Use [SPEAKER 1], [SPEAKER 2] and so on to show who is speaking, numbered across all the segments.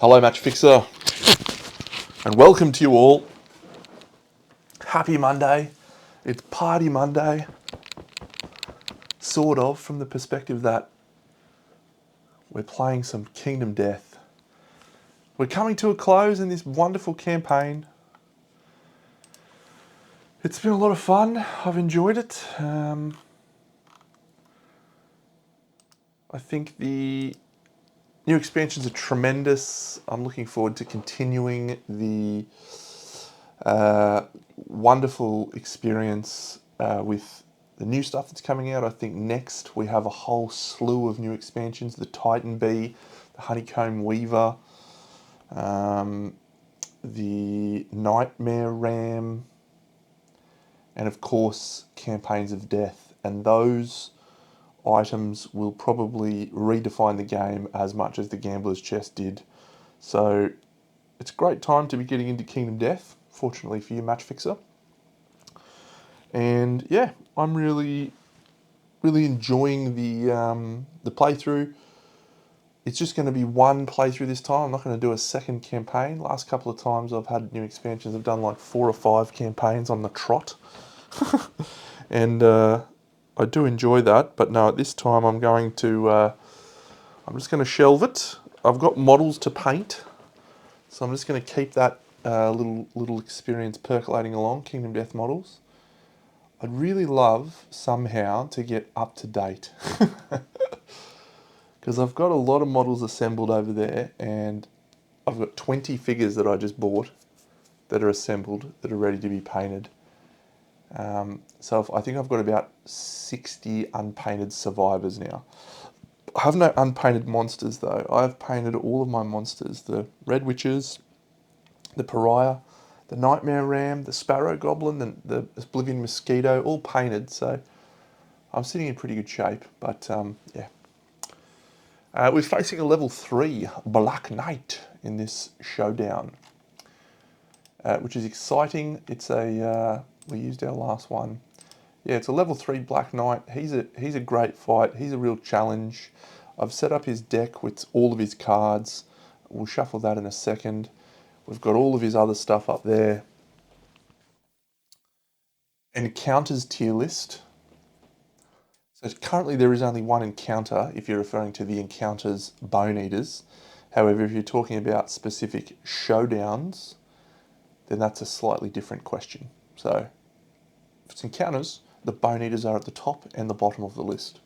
[SPEAKER 1] Hello, Match Fixer, and welcome to you all. Happy Monday. It's Party Monday, sort of, from the perspective that we're playing some Kingdom Death. We're coming to a close in this wonderful campaign. It's been a lot of fun. I've enjoyed it. I think the new expansions are tremendous. I'm looking forward to continuing the wonderful experience with the new stuff that's coming out. I think next we have a whole slew of new expansions. The Titan Bee, the Honeycomb Weaver, the Nightmare Ram, and of course Campaigns of Death. And those items will probably redefine the game as much as the Gambler's Chest did. So it's a great time to be getting into Kingdom Death, fortunately for you, Match Fixer. And yeah, I'm really enjoying the playthrough. It's just going to be one playthrough this time. I'm not going to do a second campaign. Last couple of times I've had new expansions, I've done like 4 or 5 campaigns on the trot. And I do enjoy that, but no, at this time I'm just going to shelve it. I've got models to paint, so I'm just going to keep that little experience percolating along, Kingdom Death models. I'd really love somehow to get up to date, because I've got a lot of models assembled over there, and I've got 20 figures that I just bought that are assembled, that are ready to be painted. So I think I've got about 60 unpainted survivors now. I have no unpainted monsters though. I've painted all of my monsters. The Red Witches, the Pariah, the Nightmare Ram, the Sparrow Goblin, and the Oblivion Mosquito, all painted. So I'm sitting in pretty good shape, but yeah. We're facing a level 3 Black Knight in this showdown, which is exciting. It's we used our last one. Yeah, it's a level 3 Black Knight. He's a great fight. He's a real challenge. I've set up his deck with all of his cards. We'll shuffle that in a second. We've got all of his other stuff up there. Encounters tier list. So currently there is only one encounter if you're referring to the Encounters Bone Eaters. However, if you're talking about specific showdowns, then that's a slightly different question. So if it's encounters, the Bone Eaters are at the top and the bottom of the list.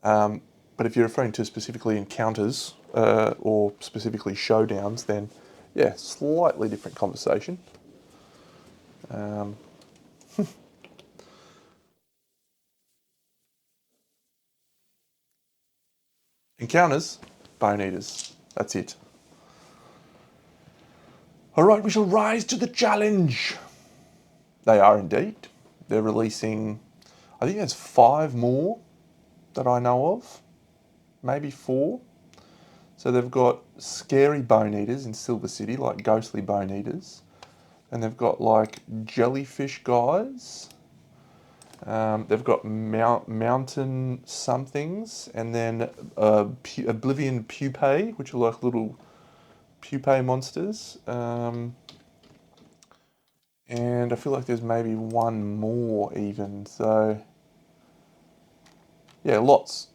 [SPEAKER 1] But if you're referring to specifically encounters or specifically showdowns, then yeah, slightly different conversation. Encounters, Bone Eaters. That's it. All right, we shall rise to the challenge. They are indeed. They're releasing, I think there's 5 more that I know of, maybe 4. So they've got scary Bone Eaters in Silver City, like ghostly Bone Eaters. And they've got like jellyfish guys. They've got mountain somethings, and then Oblivion pupae, which are like little pupae monsters. And I feel like there's maybe one more even. So yeah, lots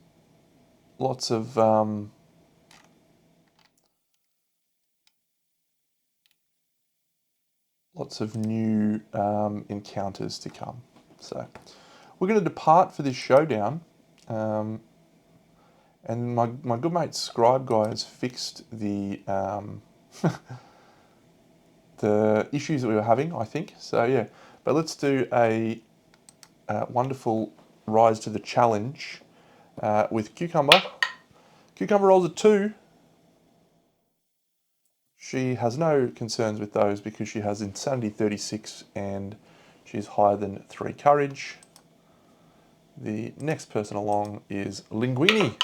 [SPEAKER 1] of new encounters to come. So we're going to depart for this showdown. And my good mate Scribe Guy has fixed the the issues that we were having, I think. So yeah, but let's do a wonderful rise to the challenge with Cucumber. Cucumber rolls a 2. She has no concerns with those because she has Insanity 36 and she's higher than 3 courage. The next person along is Linguini.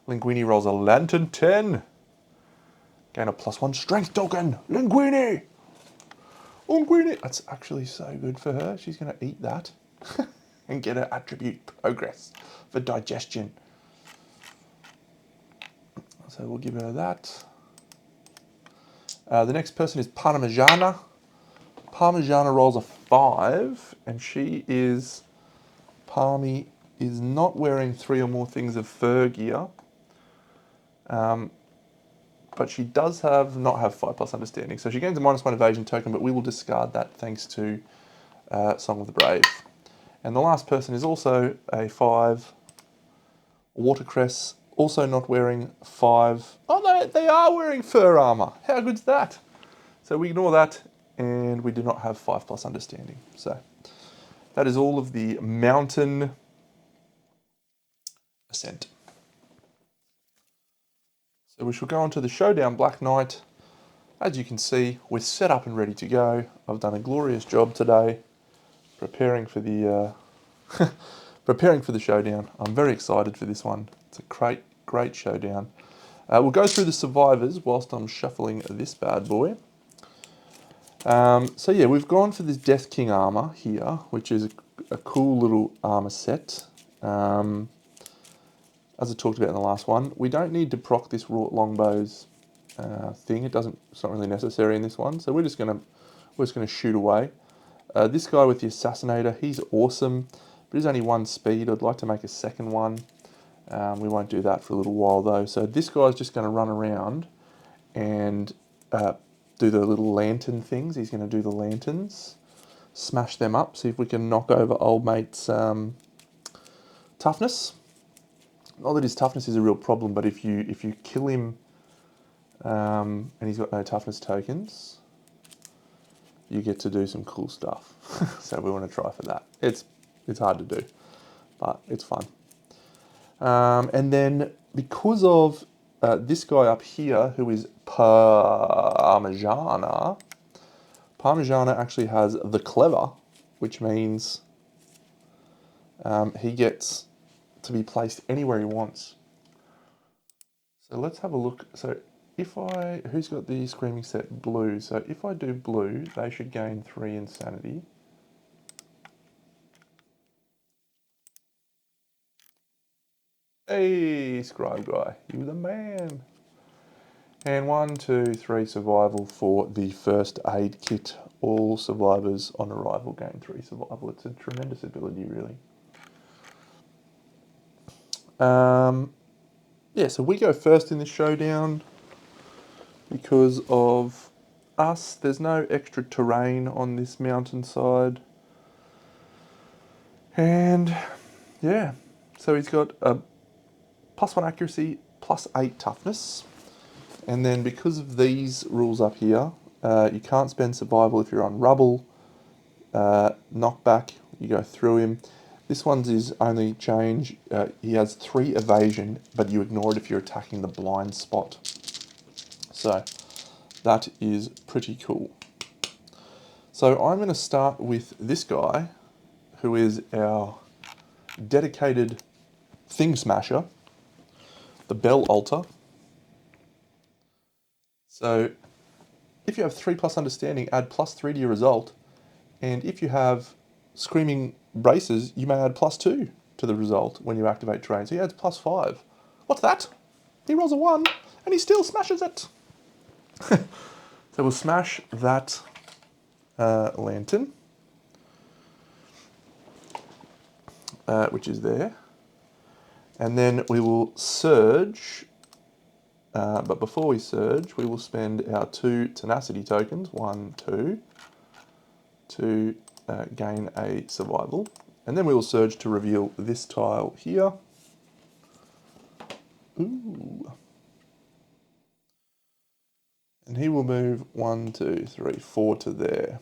[SPEAKER 1] Linguini rolls a Lantern 10. Gain a +1 strength token. Linguini! Linguini! That's actually so good for her. She's going to eat that and get her attribute progress for digestion. So we'll give her that. The next person is Parmigiana. Parmigiana rolls a 5, and she is... Parmi is not wearing 3 or more things of fur gear. But she does not have 5+ understanding. So she gains a -1 evasion token, but we will discard that thanks to Song of the Brave. And the last person is also a 5, Watercress, also not wearing 5. Oh, they are wearing fur armor. How good's that? So we ignore that, and we do not have 5+ understanding. So that is all of the Mountain Ascent. So we shall go on to the Showdown Black Knight. As you can see, we're set up and ready to go. I've done a glorious job today preparing for the preparing for the showdown. I'm very excited for this one. It's a great showdown. We'll go through the survivors whilst I'm shuffling this bad boy. So yeah, we've gone for this Death King armor here, which is a cool little armor set. As I talked about in the last one, we don't need to proc this wrought longbows thing. It's not really necessary in this one, so we're just gonna shoot away. This guy with the Assassinator, he's awesome, but he's only 1 speed. I'd like to make a second one. We won't do that for a little while though. So this guy's just going to run around and do the little lantern things. He's going to do the lanterns, smash them up, see if we can knock over old mate's toughness. Not that his toughness is a real problem, but if you kill him and he's got no toughness tokens, you get to do some cool stuff. So we want to try for that. It's hard to do, but it's fun. And then because of this guy up here, who is Parmigiana actually has the Clever, which means he gets to be placed anywhere he wants. So let's have a look. So who's got the Screaming set? Blue. So if I do blue, they should gain 3 insanity. Hey, Scribe Guy, you the man. And 1, 2, 3 survival for the first aid kit. All survivors on arrival gain 3 survival. It's a tremendous ability, really. Yeah, so we go first in the showdown because of us. There's no extra terrain on this mountainside. And yeah, so he's got a +1 accuracy, +8 toughness. And then because of these rules up here, you can't spend survival if you're on rubble. Knockback, you go through him. This one's is only change. He has 3 evasion, but you ignore it if you're attacking the blind spot. So that is pretty cool. So I'm going to start with this guy, who is our dedicated thing smasher, the Bell Altar. So if you have 3+ understanding, add +3 to your result. And if you have Screaming Braces, you may add +2 to the result when you activate terrain. So he adds +5. What's that? He rolls a 1 and he still smashes it. So we'll smash that lantern, which is there. And then we will surge. But before we surge, we will spend our 2 tenacity tokens, 1, 2, to gain a survival. And then we will surge to reveal this tile here. Ooh. And he will move 1, 2, 3, 4 to there.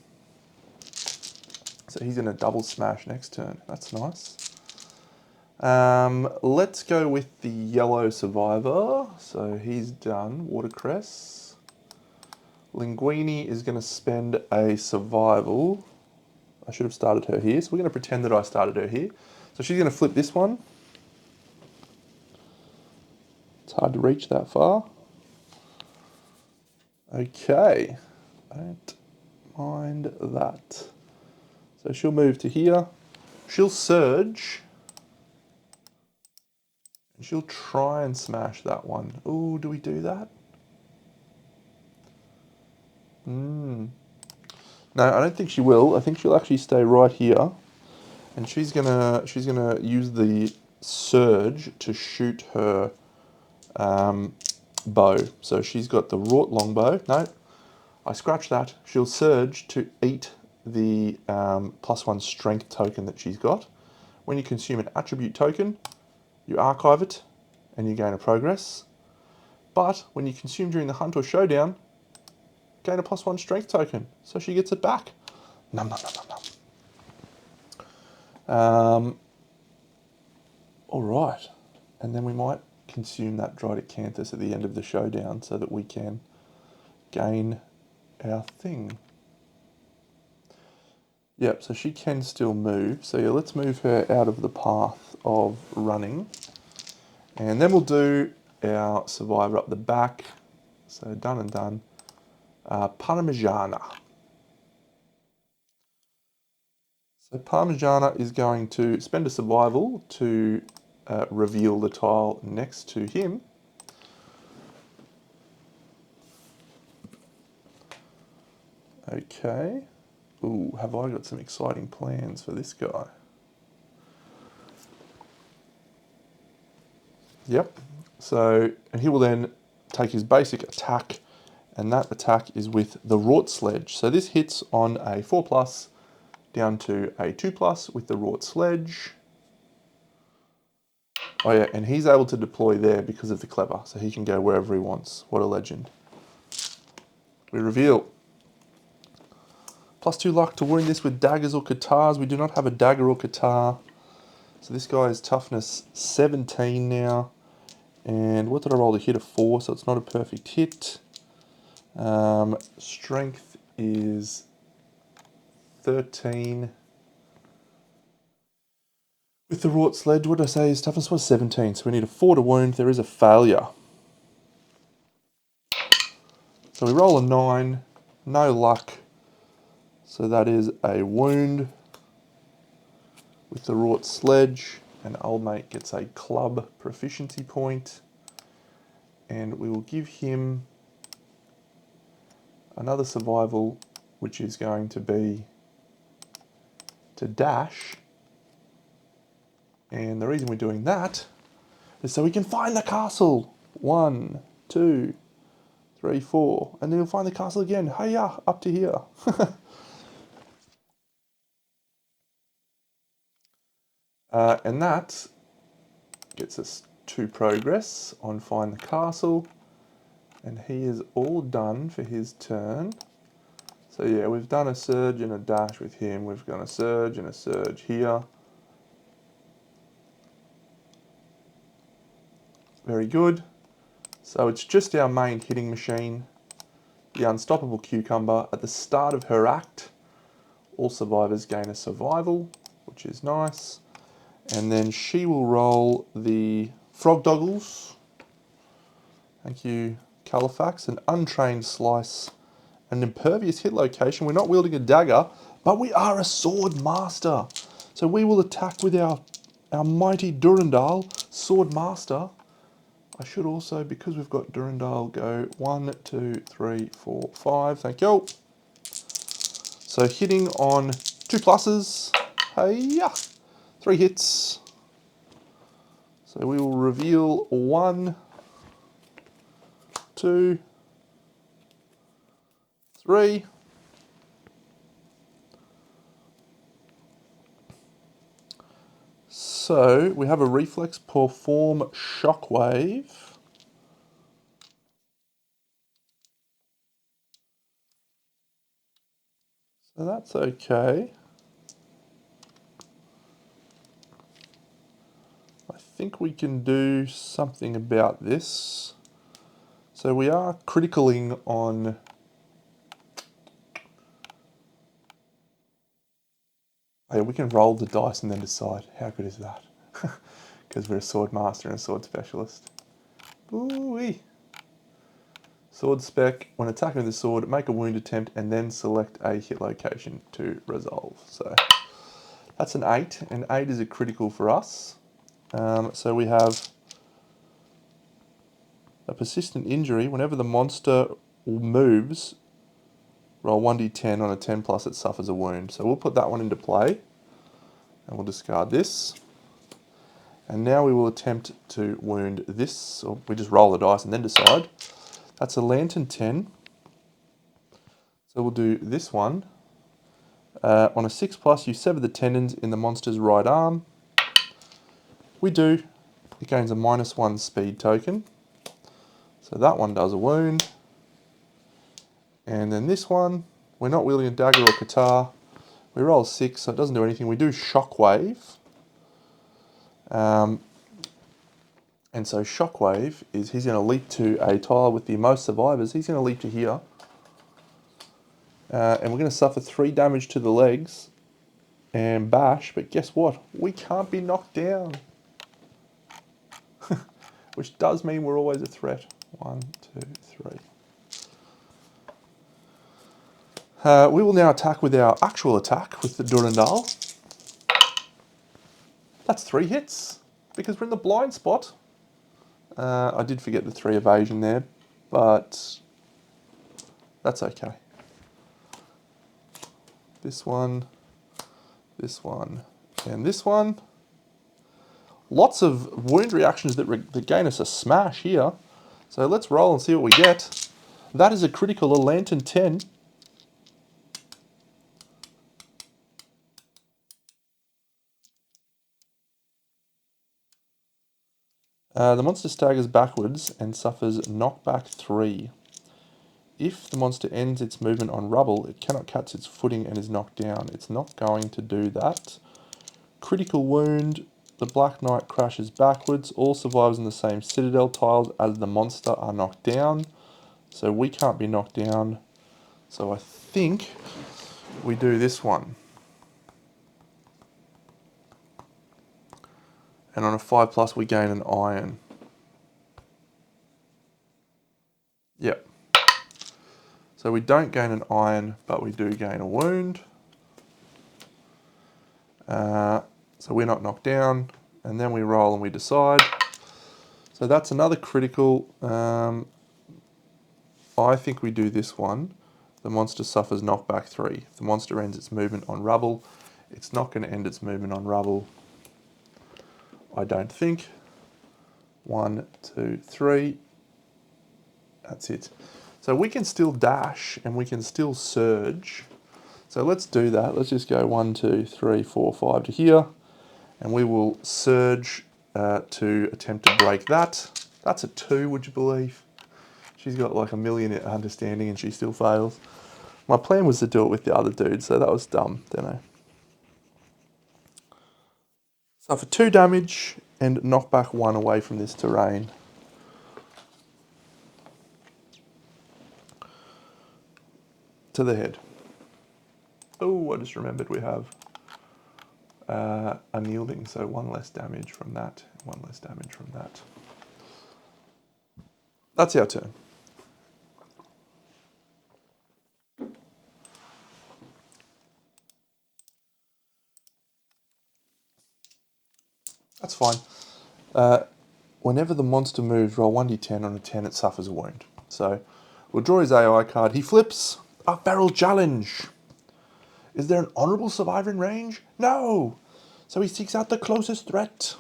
[SPEAKER 1] So he's in a double smash next turn. That's nice. Let's go with the yellow survivor. So he's done. Watercress. Linguini is going to spend a survival. I should have started her here. So we're going to pretend that I started her here. So she's going to flip this one. It's hard to reach that far. Okay. I don't mind that. So she'll move to here. She'll surge. And she'll try and smash that one. Ooh, do we do that? No, I don't think she will. I think she'll actually stay right here. And she's gonna use the surge to shoot her bow. So she's got the wrought longbow. No, I scratched that. She'll surge to eat the +1 strength token that she's got. When you consume an attribute token, you archive it and you gain a progress. But when you consume during the hunt or showdown, gain a +1 strength token. So she gets it back. Nom nom nom nom nom. All right. And then we might consume that dried acanthus at the end of the showdown so that we can gain our thing. Yep, so she can still move. So yeah, let's move her out of the path of running. And then we'll do our survivor up the back. So done and done. Parmigiana. So Parmigiana is going to spend a survival to reveal the tile next to him. Okay. Ooh, have I got some exciting plans for this guy? Yep. So, and he will then take his basic attack, and that attack is with the wrought sledge. So this hits on a 4+ down to a 2+ with the wrought sledge. Oh yeah, and he's able to deploy there because of the clever, so he can go wherever he wants. What a legend. We reveal. +2 luck to wound this with daggers or katars. We do not have a dagger or katar. So this guy is toughness 17 now. And what did I roll to hit? A 4, so it's not a perfect hit. Strength is 13. With the wrought sledge, what did I say? His toughness was 17, so we need a 4 to wound. There is a failure. So we roll a 9, no luck. So that is a wound with the wrought sledge, and old mate gets a club proficiency point. And we will give him another survival, which is going to be to dash. And the reason we're doing that is so we can find the castle. 1, 2, 3, 4. And then we'll find the castle again. Hiya, up to here. And that gets us 2 progress on find the castle. And he is all done for his turn. So yeah, we've done a surge and a dash with him. We've done a surge and a surge here. Very good. So it's just our main hitting machine, the unstoppable cucumber. At the start of her act, all survivors gain a survival, which is nice. And then she will roll the frog doggles. Thank you, Califax. An untrained slice, an impervious hit location. We're not wielding a dagger, but we are a sword master. So we will attack with our mighty Durandal sword master. I should also, because we've got Durandal, go 1, 2, 3, 4, 5. Thank you. So hitting on 2 pluses. Hey-ya! 3 hits. So we will reveal 1, 2, 3. So we have a reflex perform shockwave. So that's okay. I think we can do something about this. So we are criticaling on... Oh yeah, we can roll the dice and then decide. How good is that? Because we're a sword master and a sword specialist. Ooh-wee. Sword spec. When attacking with the sword, make a wound attempt and then select a hit location to resolve. So that's an 8, and 8 is a critical for us. So we have A persistent injury, whenever the monster moves, roll 1d10 on a 10 plus, it suffers a wound. So we'll put that one into play, and we'll discard this. And now we will attempt to wound this, or we just roll the dice and then decide. That's a Lantern 10. So we'll do this one. On a 6 plus, you sever the tendons in the monster's right arm. We do. It gains a -1 speed token. So that one does a wound. And then this one, we're not wielding a dagger or katana. We roll 6, so it doesn't do anything. We do Shockwave. And so Shockwave is, he's going to leap to a tile with the most survivors. He's going to leap to here. And we're going to suffer 3 damage to the legs and bash. But guess what? We can't be knocked down. Which does mean we're always a threat. 1, 2, 3. We will now attack with our actual attack with the Durandal. That's 3 hits because we're in the blind spot. I did forget the 3 evasion there, but that's okay. This one, and this one. Lots of wound reactions that gain us a smash here. So let's roll and see what we get. That is a critical, a Lantern 10. The monster staggers backwards and suffers knockback 3. If the monster ends its movement on rubble, it cannot catch its footing and is knocked down. It's not going to do that. Critical wound. The Black Knight crashes backwards. All survivors in the same citadel tiles as the monster are knocked down. So we can't be knocked down. So I think we do this one. And on a 5 plus, we gain an iron. Yep. So we don't gain an iron, but we do gain a wound. So we're not knocked down. And then we roll and we decide. So that's another critical. I think we do this one. The monster suffers knockback 3. If the monster ends its movement on rubble, it's not going to end its movement on rubble. I don't think. 1, 2, 3. That's it. So we can still dash and we can still surge. So let's do that. Let's just go 1, 2, 3, 4, 5 to here. And we will surge to attempt to break that. That's a 2, would you believe? She's got like a million understanding and she still fails. My plan was to do it with the other dude, so that was dumb, don't I? Suffer 2 damage and knock back 1 away from this terrain. To the head. Oh, I just remembered we have unyielding, so 1 less damage from that, 1 less damage from that. That's our turn. That's fine. Whenever the monster moves, roll 1d10. On a 10, it suffers a wound. So we'll draw his AI card. He flips a feral challenge. Is there an honourable survivor in range? No! So he seeks out the closest threat.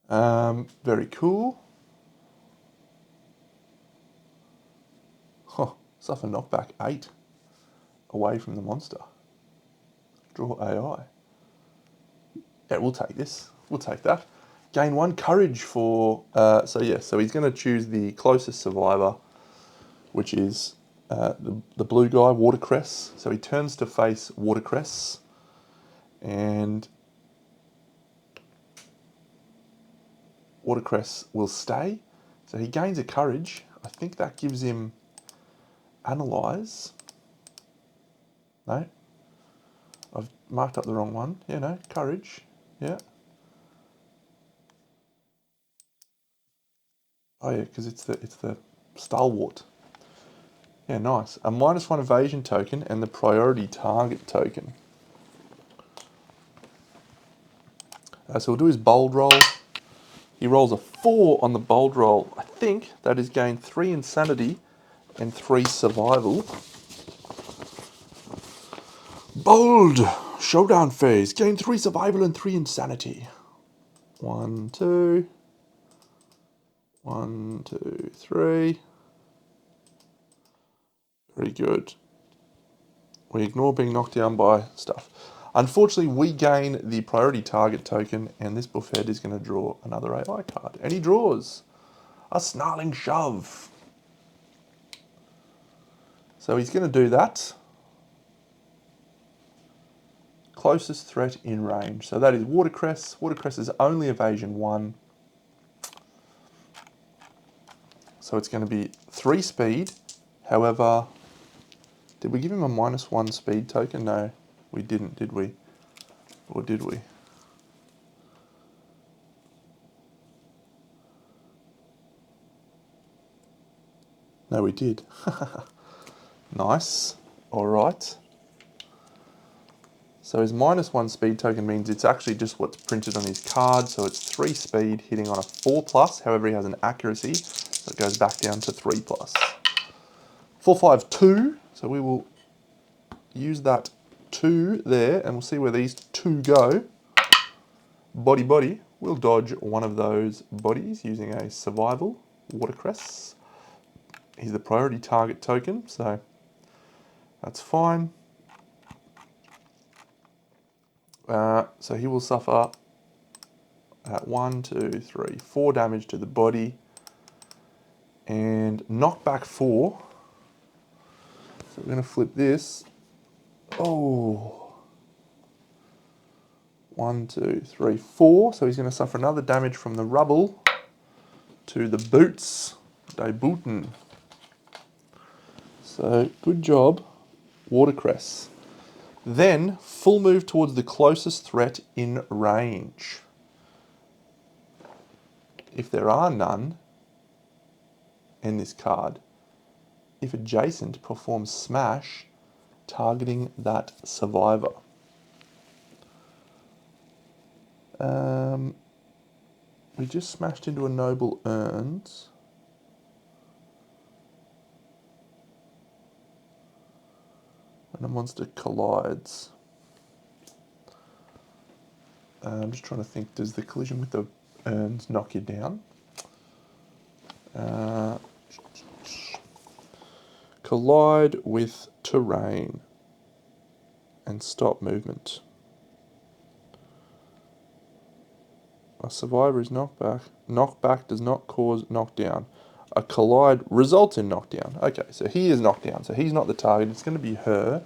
[SPEAKER 1] Very cool. Huh, suffer knockback 8 away from the monster. Draw AI. Yeah, we'll take this. We'll take that. Gain 1 courage for... so he's going to choose the closest survivor, which is the blue guy, Watercress. So he turns to face Watercress. And Watercress will stay. So he gains a courage. I think that gives him Analyze. No. I've marked up the wrong one. Yeah, no. Courage. Yeah. Oh yeah, because it's the Stalwart. Yeah, nice. A -1 evasion token and the priority target token. So we'll do his bold roll. He rolls a 4 on the bold roll. I think that is gain 3 insanity and 3 survival. Bold! Showdown phase. Gain 3 survival and 3 insanity. 1, 2. 1, 2, 3. Very good. We ignore being knocked down by stuff. Unfortunately, we gain the priority target token, and this buffhead is going to draw another AI card. And he draws a snarling shove. So he's going to do that. Closest threat in range. So that is Watercress. Watercress is only evasion 1. So it's going to be 3 speed. However, did we give him a -1 speed token? No, we didn't, did we? Or did we? No, we did. Nice. All right. So his -1 speed token means it's actually just what's printed on his card. So it's 3 speed hitting on a 4+. However, he has an accuracy, so it goes back down to 3+. 4, 5, 2. So we will use that 2 there, and we'll see where these 2 go. Body, body. We'll dodge one of those bodies using a survival Watercress. He's the priority target token, so that's fine. So he will suffer 1, 2, 3, 4 damage to the body and knock back 4. So we're going to flip this. Oh. 1, 2, 3, 4. So he's going to suffer another damage from the rubble to the boots. Die Booten. So good job, Watercress. Then full move towards the closest threat in range. If there are none, end this card. If adjacent, perform smash, targeting that survivor. We just smashed into a noble urns. And a monster collides. I'm just trying to think, does the collision with the urns knock you down? Collide with terrain and stop movement. A survivor is knocked back. Knockback does not cause knockdown. A collide results in knockdown. Okay, so he is knocked down. So he's not the target. It's going to be her.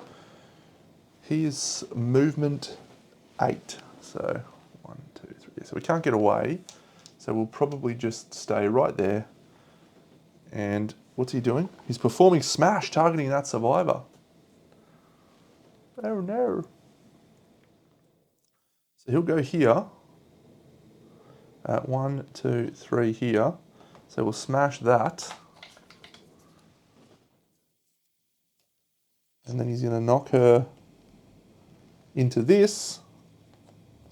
[SPEAKER 1] He is movement 8. So 1, 2, 3. So we can't get away. So we'll probably just stay right there. And what's he doing? He's performing smash, targeting that survivor. Oh no. So he'll go here. At 1, 2, 3 here. So we'll smash that. And then he's going to knock her into this,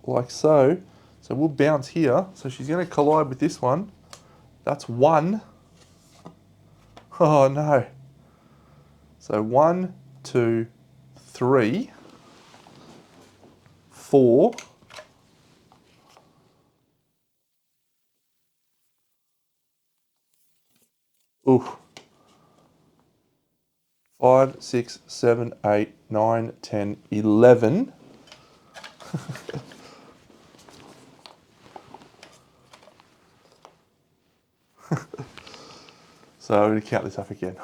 [SPEAKER 1] like so. So we'll bounce here. So she's going to collide with this one. That's 1. Oh no. So 1, 2, 3, 4. Ooh. 5, 6, 7, 8, 9, 10, 11. So I'm going to count this up again.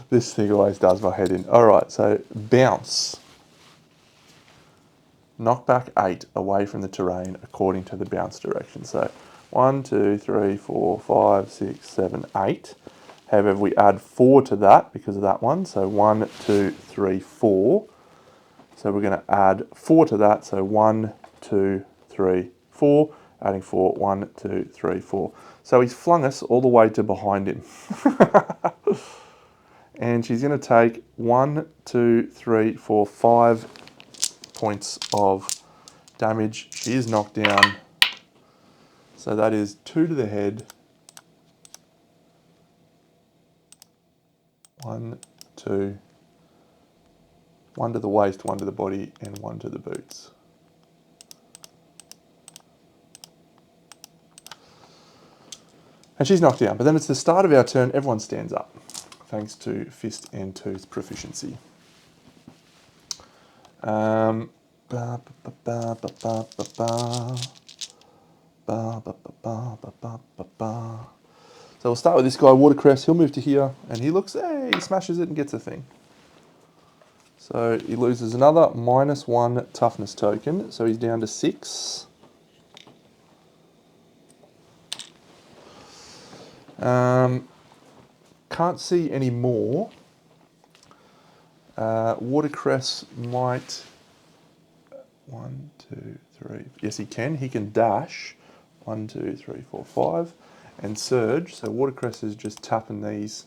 [SPEAKER 1] This thing always does my head in. All right, so bounce. Knock back 8 away from the terrain according to the bounce direction. So 1, 2, 3, 4, 5, 6, 7, 8. However, we add 4 to that because of that one. So 1, 2, 3, 4. So we're going to add 4 to that. So 1, 2, 3, 4. Adding 4, 1, 2, 3, 4. So he's flung us all the way to behind him. And she's going to take 1, 2, 3, 4, 5 points of damage. She is knocked down. So that is 2 to the head, 1, 2, 1 to the waist, 1 to the body, and 1 to the boots. And she's knocked down. But then it's the start of our turn. Everyone stands up, thanks to Fist and Tooth proficiency. So we'll start with this guy, Watercress. He'll move to here, and he looks, hey, he smashes it and gets a thing. So he loses another -1 toughness token, so he's down to 6. Can't see any more. Watercress might... 1, 2, 3. Yes, he can. He can dash. 1, 2, 3, 4, 5. And surge. So Watercress is just tapping these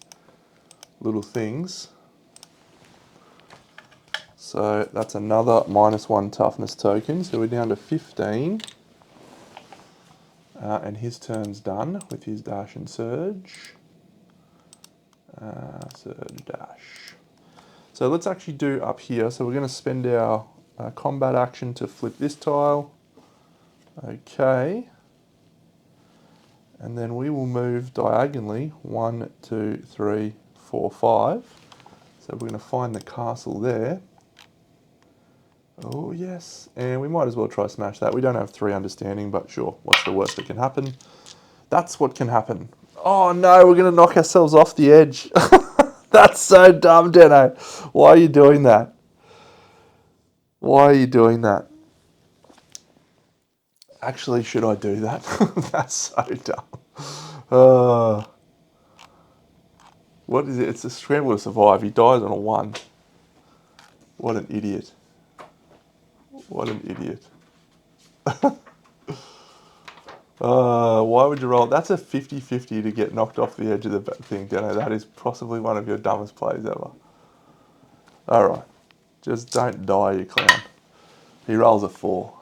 [SPEAKER 1] little things. So that's another -1 toughness token. So we're down to 15. And his turn's done with his dash and surge. Surge, dash. So let's actually do up here. So we're going to spend our combat action to flip this tile. Okay. And then we will move diagonally 1, 2, 3, 4, 5. So we're going to find the castle there. Oh, yes. And we might as well try smash that. We don't have 3 understanding, but sure, what's the worst that can happen? That's what can happen. Oh, no, we're going to knock ourselves off the edge. That's so dumb, Deno. Why are you doing that? Why are you doing that? Actually, should I do that? That's so dumb. What is it? It's a scramble to survive. He dies on a 1. What an idiot. What an idiot. Why would you roll? That's a 50-50 to get knocked off the edge of the thing, Dano. That is possibly one of your dumbest plays ever. Alright. Just don't die, you clown. He rolls a 4.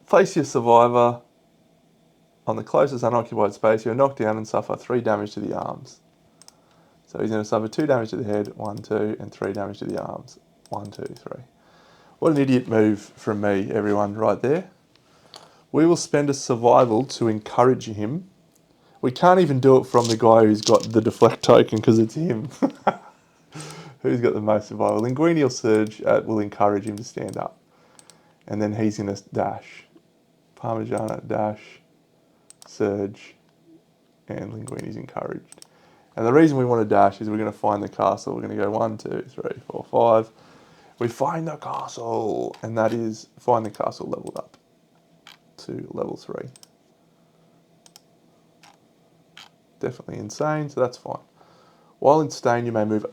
[SPEAKER 1] Place your survivor on the closest unoccupied space. You're knocked down and suffer 3 damage to the arms. So he's going to suffer 2 damage to the head, 1, 2, and 3 damage to the arms. 1, 2, 3. What an idiot move from me, everyone, right there. We will spend a survival to encourage him. We can't even do it from the guy who's got the deflect token because it's him. Who's got the most survival? Linguini will surge, will encourage him to stand up. And then he's going to dash. Parmigiana, dash, surge, and Linguini's encouraged. And the reason we want to dash is we're going to find the castle. We're going to go 1, 2, 3, 4, 5. We find the castle, and that is find the castle leveled up to level 3. Definitely insane, so that's fine. While insane, you may move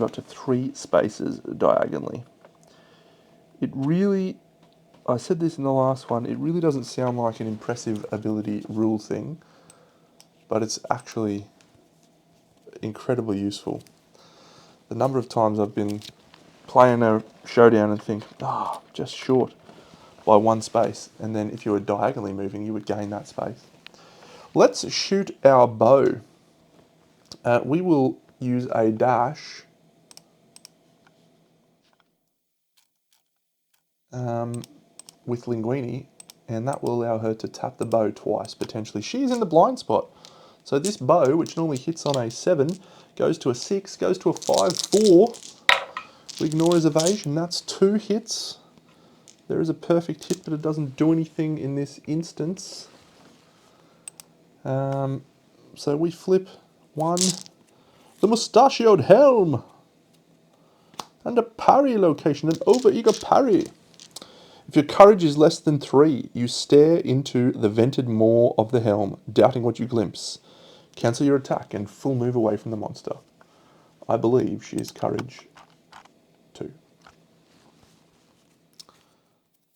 [SPEAKER 1] up to 3 spaces diagonally. It really, I said this in the last one, it really doesn't sound like an impressive ability rule thing, but it's actually incredibly useful. The number of times I've been playing a showdown and think, just short by 1 space, and then if you were diagonally moving, you would gain that space. Let's shoot our bow. We will use a dash with Linguini, and that will allow her to tap the bow twice, potentially. She's in the blind spot. So this bow, which normally hits on a 7, goes to a 6, goes to a 5, 4. We ignore his evasion. That's 2 hits. There is a perfect hit, but it doesn't do anything in this instance. So we flip 1, the mustachioed helm, and a parry location, an over-eager parry. If your courage is less than 3, you stare into the vented maw of the helm, doubting what you glimpse. Cancel your attack and full move away from the monster. I believe she is courage 2.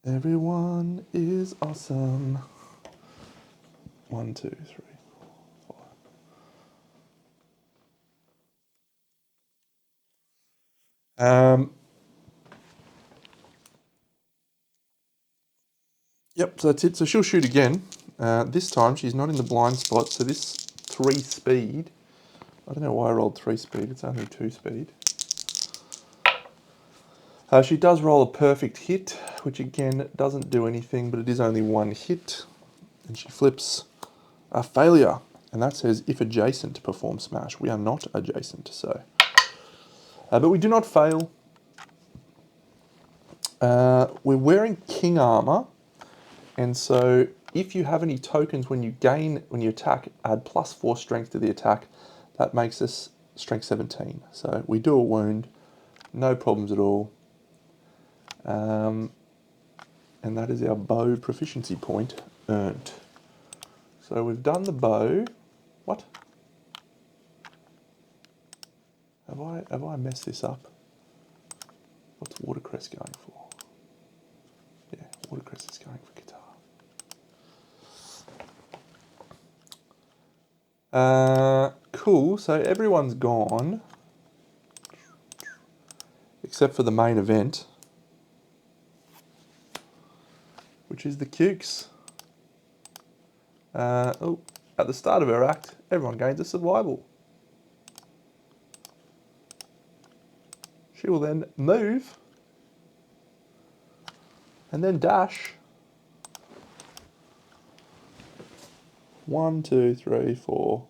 [SPEAKER 1] Everyone is awesome. 1, 2, 3, 4, 5. Yep, so that's it. So she'll shoot again. This time she's not in the blind spot, so this 3 speed, I don't know why I rolled 3 speed, it's only 2 speed. She does roll a perfect hit, which again doesn't do anything, but it is only 1 hit. And she flips a failure, and that says if adjacent, perform smash. We are not adjacent, so. But we do not fail. We're wearing king armor, and so if you have any tokens when you attack, add +4 strength to the attack. That makes us strength 17. So we do a wound, no problems at all. And that is our bow proficiency point earned. So we've done the bow. What? Have I messed this up? What's watercress going for? Yeah, watercress is going for guitar. Cool, so everyone's gone. Except for the main event. Which is the Cukes. At the start of her act, everyone gains a survival. She will then move and then dash. 1, 2, 3, 4,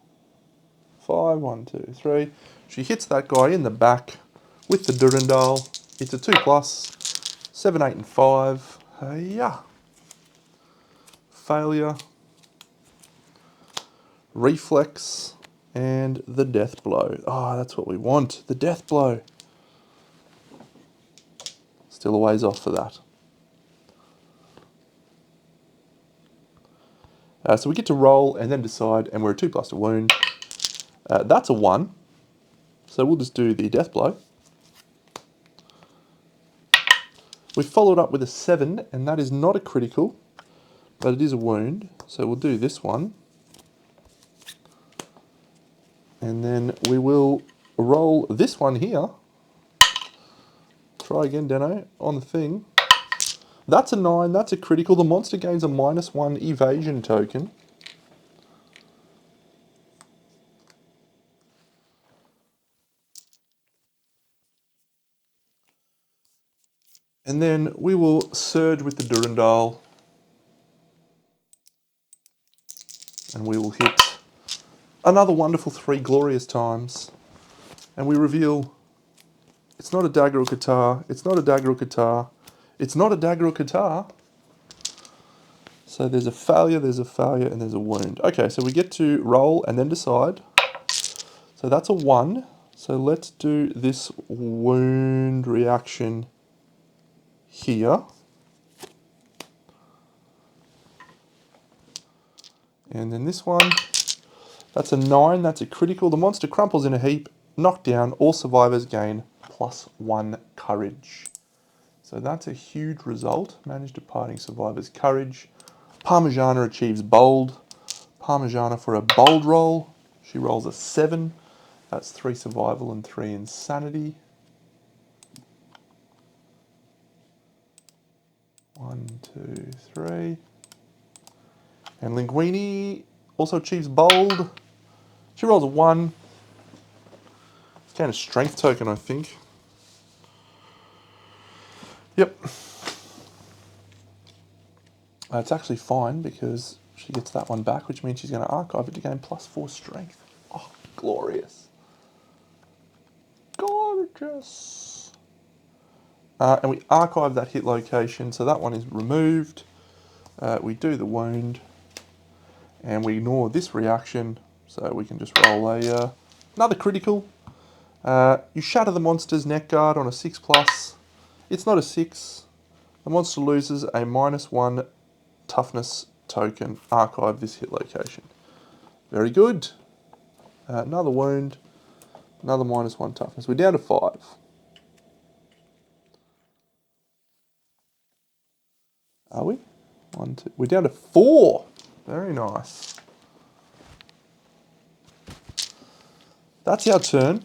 [SPEAKER 1] 5. 1, 2, 3. She hits that guy in the back with the Durandal. It's a 2+, 7, 8, and 5. Yeah. Failure. Reflex. And the death blow. Oh, that's what we want. The death blow. Still a ways off for that. So we get to roll and then decide, and we're a 2+ to wound. That's a 1. So we'll just do the death blow. We followed up with a 7, and that is not a critical, but it is a wound. So we'll do this one. And then we will roll this one here. Try again, Deno, on the thing. That's a 9, that's a critical. The monster gains a -1 evasion token. And then we will surge with the Durandal. And we will hit another wonderful 3 glorious times. And we reveal it's not a dagger or guitar, it's not a dagger or guitar, it's not a dagger or guitar. So there's a failure, and there's a wound. Okay, so we get to roll and then decide. So that's a 1. So let's do this wound reaction here. And then this one, that's a 9, that's a critical. The monster crumples in a heap, knocked down, all survivors gain +1 courage. So that's a huge result. Managed departing survivors courage. Parmigiana achieves bold. Parmigiana for a bold roll. She rolls a 7. That's 3 survival and 3 insanity. 1, 2, 3. And Linguini also achieves bold. She rolls a 1. It's kind of strength token, I think. Yep. It's actually fine because she gets that one back, which means she's going to archive it to gain +4 strength. Oh, glorious. Gorgeous. And we archive that hit location, so that one is removed. We do the wound, and we ignore this reaction, so we can just roll another critical. You shatter the monster's neck guard on a 6+. It's not a 6. The monster loses a -1 toughness token. Archive this hit location. Very good. Another wound. Another -1 toughness. We're down to 5. Are we? 1, 2. We're down to 4. Very nice. That's our turn.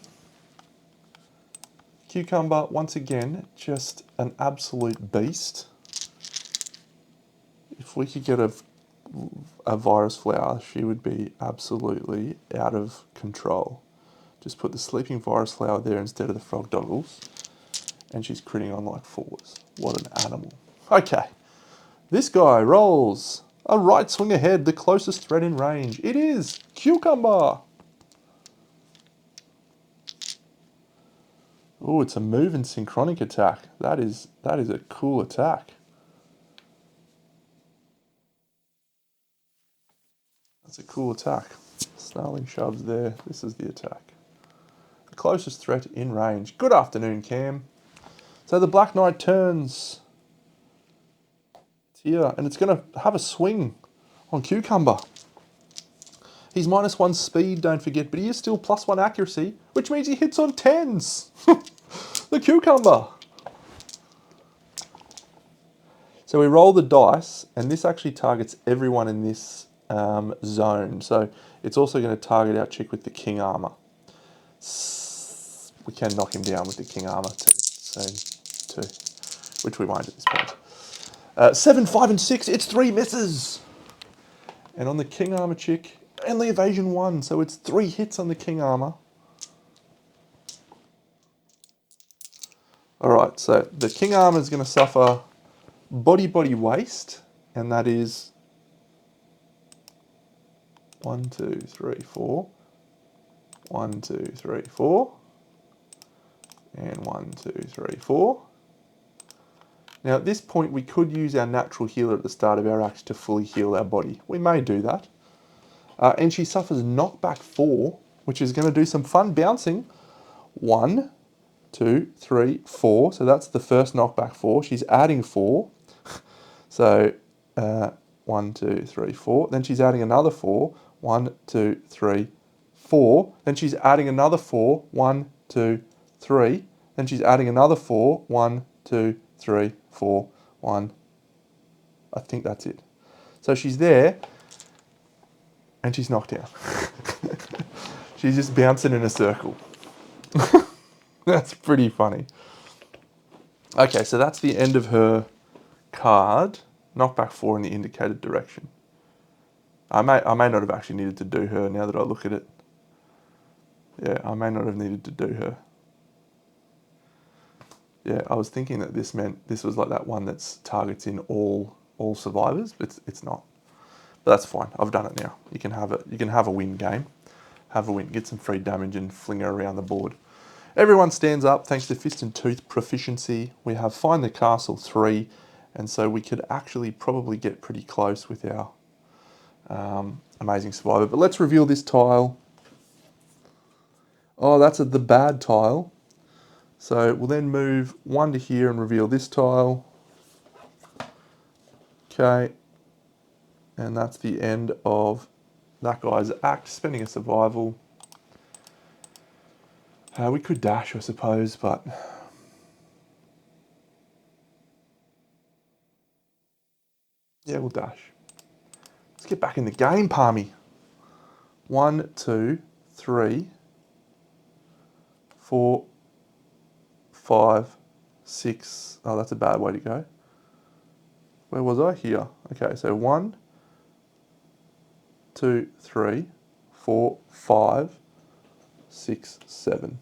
[SPEAKER 1] Cucumber, once again, just an absolute beast. If we could get a virus flower, she would be absolutely out of control. Just put the sleeping virus flower there instead of the frog doggles. And she's critting on like 4s. What an animal. Okay. This guy rolls a right swing ahead, the closest threat in range. It is Cucumber. Oh, it's a move and synchronic attack. That is a cool attack. That's a cool attack. Snarling shoves there. This is the attack. The closest threat in range. Good afternoon, Cam. So the Black Knight turns. It's here, and it's going to have a swing on Cucumber. He's -1 speed, don't forget, but he is still +1 accuracy, which means he hits on 10s. The Cucumber. So we roll the dice, and this actually targets everyone in this zone. So it's also going to target our chick with the King Armor. We can knock him down with the King Armor too, so 2, which we won't at this point. 7, 5, and 6, it's 3 misses. And on the King Armor chick, and the evasion 1, so it's 3 hits on the King Armor. Alright, so the King Armor is going to suffer body waste, and that is 1, 2, 3, 4. 1, 2, 3, 4. And 1, 2, 3, 4. Now at this point we could use our natural healer at the start of our act to fully heal our body. We may do that. And she suffers knockback 4, which is going to do some fun bouncing. 1, 2, 3, 4. So that's the first knockback 4. She's adding 4. So 1, 2, 3, 4. Then she's adding another 4. 1, 2, 3, 4. Then she's adding another 4. 1, 2, 3. Then she's adding another 4. 1, 2, 3, 4. 1. I think that's it. So she's there, and she's knocked down. She's just bouncing in a circle. That's pretty funny. Okay, so that's the end of her card. Knockback 4 in the indicated direction. I may not have actually needed to do her now that I look at it. Yeah, I may not have needed to do her. Yeah, I was thinking that this meant this was like that one that's targets in all survivors, but it's not. But that's fine. I've done it now. You can have it. You can have a win game. Have a win. Get some free damage and fling her around the board. Everyone stands up thanks to Fist and Tooth proficiency. We have Find the Castle 3, and so we could actually probably get pretty close with our Amazing Survivor. But let's reveal this tile. Oh, that's the bad tile. So we'll then move 1 to here and reveal this tile. Okay. And that's the end of that guy's act, spending a survival. We could dash, I suppose, but... yeah, we'll dash. Let's get back in the game, Palmy. 1, 2, 3, 4, 5, 6. Oh, that's a bad way to go. Where was I? Here. Okay, so 1, 2, 3, 4, 5, 6, 7.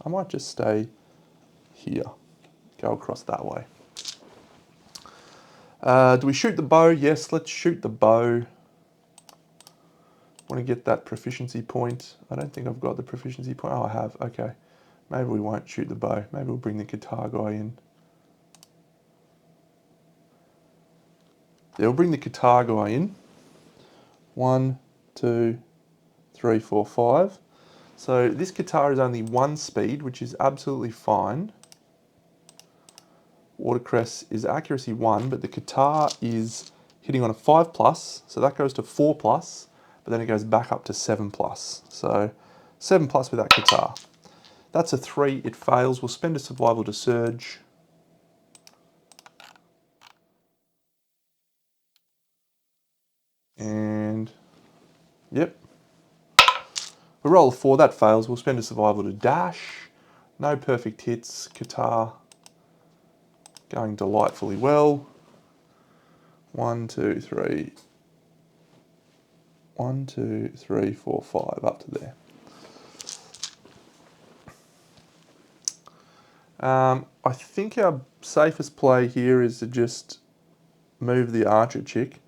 [SPEAKER 1] I might just stay here. Go across that way. Do we shoot the bow? Yes, let's shoot the bow. Want to get that proficiency point. I don't think I've got the proficiency point. Oh, I have. Okay. Maybe we won't shoot the bow. Maybe we'll bring the guitar guy in. Yeah, we'll bring the guitar guy in. 1, 2, 3, 4, 5. So this guitar is only 1 speed, which is absolutely fine. Watercress is accuracy 1, but the guitar is hitting on a 5+, so that goes to 4+, but then it goes back up to 7+. So 7+ with that guitar. That's a 3, it fails. We'll spend a survival to surge. And, yep. We roll a 4, that fails. We'll spend a survival to dash. No perfect hits. Qatar going delightfully well. 1, 2, 3. 1, 2, 3, 4, 5, up to there. I think our safest play here is to just move the archer chick.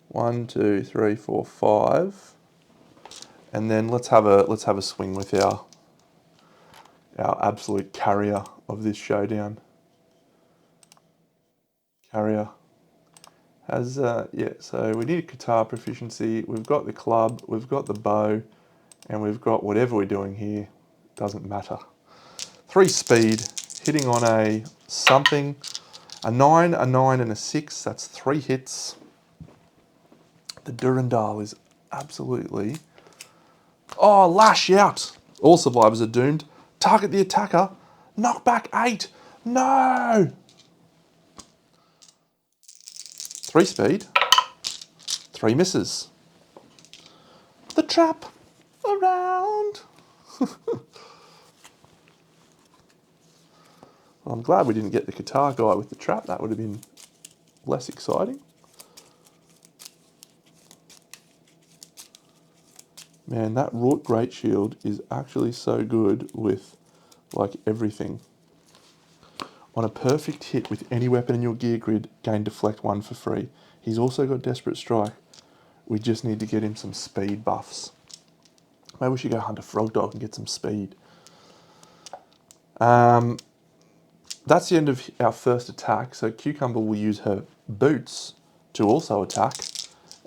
[SPEAKER 1] 1, 2, 3, 4, 5, and then let's have a swing with our absolute carrier of this showdown. Carrier has yeah. So we need a Qatar proficiency. We've got the club. We've got the bow, and we've got whatever we're doing here. Doesn't matter. 3 speed, hitting on a something, a 9, a 9, and a 6. That's 3 hits. The Durandal is absolutely... Oh, lash out. All survivors are doomed. Target the attacker. Knock back 8. No! 3 speed. 3 misses. The trap around. Well, I'm glad we didn't get the Qatar guy with the trap. That would have been less exciting. Man, that wrought great shield is actually so good with like everything. On a perfect hit with any weapon in your gear grid, gain deflect 1 for free. He's also got desperate strike. We just need to get him some speed buffs. Maybe we should go hunt a frog dog and get some speed. That's the end of our first attack. So Cucumber will use her boots to also attack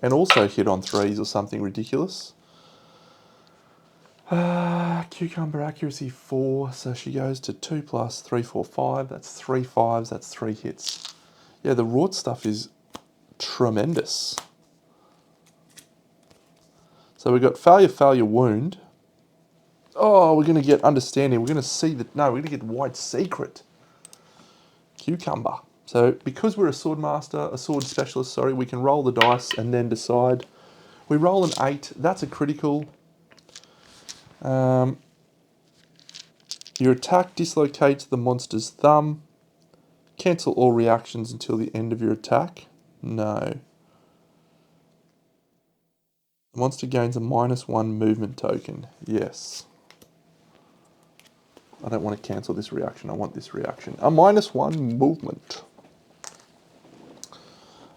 [SPEAKER 1] and also hit on 3s or something ridiculous. Cucumber accuracy 4, so she goes to 2 plus 3, 4, 5. That's 3 5s, that's 3 hits. Yeah, the wrought stuff is tremendous. So we've got failure, failure, wound. Oh, we're going to get understanding. We're going to see that. No, we're going to get white secret. Cucumber. So because we're a sword master, a sword specialist, sorry, we can roll the dice and then decide. We roll an 8. That's a critical. Your attack dislocates the monster's thumb. Cancel all reactions until the end of your attack. No. The monster gains a -1 movement token. Yes. I don't want to cancel this reaction. I want this reaction. A -1 movement.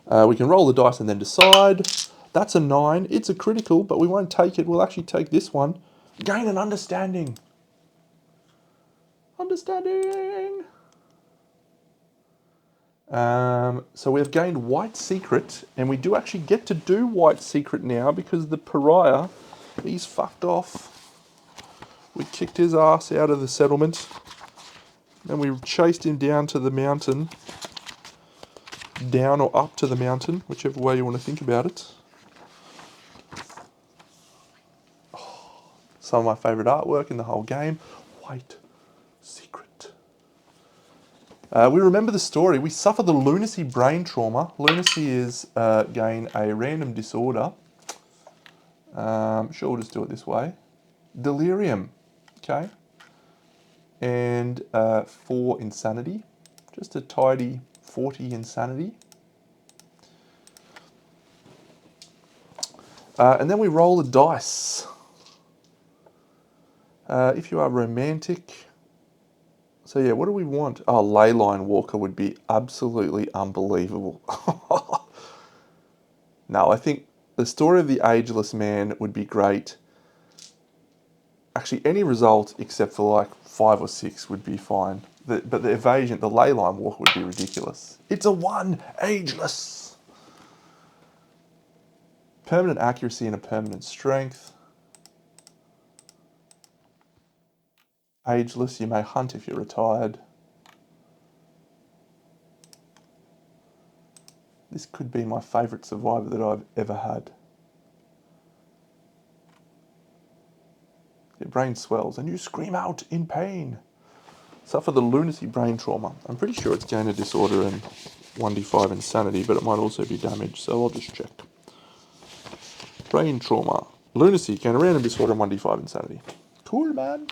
[SPEAKER 1] We can roll the dice and then decide. That's a 9. It's a critical, but we won't take it. We'll actually take this one. Gain an understanding. Understanding. So we have gained White Secret, and we do actually get to do White Secret now because the pariah, he's fucked off. We kicked his ass out of the settlement, and we chased him down to the mountain. Down or up to the mountain, whichever way you want to think about it. Oh, some of my favourite artwork in the whole game. White Secret. We remember the story. We suffer the lunacy brain trauma. Lunacy is gain a random disorder. Sure, we'll just do it this way. Delirium. Okay. And 4 insanity. Just a tidy 40 insanity. And then we roll the dice. If you are romantic... So yeah, what do we want? Oh, Leyline Walker would be absolutely unbelievable. No, I think the story of the Ageless Man would be great. Actually, any result except for like 5 or 6 would be fine. But the evasion, the Leyline Walker would be ridiculous. It's a 1, Ageless. Permanent accuracy and a permanent strength. Ageless, you may hunt if you're retired. This could be my favourite survivor that I've ever had. Your brain swells and you scream out in pain. Suffer the lunacy brain trauma. I'm pretty sure it's gain a disorder and 1d5 insanity, but it might also be damage, so I'll just check. Brain trauma. Lunacy, gain a random disorder and 1d5 insanity. Cool, man.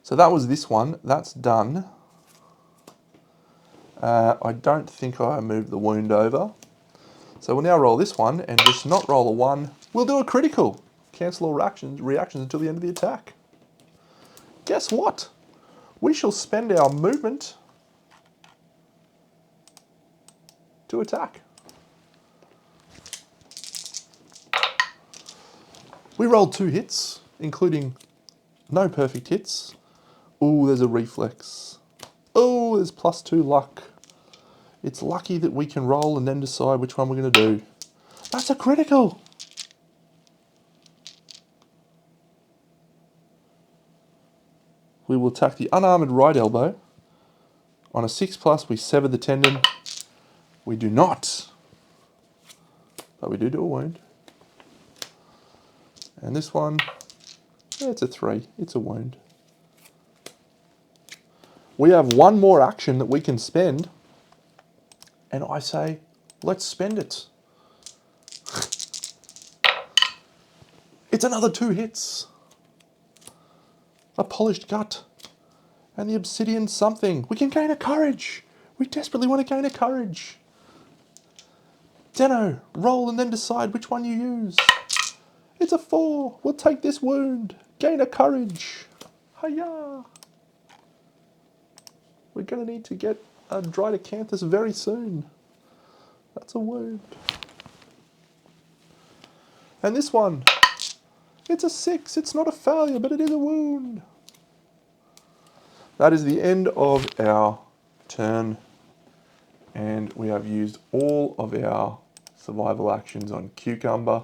[SPEAKER 1] So that was this one. That's done. I don't think I moved the wound over. So we'll now roll this one and just not roll a 1. We'll do a critical. Cancel all reactions until the end of the attack. Guess what? We shall spend our movement to attack. We rolled 2 hits, including no perfect hits. Ooh, there's a reflex. Oh, there's +2 luck. It's lucky that we can roll and then decide which one we're going to do. That's a critical. We will attack the unarmoured right elbow. On a 6+, we sever the tendon. We do not. But we do a wound. And this one, yeah, it's a 3. It's a wound. We have one more action that we can spend. And I say, let's spend it. It's another 2 hits. A polished gut. And the obsidian something. We can gain a courage. We desperately want to gain a courage. Deno, roll and then decide which one you use. It's a 4. We'll take this wound. Gain a courage. Hiya. We're going to need to get a Drydocanthus very soon. That's a wound. And this one. It's a 6. It's not a failure, but it is a wound. That is the end of our turn. And we have used all of our survival actions on Cucumber.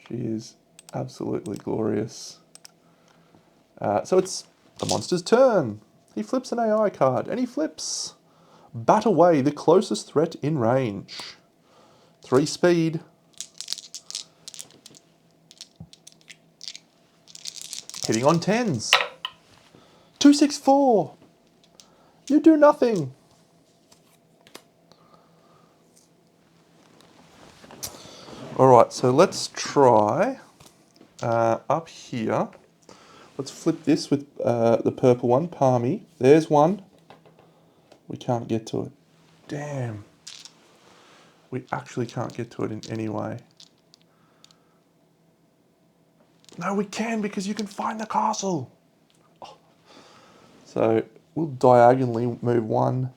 [SPEAKER 1] She is absolutely glorious. So it's the monster's turn. He flips an AI card, and he flips Bat Away, the closest threat in range. 3 speed. Hitting on 10s. 264. You do nothing. Alright, so let's try up here. Let's flip this with the purple one, Palmy. There's one. We can't get to it. Damn. We actually can't get to it in any way. No, we can because you can find the castle. Oh. So we'll diagonally move 1,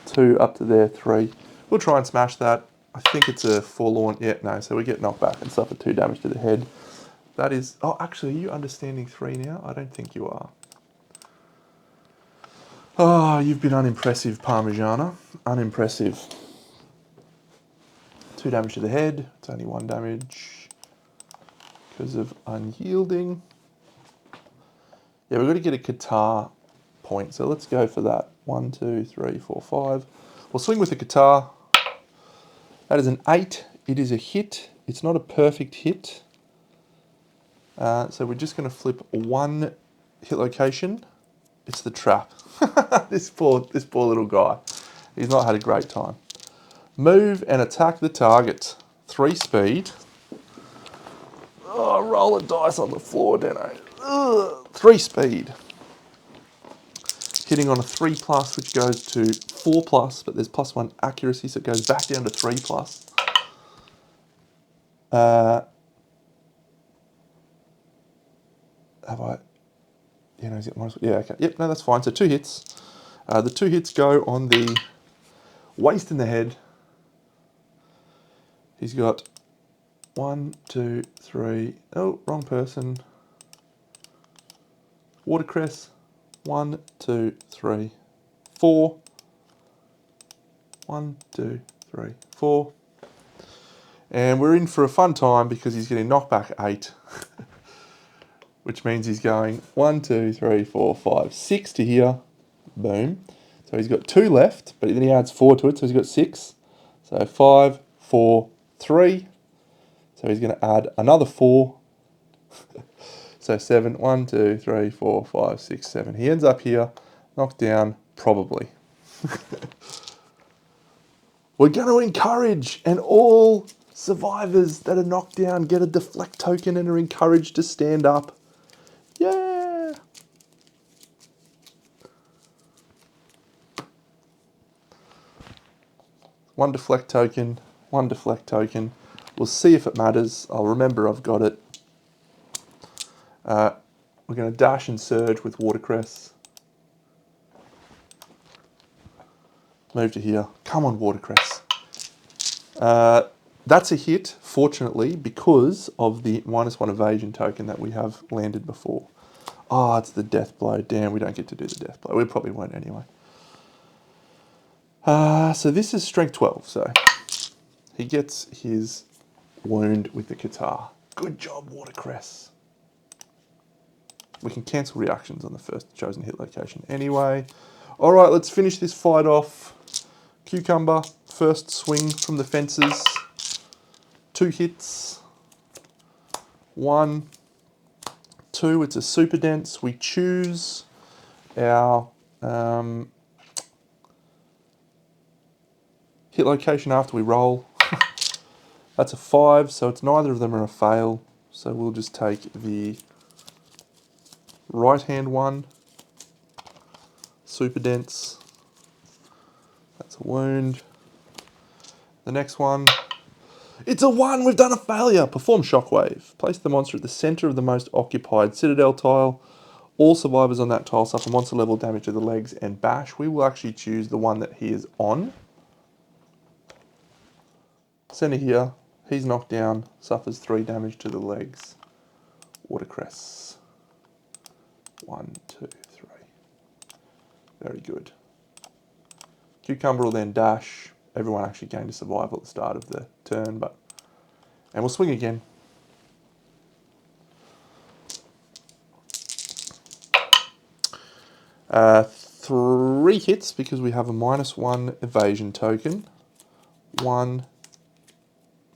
[SPEAKER 1] 2 up to there, 3. We'll try and smash that. I think it's a forlorn. Yeah, no, so we get knocked back and suffer 2 damage to the head. That is... Oh, actually, are you understanding 3 now? I don't think you are. Oh, you've been unimpressive, Parmigiana. Unimpressive. 2 damage to the head. It's only 1 damage because of unyielding. Yeah, we've got to get a guitar point, so let's go for that. 1, 2, 3, 4, 5. We'll swing with the guitar. That is an 8. It is a hit. It's not a perfect hit. So we're just going to flip 1 hit location. It's the trap. This poor little guy. He's not had a great time. Move and attack the target. 3 speed. Oh, roll a dice on the floor, Deno. Ugh. 3 speed. Hitting on a 3+, which goes to 4+, but there's +1 accuracy, so it goes back down to 3+. Have I... Yeah, no, is it minus... Yeah, okay. Yep, no, that's fine. So 2 hits. The 2 hits go on the waist in the head. He's got 1, 2, 3... Oh, wrong person. Watercress. 1, 2, 3, 4. 1, 2, 3, 4. And we're in for a fun time because he's getting knocked back 8. Which means he's going 1, 2, 3, 4, 5, 6 to here. Boom. So he's got 2 left, but then he adds 4 to it, so he's got 6. So 5, 4, 3. So he's going to add another 4. So 7, 1, 2, 3, 4, 5, 6, 7. He ends up here, knocked down, probably. We're going to encourage, and all survivors that are knocked down get a deflect token and are encouraged to stand up. Yeah! One deflect token, one deflect token. We'll see if it matters. I'll remember I've got it. We're going to dash and surge with watercress. Move to here. Come on, watercress. That's a hit, fortunately, because of the -1 evasion token that we have landed before. Oh, it's the death blow. Damn, we don't get to do the death blow. We probably won't anyway. So this is strength 12, so he gets his wound with the guitar. Good job, watercress. We can cancel reactions on the first chosen hit location anyway. All right, let's finish this fight off. Cucumber, first swing from the fences. 2 hits. 1, 2, it's a super dense. We choose our hit location after we roll. That's a 5, so it's neither of them are a fail. So we'll just take the right hand one. Super dense. That's a wound. The next one. It's a 1! We've done a failure! Perform shockwave. Place the monster at the center of the most occupied citadel tile. All survivors on that tile suffer monster level damage to the legs and bash. We will actually choose the one that he is on. Center here. He's knocked down. Suffers 3 damage to the legs. Watercress. 1, 2, 3. Very good. Cucumber will then dash. Everyone actually gained a survival at the start of the turn, and we'll swing again. Three hits because we have a -1 evasion token. 1,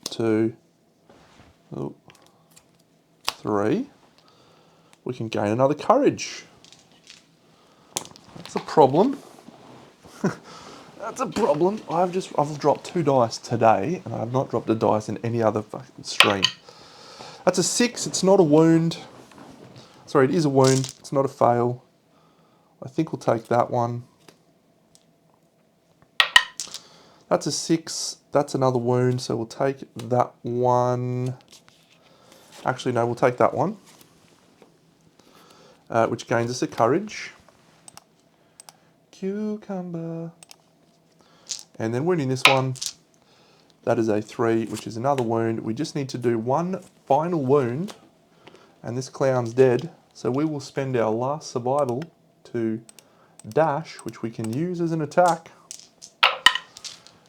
[SPEAKER 1] 2, 3. We can gain another courage. That's a problem. That's a problem. I've dropped 2 dice today, and I have not dropped a dice in any other fucking stream. That's a 6. It's not a wound. Sorry, it is a wound. It's not a fail. I think we'll take that one. That's a 6. That's another wound, so we'll take that one. Actually, no, we'll take that one, which gains us a courage. Cucumber. And then wounding this one, that is a 3, which is another wound. We just need to do one final wound, and this clown's dead. So we will spend our last survival to dash, which we can use as an attack.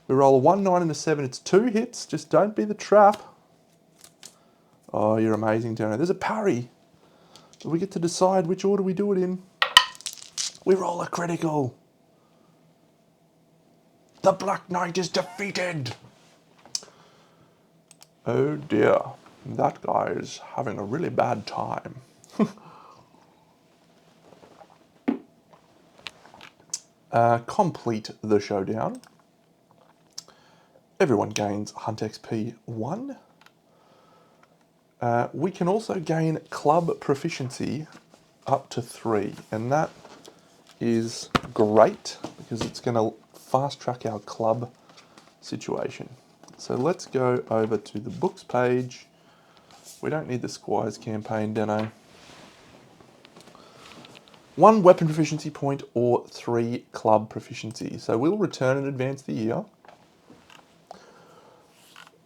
[SPEAKER 1] We roll a 1, 9, and a 7. It's 2 hits. Just don't be the trap. Oh, you're amazing, Tony. There's a parry. But we get to decide which order we do it in. We roll a critical. The Black Knight is defeated. Oh dear. That guy is having a really bad time. Complete the showdown. Everyone gains Hunt XP 1. We can also gain club proficiency up to 3, and that is great because it's going to fast track our club situation. So let's go over to the books page. We don't need the Squires campaign, Deno. 1 weapon proficiency point or 3 club proficiency. So we'll return and advance the year.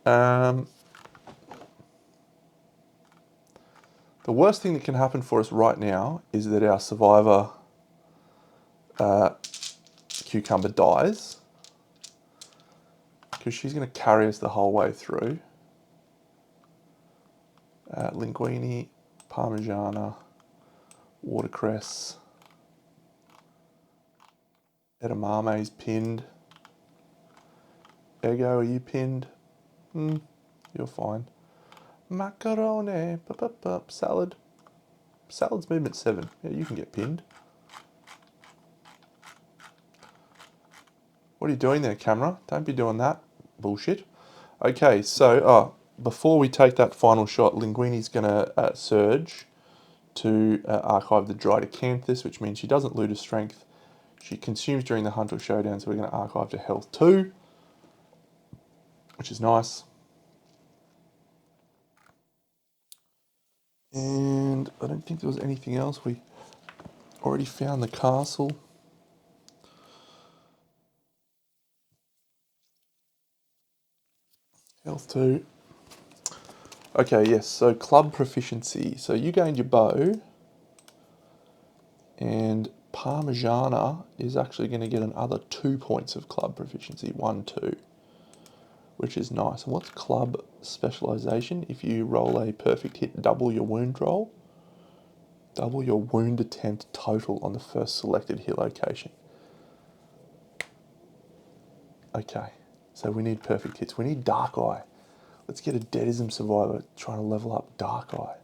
[SPEAKER 1] The worst thing that can happen for us right now is that our survivor Cucumber dies, because she's going to carry us the whole way through. Linguine, Parmigiana, Watercress, Edamame's pinned. Ego, are you pinned? You're fine. Macaroni, salad. Salad's movement 7. Yeah, you can get pinned. What are you doing there, camera? Don't be doing that bullshit. Okay, so before we take that final shot, Linguini's going to surge to archive the Dried Acanthus, which means she doesn't lose her strength. She consumes during the hunt or showdown, so we're going to archive to health 2. which is nice. And I don't think there was anything else. We already found the castle. Health 2. Okay, yes, so club proficiency. So you gained your bow, and Parmigiana is actually going to get another 2 points of club proficiency. 1, 2, which is nice. And what's club specialization? If you roll a perfect hit, double your wound roll. Double your wound attempt total on the first selected hit location. Okay, so we need perfect hits. We need Dark Eye. Let's get a Deadism survivor trying to level up Dark Eye.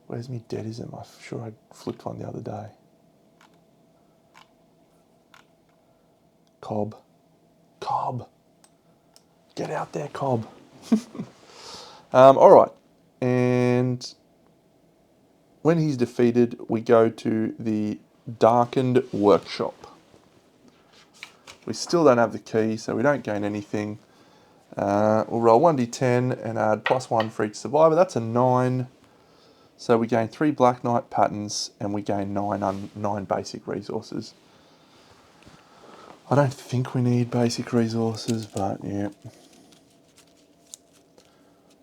[SPEAKER 1] Where's me Deadism? I'm sure I flipped one the other day. Cobb. Cobb. Get out there, Cobb. All right. And when he's defeated, we go to the Darkened Workshop. We still don't have the key, so we don't gain anything. We'll roll 1d10 and add +1 for each survivor. That's a 9. So we gain 3 Black Knight patterns and we gain 9 basic resources. I don't think we need basic resources, but yeah.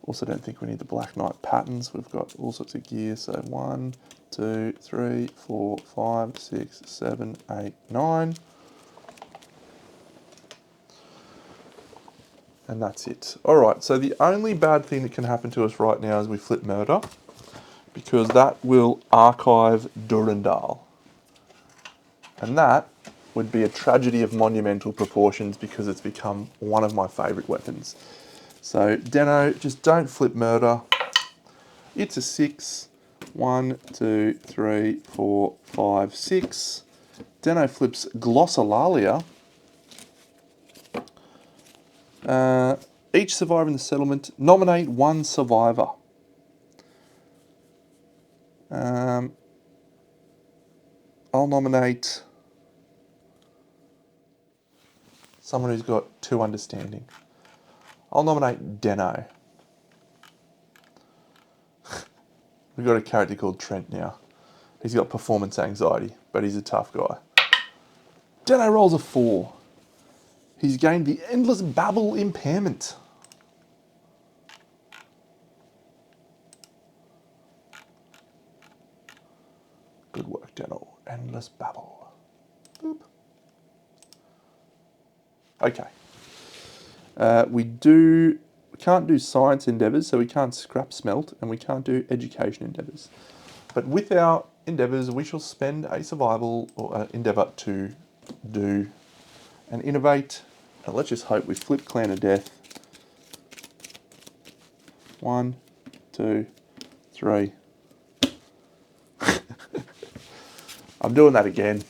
[SPEAKER 1] Also don't think we need the Black Knight patterns. We've got all sorts of gear. So 1, 2, 3, 4, 5, 6, 7, 8, 9. And that's it. All right, so the only bad thing that can happen to us right now is we flip murder, because that will archive Durandal. And that would be a tragedy of monumental proportions because it's become one of my favourite weapons. So, Deno, just don't flip murder. It's a 6. 1, 2, 3, 4, 5, 6. Deno flips Glossolalia. Each survivor in the settlement, nominate 1 survivor. I'll nominate someone who's got 2 understanding. I'll nominate Deno. We've got a character called Trent now. He's got performance anxiety, but he's a tough guy. Deno rolls a 4. He's gained the Endless Babble impairment. Good work, Deno. Endless Babble. Boop. Okay. We can't do science endeavours, so we can't scrap smelt, and we can't do education endeavours. But with our endeavours, we shall spend a survival or endeavour to do and innovate. And let's just hope we flip Clan of Death. 1, 2, 3. I'm doing that again.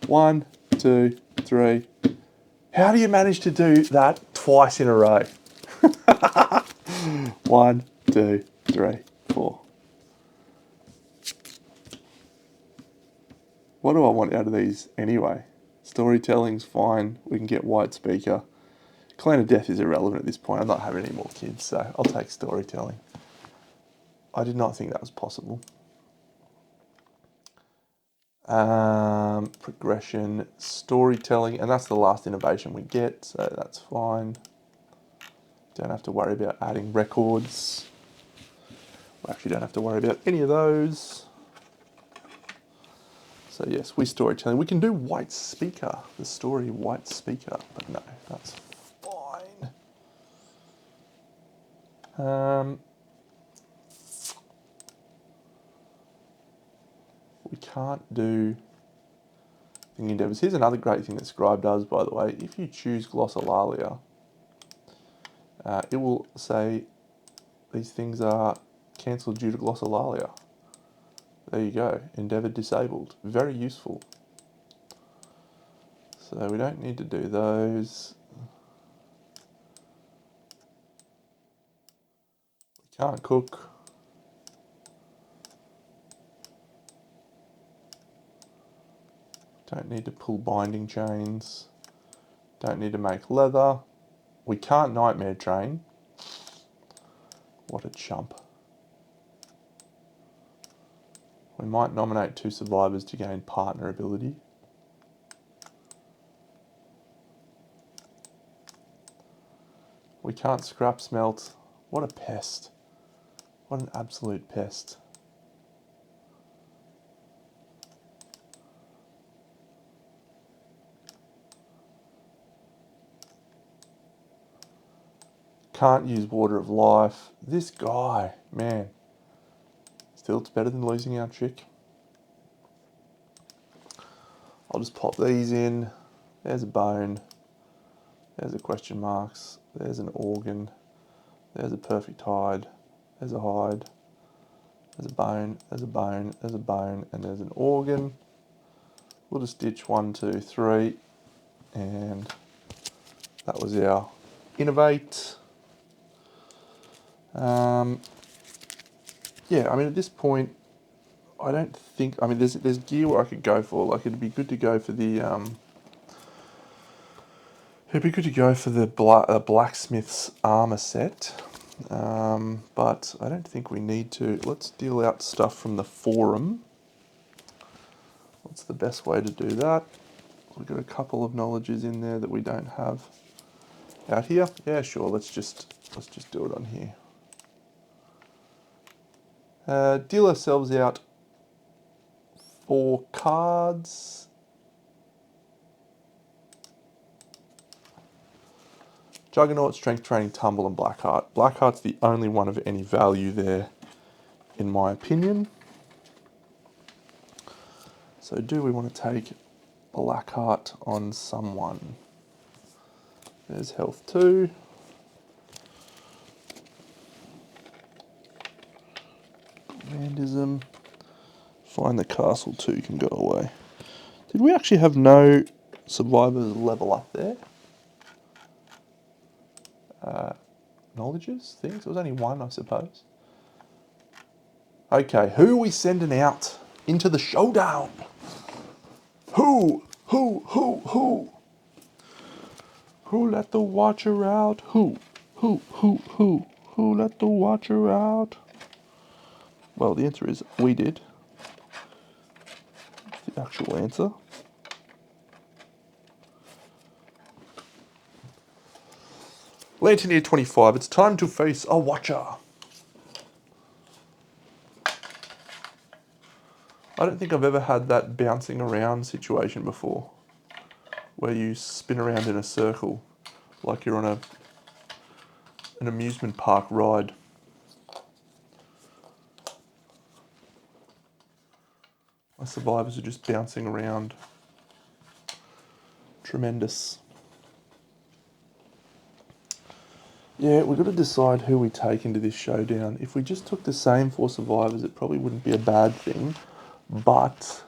[SPEAKER 1] 1, 2, 3. How do you manage to do that twice in a row? 1, 2, 3, 4. What do I want out of these anyway? Storytelling's fine. We can get white speaker. Clan of Death is irrelevant at this point. I'm not having any more kids, so I'll take storytelling. I did not think that was possible. Progression, storytelling, and that's the last innovation we get, so that's fine. Don't have to worry about adding records. We actually don't have to worry about any of those. So yes, we storytelling. We can do white speaker, the story white speaker, but no, that's fine. We can't do thing endeavours. Here's another great thing that Scribe does, by the way. If you choose Glossolalia, it will say these things are cancelled due to Glossolalia. There you go. Endeavour disabled. Very useful. So we don't need to do those. We can't cook. Don't need to pull binding chains. Don't need to make leather. We can't Nightmare Train. What a chump. We might nominate 2 survivors to gain partner ability. We can't Scrap Smelt. What a pest. What an absolute pest. Can't use Water of Life. This guy, man. Still, it's better than losing our chick. I'll just pop these in. There's a bone. There's a question marks. There's an organ. There's a perfect hide. There's a hide. There's a bone. There's a bone. There's a bone. And there's an organ. We'll just ditch 1, 2, 3. And that was our Innovate. Yeah, I mean, at this point, I don't think... I mean, there's gear where I could go for. Like, it'd be good to go for the... it'd be good to go for the blacksmith's armor set. But I don't think we need to. Let's deal out stuff from the forum. What's the best way to do that? We've got a couple of knowledges in there that we don't have out here. Yeah, sure. Let's just do it on here. Deal ourselves out 4 cards. Juggernaut, Strength Training, Tumble, and Blackheart. Blackheart's the only one of any value there, in my opinion. So do we want to take Blackheart on someone? There's Health 2. Randism. Find the Castle 2 can go away. Did we actually have no survivors level up there? Knowledges? Things? There was only 1, I suppose. Okay, who are we sending out into the showdown? Who? Who let the Watcher out? Who let the Watcher out? Well, the answer is we did. That's the actual answer. Lanternier 25, it's time to face a Watcher. I don't think I've ever had that bouncing around situation before, where you spin around in a circle like you're on an amusement park ride. My survivors are just bouncing around. Tremendous. Yeah, we've got to decide who we take into this showdown. If we just took the same 4 survivors, it probably wouldn't be a bad thing, but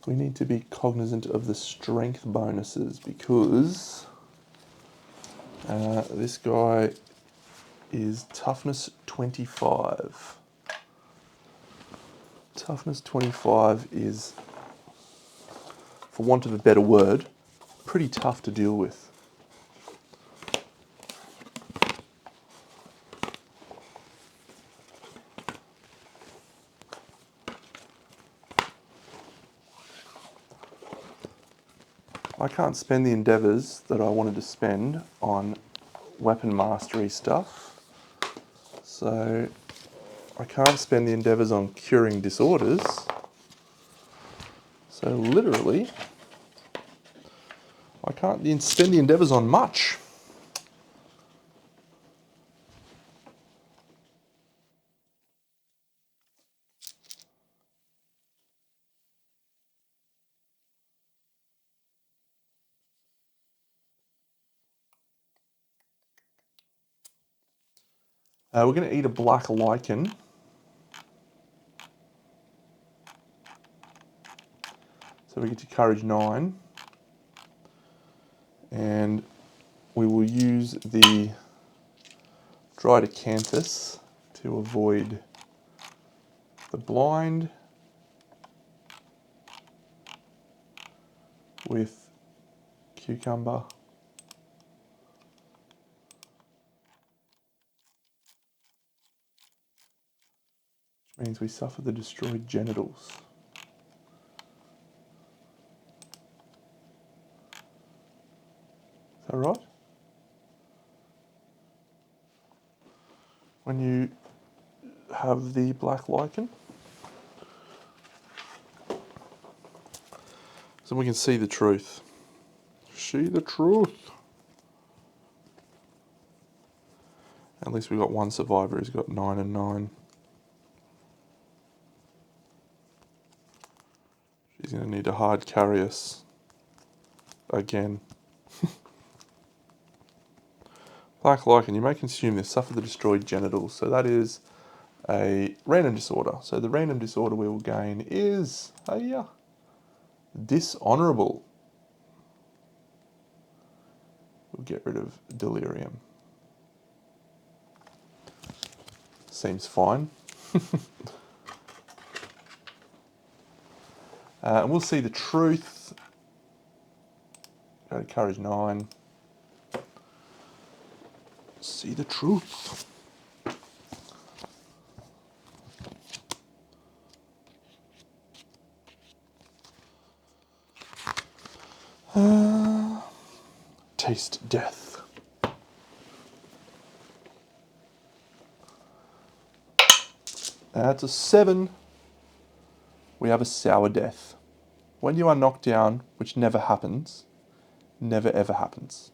[SPEAKER 1] we need to be cognizant of the strength bonuses because this guy is toughness 25. Toughness 25 is, for want of a better word, pretty tough to deal with. I can't spend the endeavours that I wanted to spend on weapon mastery stuff, so I can't spend the endeavours on curing disorders, so literally I can't spend the endeavours on much. We're going to eat a black lichen. So we get to courage 9. And we will use the dried acanthus to avoid the blind with cucumber Means we suffer the destroyed genitals. Is that right? When you have the black lichen. So we can see the truth. See the truth. At least we've got one survivor who's got 9 and 9. She's going to need to hard carry us again. Black lichen, you may consume this, suffer the destroyed genitals. So that is a random disorder. So the random disorder we will gain is dishonourable. We'll get rid of delirium. Seems fine. And we'll see the truth. Go to courage 9. See the truth. Taste death. That's a 7. We have a sour death. When you are knocked down, which never happens, never ever happens.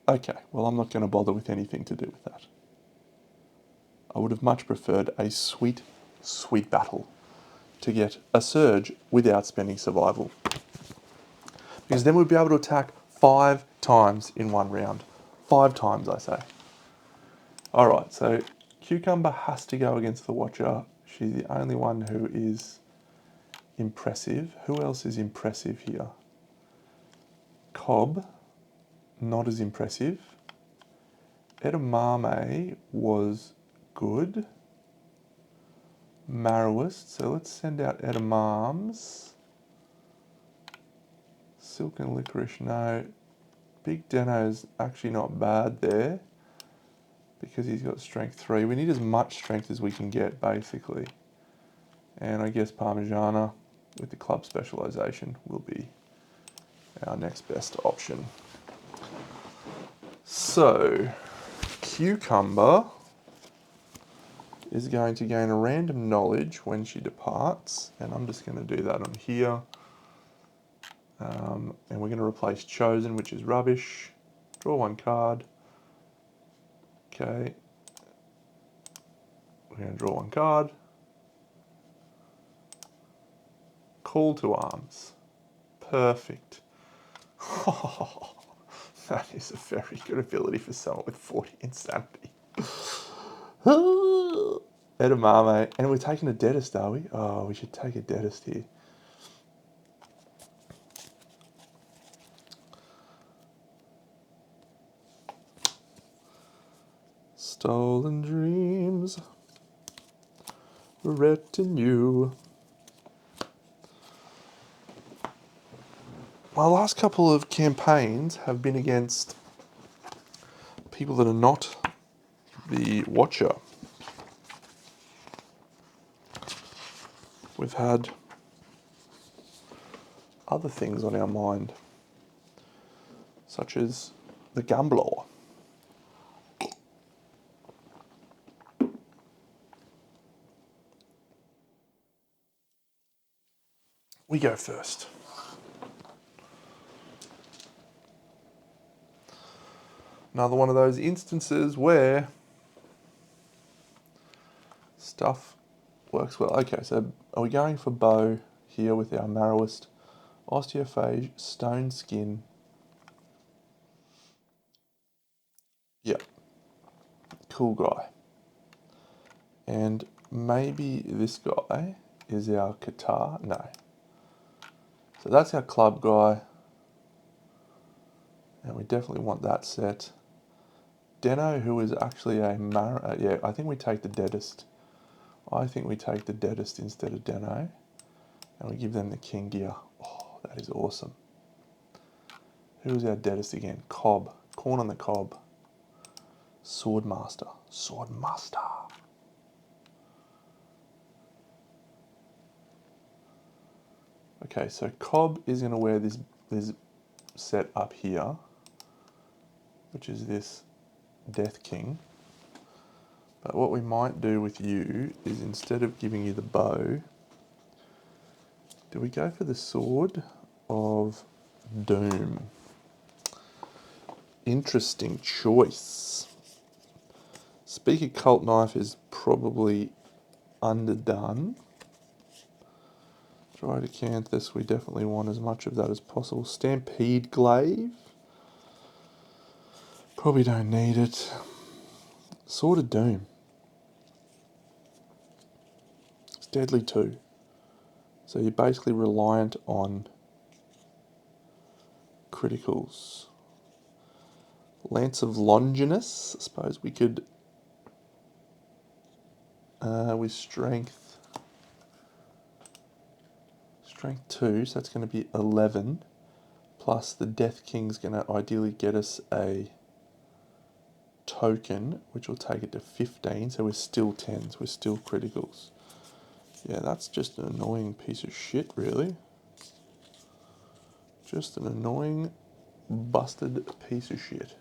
[SPEAKER 1] Okay, well, I'm not going to bother with anything to do with that. I would have much preferred a sweet, sweet battle to get a surge without spending survival. Because then we'd be able to attack 5 times in one round. 5 times, I say. Alright, so Cucumber has to go against the Watcher. She's the only one who is impressive. Who else is impressive here? Cobb, not as impressive. Edamame was good. Marrowist, so let's send out Edamams. Silk and Licorice, no. Big Deno's actually not bad there because he's got strength 3. We need as much strength as we can get, basically. And I guess Parmigiana with the club specialisation will be our next best option. So, Cucumber is going to gain a random knowledge when she departs, and I'm just going to do that on here. And we're going to replace Chosen, which is rubbish. Draw 1 card. Okay. We're going to draw 1 card. Call to arms. Perfect. Oh, that is a very good ability for someone with 40 insanity. Edamame. And we're taking a Deadest, are we? Oh, we should take a Deadest here. Stolen dreams. Retinue. My last couple of campaigns have been against people that are not the Watcher. We've had other things on our mind, such as the Gambler. We go first. Another one of those instances where stuff works well. Okay, so are we going for bow here with our Marrowist? Osteophage, stone skin. Yeah. Cool guy. And maybe this guy is our Qatar. No. So that's our club guy. And we definitely want that set. Deno, who is actually a yeah, I think we take the Deadest. I think we take the Deadest instead of Deno. And we give them the King gear. Oh, that is awesome. Who's our Deadest again? Cobb. Corn on the cob. Swordmaster. Swordmaster. Okay, so Cobb is going to wear this set up here, which is this Death King. But what we might do with you is, instead of giving you the bow, do we go for the Sword of Doom? Interesting choice. Speaker Cult Knife is probably underdone. Drydecanthus, we definitely want as much of that as possible. Stampede Glaive, probably don't need it. Sword of Doom. It's deadly too. So you're basically reliant on criticals. Lance of Longinus, I suppose we could, with strength 2, so that's going to be 11, plus the Death King's going to ideally get us a token, which will take it to 15, so we're still 10s, we're still criticals. Yeah, that's just an annoying piece of shit, really. Just an annoying, busted piece of shit.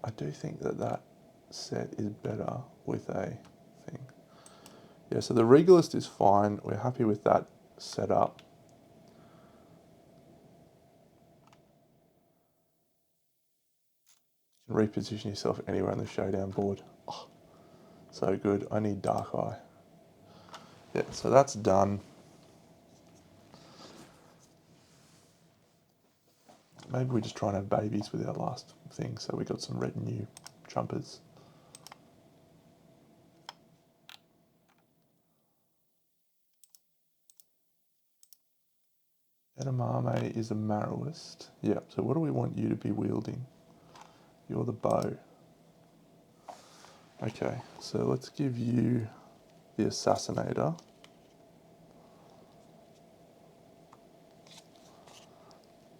[SPEAKER 1] I do think that set is better with a thing. Yeah, so the Regalist is fine. We're happy with that setup. Reposition yourself anywhere on the showdown board. Oh, so good. I need Dark Eye. Yeah, so that's done. Maybe we just try and have babies with our last thing, so we got some retinue trumpers. Edamame is a Marrowist. Yeah, so what do we want you to be wielding? You're the bow. Okay, so let's give you the Assassinator.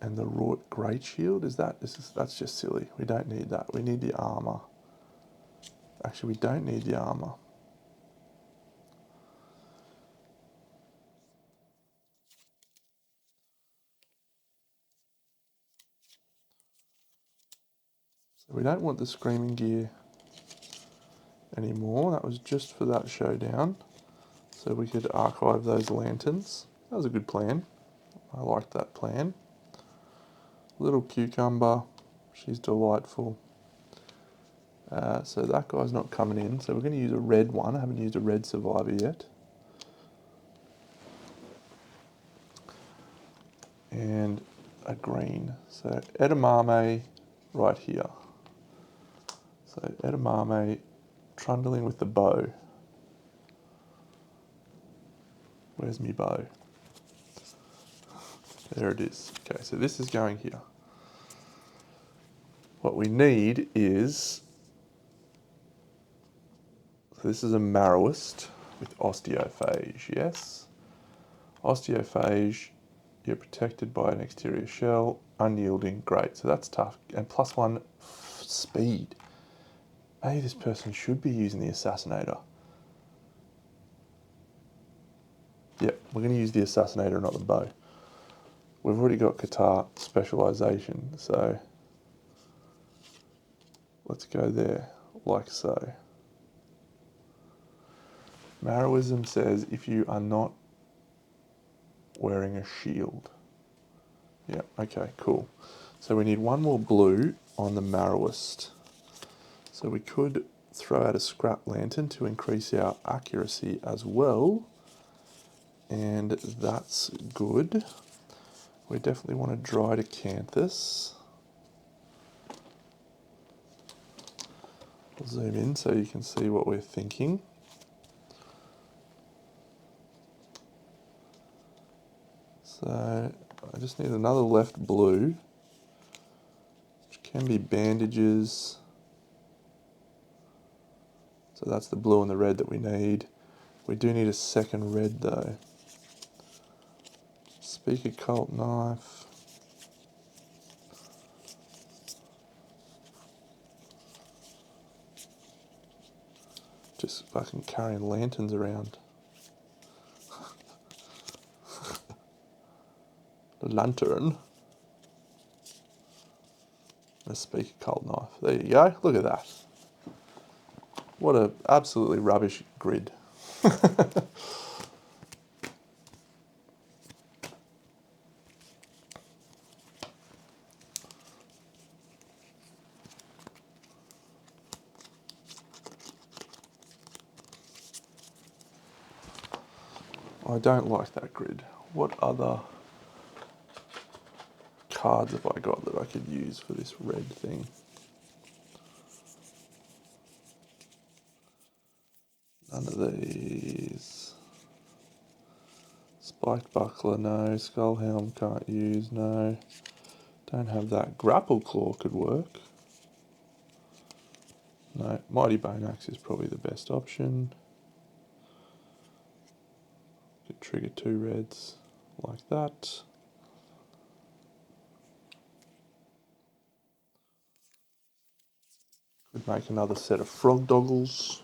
[SPEAKER 1] And the Wrought Great Shield, that's just silly. We don't need that. We need the armor. Actually, we don't need the armor. So we don't want the Screaming Gear anymore. That was just for that showdown. So we could archive those lanterns. That was a good plan. I liked that plan. Little Cucumber, she's delightful. So that guy's not coming in. So we're going to use a red one. I haven't used a red Survivor yet. And a green. So Edamame right here. So Edamame trundling with the bow. Where's me bow? There it is. Okay, so this is going here. What we need is, so this is a Marrowist with Osteophage, yes? Osteophage, you're protected by an exterior shell, unyielding, great, so that's tough. And +1 speed. Maybe this person should be using the Assassinator. Yep, we're going to use the Assassinator, not the bow. We've already got Qatar specialization, so let's go there, like so. Marrowism says if you are not wearing a shield. Yeah, okay, cool. So we need one more blue on the Marrowist. So we could throw out a scrap lantern to increase our accuracy as well. And that's good. We definitely want to Drydecanthus. I'll zoom in so you can see what we're thinking. So I just need another left blue, which can be bandages. So that's the blue and the red that we need. We do need a second red though. Speaker Cult Knife. Just fucking carrying lanterns around. The lantern. Let's speak a cold knife. There you go. Look at that. What a absolutely rubbish grid. I don't like that grid. What other cards have I got that I could use for this red thing? None of these. Spiked buckler, no. Skull helm can't use, no. Don't have that. Grapple claw could work. No. Mighty bone axe is probably the best option. Could trigger 2 reds like that. Could make another set of frog doggles.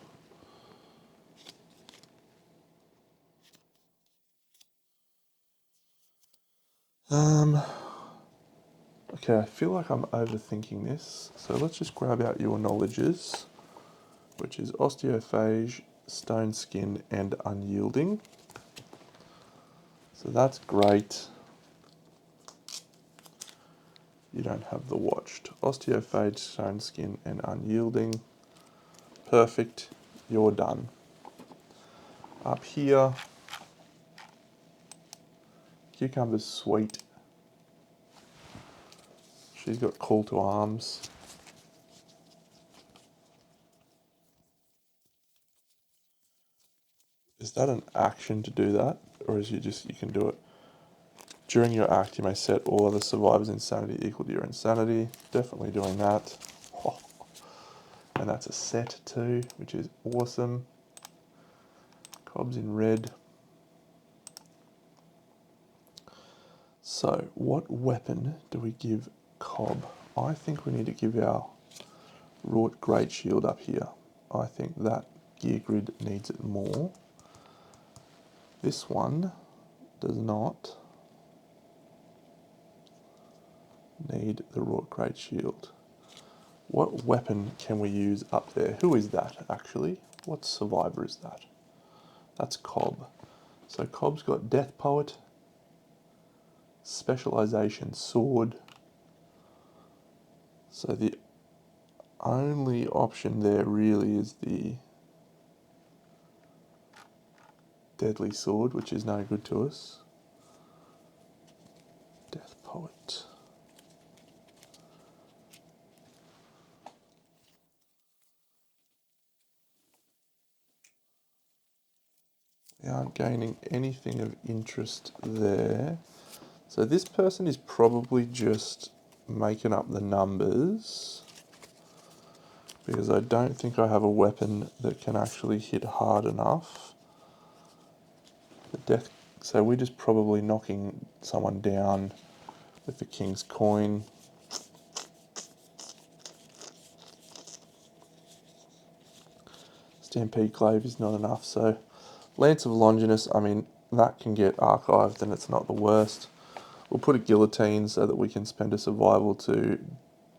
[SPEAKER 1] Okay, I feel like I'm overthinking this, so let's just grab out your knowledges, which is osteophage, stone skin, and unyielding. So that's great. You don't have the watched. Osteophage, stone skin, and unyielding. Perfect. You're done. Up here, cucumber's sweet. She's got call to arms. Is that an action to do that? Or is you can do it? During your act, you may set all other survivors' insanity equal to your insanity. Definitely doing that. Oh. And that's a set too, which is awesome. Cob's in red. So, what weapon do we give Cobb? I think we need to give our wrought great shield up here. I think that gear grid needs it more. This one does not need the wrought great shield. What weapon can we use up there? Who is that actually? What survivor is that? That's Cobb. So Cobb's got Death Poet, Specialization Sword. So the only option there really is the Deadly Sword, which is no good to us. Death Poet. We aren't gaining anything of interest there. So this person is probably just making up the numbers, because I don't think I have a weapon that can actually hit hard enough. The death, so we're just probably knocking someone down with the King's Coin. Stampede Glaive is not enough, so Lance of Longinus, I mean, that can get archived and it's not the worst. We'll put a guillotine so that we can spend a survival to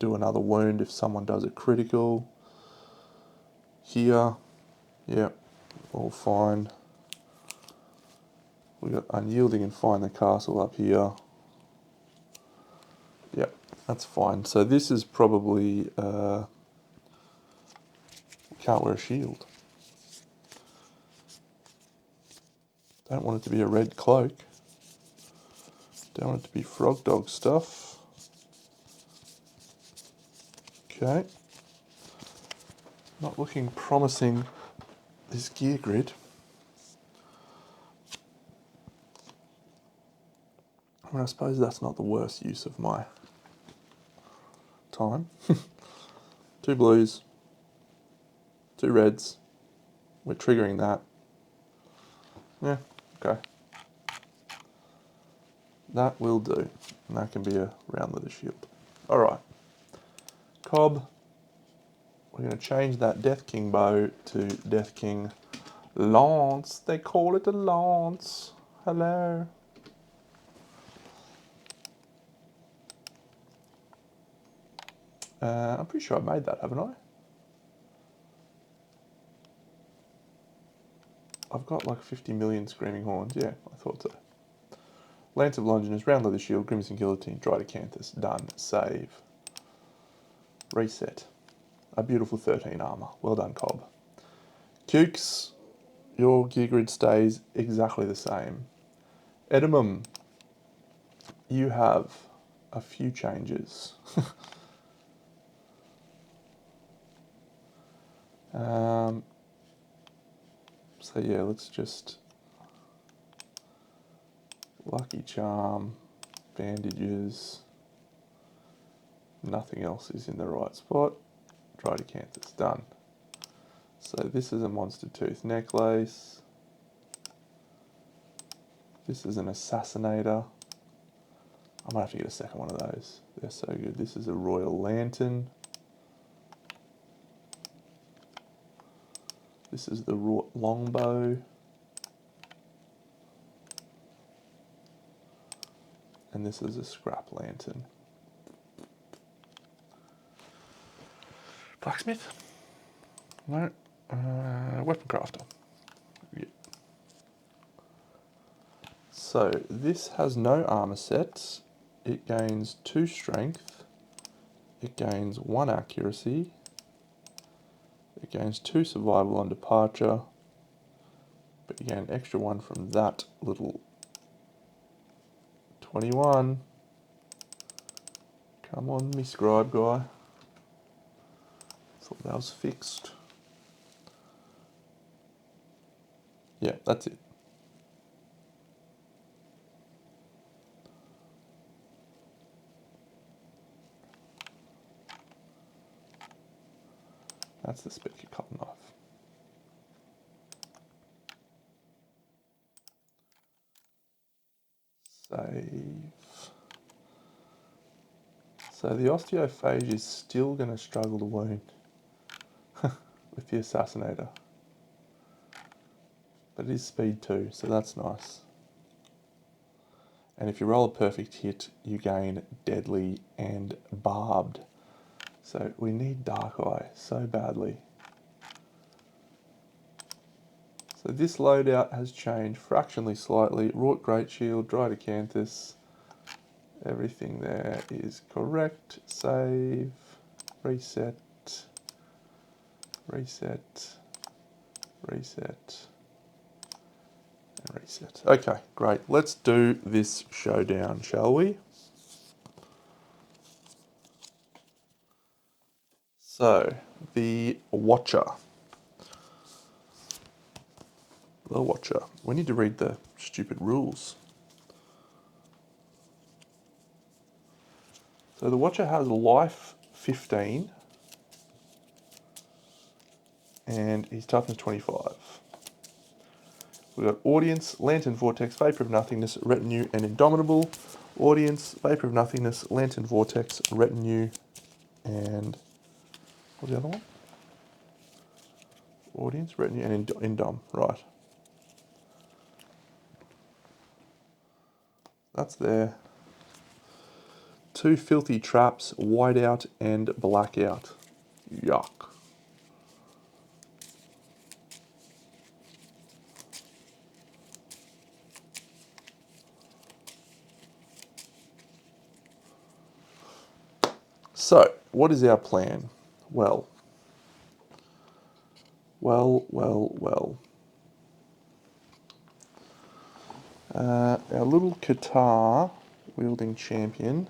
[SPEAKER 1] do another wound if someone does a critical. Here, yeah, all fine. We got Unyielding and Find the Castle up here. Yeah, that's fine. So this is probably, can't wear a shield. Don't want it to be a red cloak. Don't want it to be frog dog stuff. Okay. Not looking promising, this gear grid. I mean, I suppose that's not the worst use of my time. 2 blues, 2 reds. We're triggering that. Yeah, okay. That will do. And that can be a round leather shield. Alright. Cobb. we're going to change that Death King bow to Death King Lance. They call it a Lance. Hello. I'm pretty sure I made that, haven't I? I've got like 50 million Screaming Horns. Yeah, I thought so. Lance of Longinus, Round Leather Shield, Crimson Guillotine, Dridecanthus. Done. Save. Reset. A beautiful 13 armour. Well done, Cobb. Cukes, your gear grid stays exactly the same. Edamum, you have a few changes. So yeah, let's just Lucky Charm, bandages, nothing else is in the right spot. Dridecanthus, done. So this is a Monster Tooth necklace. This is an Assassinator. I might have to get a second one of those. They're so good. This is a Royal Lantern. This is the Longbow. And this is a Scrap Lantern. Blacksmith? No. Weapon Crafter. Yeah. So this has no armor set. It gains 2 strength. It gains 1 accuracy. It gains 2 survival on departure. But you gain an extra 1 from that little 21. Come on, me scribe guy. Thought that was fixed. Yeah, that's it. That's the Speaker Cut Knife. Save. So the Osteophage is still going to struggle to wound with the Assassinator. But it is speed 2, so that's nice. And if you roll a perfect hit, you gain Deadly and Barbed. So we need Dark Eye so badly. So this loadout has changed fractionally slightly. Wrought Great Shield, Dridecanthus. Everything there is correct. Save. Reset. Reset. Reset. And reset. Okay, great. Let's do this showdown, shall we? So, the Watcher. The Watcher. We need to read the stupid rules. So the Watcher has life 15 and his toughness 25. We've got Audience, Lantern Vortex, Vapor of Nothingness, Retinue, and Indomitable. Audience, Vapor of Nothingness, Lantern Vortex, Retinue, and what's the other one? Audience, Retinue, and Indom. Right. That's there. 2 Filthy Traps, Whiteout and Blackout. Yuck. So, what is our plan? Well. Our little Qatar wielding champion,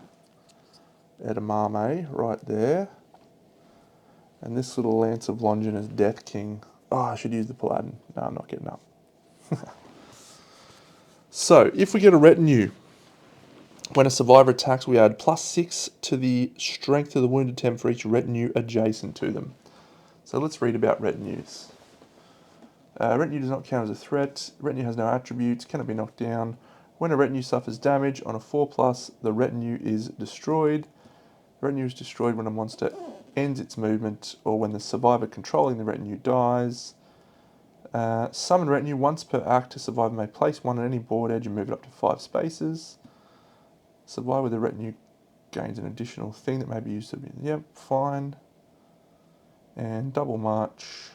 [SPEAKER 1] Edamame, right there. And this little Lance of Longinus Death King. Oh, I should use the Paladin. No, I'm not getting up. So, if we get a retinue, when a survivor attacks, we add +6 to the strength of the wounded temp for each retinue adjacent to them. So let's read about retinues. Retinue does not count as a threat. Retinue has no attributes, cannot be knocked down. When a retinue suffers damage on a 4+, the retinue is destroyed. The retinue is destroyed when a monster ends its movement or when the survivor controlling the retinue dies. Summon retinue once per act. A survivor may place one on any board edge and move it up to 5 spaces. Survivor with the retinue gains an additional thing that may be used to... Yep, fine. And double march.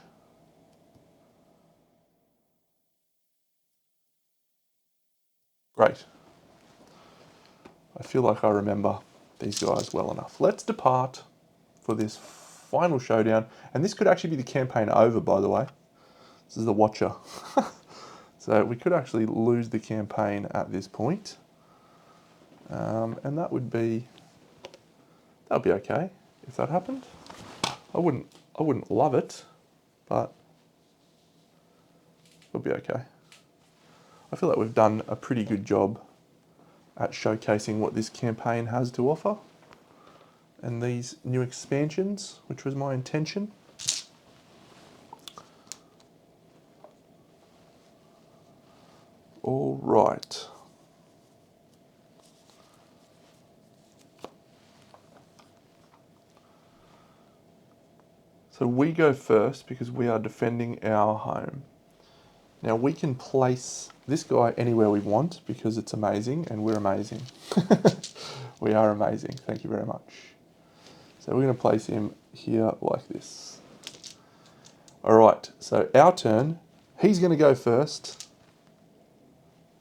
[SPEAKER 1] Great. I feel like I remember these guys well enough. Let's depart for this final showdown. And this could actually be the campaign over, by the way. This is the Watcher. So we could actually lose the campaign at this point. And that would be okay if that happened. I wouldn't love it, but it'll be okay. I feel like we've done a pretty good job at showcasing what this campaign has to offer and these new expansions, which was my intention. All right. So we go first because we are defending our home. Now we can place this guy anywhere we want because it's amazing and we're amazing. We are amazing, thank you very much. So we're going to place him here like this. All right, so our turn. He's going to go first.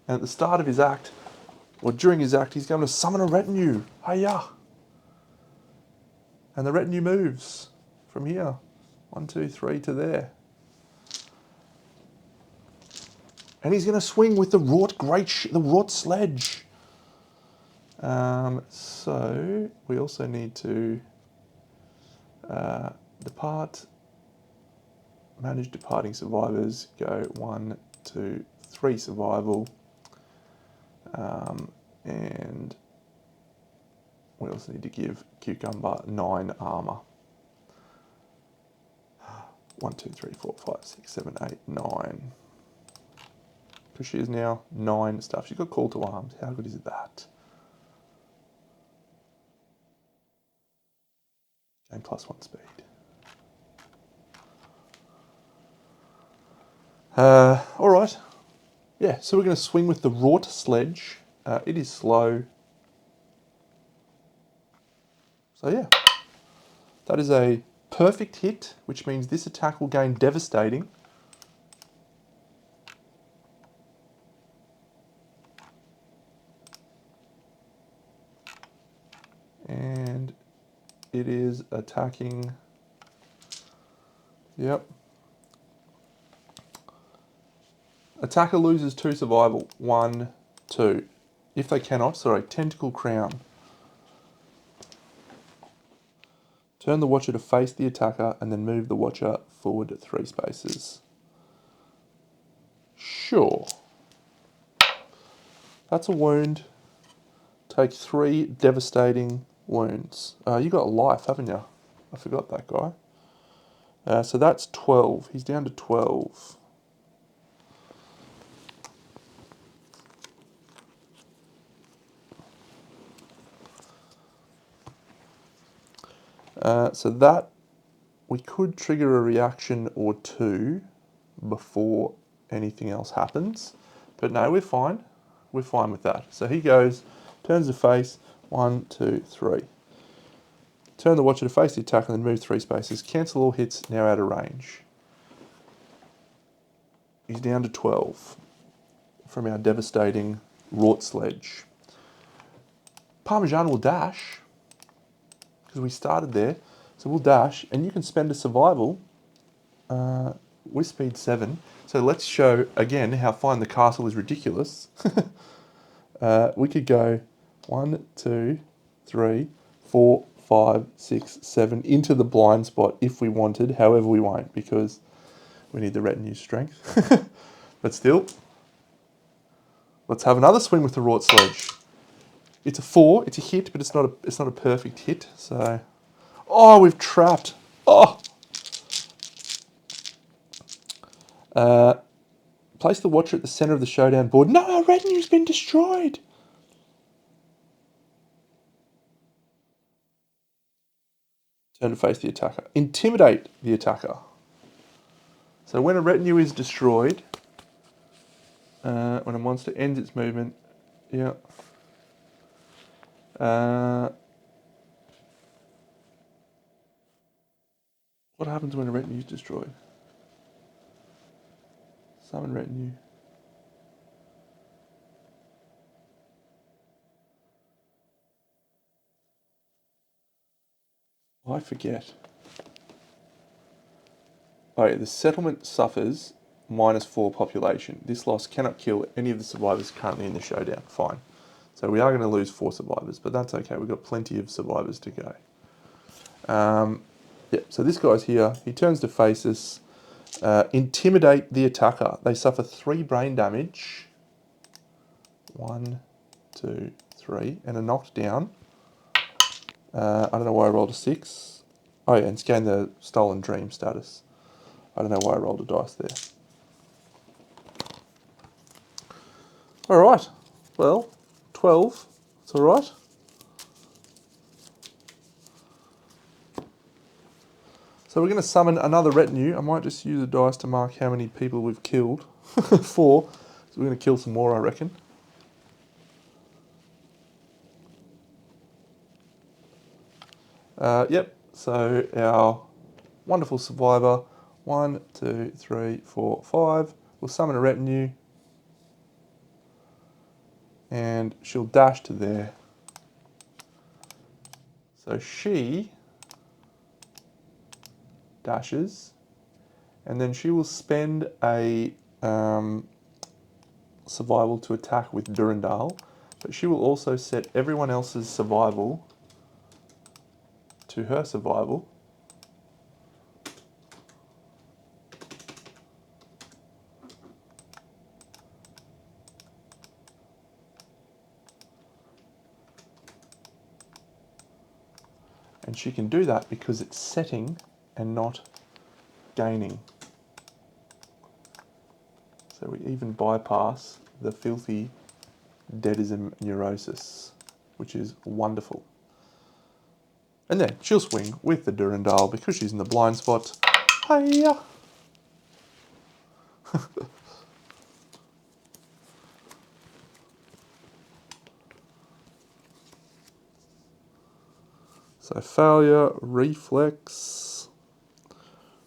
[SPEAKER 1] And at the start of his act, or during his act, he's going to summon a retinue. Hiya! And the retinue moves from here. 1, 2, 3 to there. And he's going to swing with the wrought sledge. So we also need to depart. Manage departing survivors. Go 1, 2, 3 survival. And we also need to give Cucumber 9 armor. 1, 2, 3, 4, 5, 6, 7, 8, 9. Because she is now 9 stuff. She's got call to arms. How good is that? Gain +1 speed. All right. Yeah, so we're going to swing with the wrought sledge. It is slow. So yeah, that is a perfect hit, which means this attack will gain devastating. And it is attacking. Yep. Attacker loses 2 survival. 1, 2. If they cannot, sorry, Tentacle Crown. Turn the Watcher to face the attacker and then move the Watcher forward 3 spaces. Sure. That's a wound. Take 3 devastating wounds. You got a life, haven't you? I forgot that guy. So that's 12. He's down to 12. So that, we could trigger a reaction or 2 before anything else happens. But no, we're fine. We're fine with that. So he goes, turns the face, 1, 2, 3. Turn the Watcher to face the attacker and then move 3 spaces. Cancel all hits, now out of range. He's down to 12 from our devastating wrought sledge. Parmesan will dash, because we started there. So we'll dash, and you can spend a survival with speed 7. So let's show, again, how fine the castle is ridiculous. We could go 1, 2, 3, 4, 5, 6, 7 into the blind spot if we wanted. However, we won't because we need the retinue strength. But still, let's have another swing with the wrought sledge. It's a 4. It's a hit, but it's not a perfect hit. So, oh, we've trapped. Oh. Place the Watcher at the center of the showdown board. No, our retinue's been destroyed. Turn to face the attacker. Intimidate the attacker. So when a retinue is destroyed, when a monster ends its movement, yeah. What happens when a retinue is destroyed? Summon retinue. I forget. Oh yeah, the settlement suffers -4 population. This loss cannot kill any of the survivors currently in the showdown. Fine. So we are going to lose 4 survivors, but that's okay. We've got plenty of survivors to go. Yeah, so this guy's here. He turns to face us. Intimidate the attacker. They suffer 3 brain damage. 1, 2, 3. And a knockdown. I don't know why I rolled a 6. Oh yeah, and it's gained the stolen dream status. I don't know why I rolled a dice there. Alright. Well, 12. It's alright. So we're going to summon another retinue. I might just use a dice to mark how many people we've killed. 4. So we're going to kill some more, I reckon. Yep. So our wonderful survivor. 1, 2, 3, 4, 5. We'll summon a retinue. And she'll dash to there. So she dashes. And then she will spend a survival to attack with Durandal. But she will also set everyone else's survival to her survival. And she can do that because it's setting and not gaining. So we even bypass the filthy deadism neurosis, which is wonderful. And then she'll swing with the Durandal because she's in the blind spot. Hiya! So failure, reflex.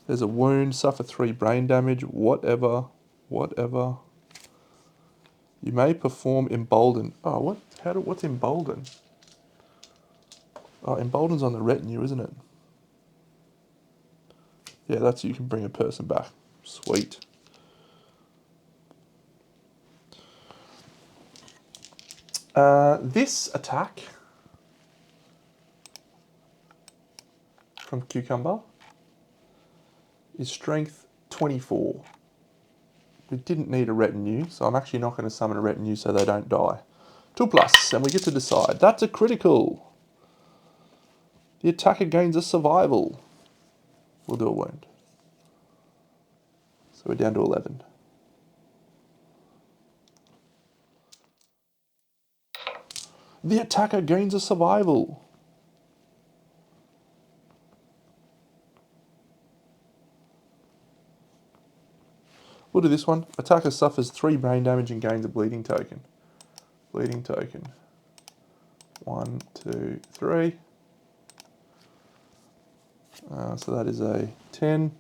[SPEAKER 1] There's a wound, suffer 3 brain damage, whatever. You may perform embolden. Oh, what? What's embolden? Oh, embolden's on the retinue, isn't it? Yeah, that's you can bring a person back. Sweet. This attack from Cucumber is strength 24. We didn't need a retinue, so I'm actually not going to summon a retinue so they don't die. 2+, and we get to decide. That's a critical. The attacker gains a survival. We'll do a wound. So we're down to 11. The attacker gains a survival. We'll do this one. Attacker suffers 3 brain damage and gains a bleeding token. Bleeding token. 1, 2, 3. So that is a 10.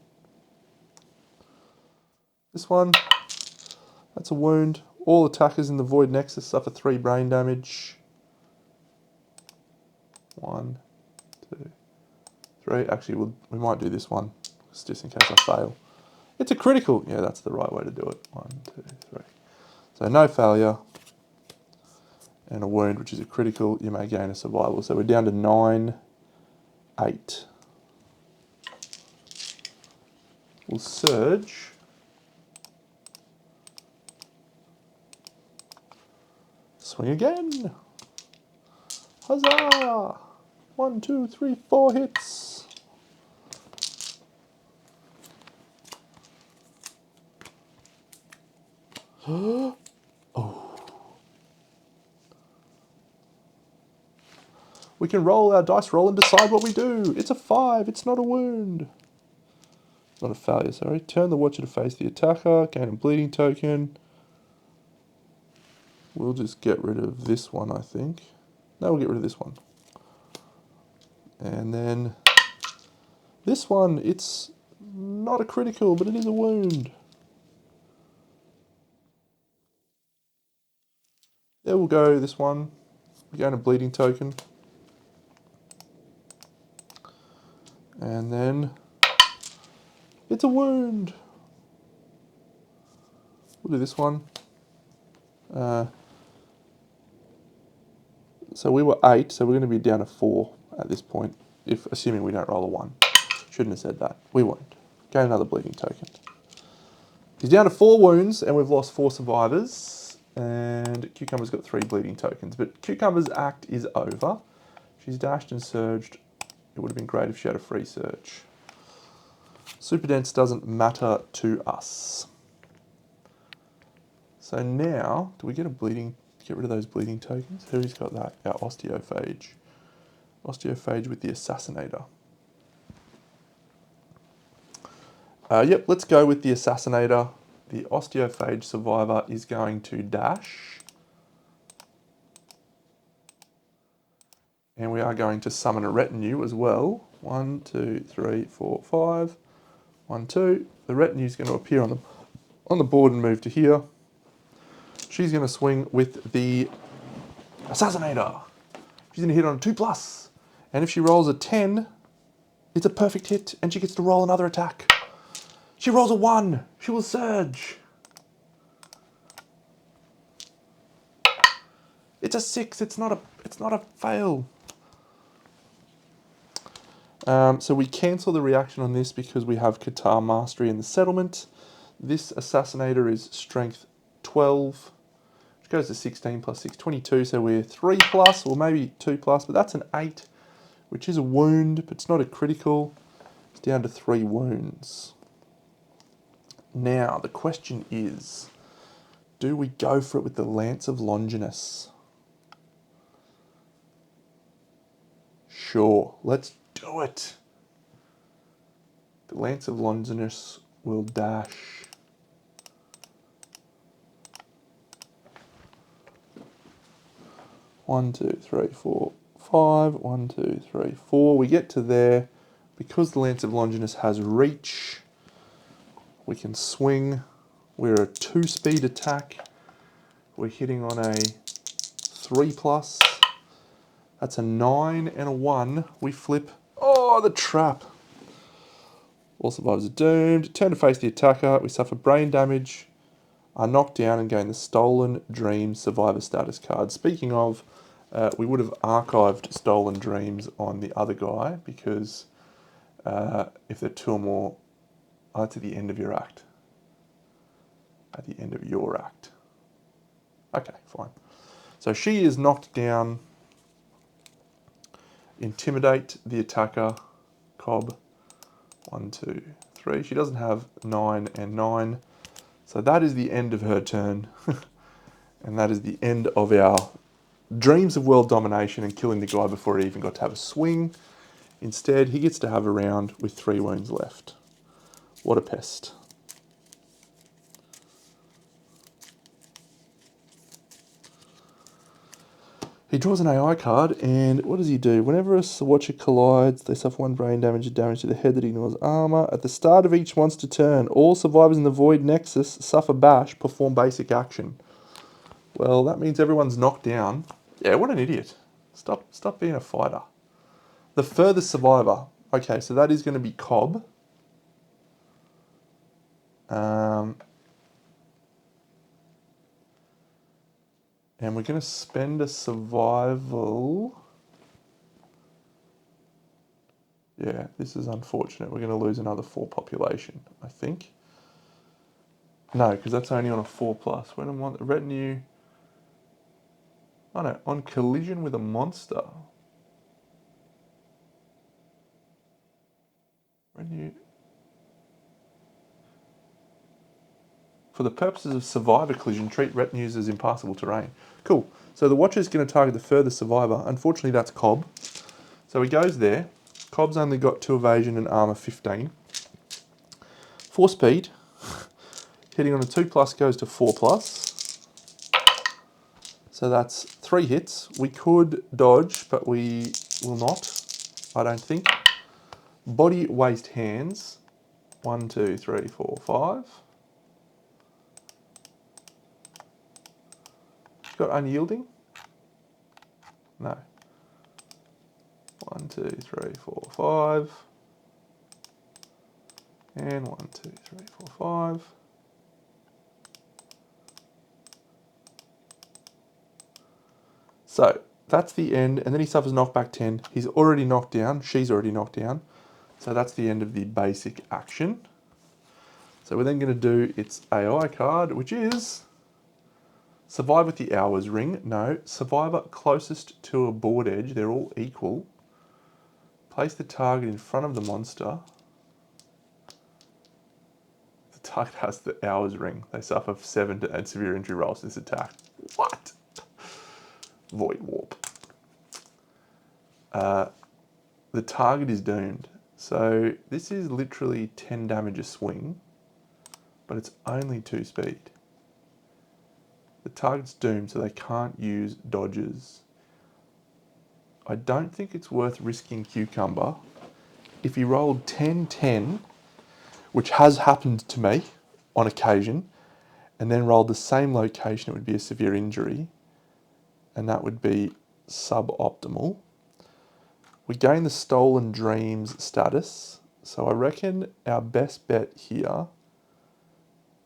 [SPEAKER 1] This one, that's a wound. All attackers in the Void Nexus suffer 3 brain damage. 1, 2, 3. Actually, we might do this one, just in case I fail. It's a critical. Yeah, that's the right way to do it. 1, 2, 3. So no failure. And a wound, which is a critical. You may gain a survival. So we're down to 9, 8. We'll surge. Swing again. Huzzah! 1, 2, 3, 4 hits. Oh. We can roll our dice roll and decide what we do. It's a 5. It's not a wound. Not a failure, sorry. Turn the watcher to face the attacker. Gain a bleeding token. We'll just get rid of this one, I think. No, we'll get rid of this one. And then this one, it's not a critical, but it is a wound. There we'll go, this one. We gain a bleeding token. And then it's a wound. We'll do this one. So we were 8, so we're going to be down to 4 at this point, if assuming we don't roll a 1. Shouldn't have said that. We won't. Gain another bleeding token. He's down to 4 wounds, and we've lost 4 survivors. And Cucumber's got 3 bleeding tokens. But Cucumber's act is over. She's dashed and surged. It would have been great if she had a free surge. Super Dense doesn't matter to us. So now, do we get a bleeding? Get rid of those bleeding tokens. Who's got that? Our Osteophage. Osteophage with the Assassinator. Yep, let's go with the Assassinator. The Osteophage survivor is going to dash. And we are going to summon a retinue as well. 1, 2, 3, 4, 5. 1, 2. The retinue is going to appear on the board and move to here. She's going to swing with the Assassinator. She's going to hit on a 2+. And if she rolls a 10, it's a perfect hit, and she gets to roll another attack. She rolls a 1. She will surge. It's a 6. It's not a fail. So we cancel the reaction on this because we have Qatar Mastery in the settlement. This Assassinator is Strength 12. Which goes to 16 plus 6, 22. So we're 3+, or maybe 2+, but that's an 8, which is a wound, but it's not a critical. It's down to 3 wounds. Now, the question is, do we go for it with the Lance of Longinus? Sure, let's do it. The Lance of Longinus will dash. One, 2, 3, 4, 5. 1, 2, 3, 4. We get to there. Because the Lance of Longinus has reach, we can swing. We're a 2-speed attack. We're hitting on a 3+. That's a 9 and a 1. We flip. Oh, the trap. All survivors are doomed. Turn to face the attacker. We suffer brain damage, are knocked down, and gain the Stolen Dreams Survivor status card. Speaking of, we would have archived Stolen Dreams on the other guy because if they're 2 or more, it's at the end of your act. At the end of your act. Okay, fine. So she is knocked down. Intimidate the attacker. Cobb. 1, 2, 3. She doesn't have 9 and 9. So that is the end of her turn. And that is the end of our dreams of world domination and killing the guy before he even got to have a swing. Instead, he gets to have a round with 3 wounds left. What a pest. He draws an AI card, and what does he do? Whenever a watcher collides, they suffer 1 brain damage and damage to the head that ignores armor. At the start of each monster turn, all survivors in the Void Nexus suffer bash, perform basic action. Well, that means everyone's knocked down. Yeah, what an idiot. Stop being a fighter. The furthest survivor. Okay, so that is going to be Cobb. And we're going to spend a survival. Yeah, this is unfortunate. We're going to lose another 4 population, I think. No, because that's only on a 4+. When I'm on the retinue... Oh no, on collision with a monster. Retinue... For the purposes of survivor collision, treat retinues as impassable terrain. Cool. So the watcher is going to target the furthest survivor. Unfortunately, that's Cobb. So he goes there. Cobb's only got 2 evasion and armour 15. 4 speed. Hitting on a 2+ goes to 4+. So that's 3 hits. We could dodge, but we will not, I don't think. Body, waist, hands. 1, 2, 3, 4, 5. Got unyielding? No. 1, 2, 3, 4, 5. And 1, 2, 3, 4, 5. So that's the end, and then he suffers knockback 10. He's already knocked down. She's already knocked down. So that's the end of the basic action. So we're then going to do its AI card, which is survive with the hours ring. No, survivor closest to a board edge. They're all equal. Place the target in front of the monster. The target has the hours ring. They suffer 7 and severe injury rolls this attack. What? Void warp. The target is doomed. So this is literally 10 damage a swing, but it's only 2 speed. The target's doomed, so they can't use dodges. I don't think it's worth risking Cucumber. If he rolled 10-10, which has happened to me on occasion, and then rolled the same location, it would be a severe injury, and that would be suboptimal. We gain the Stolen Dreams status, so I reckon our best bet here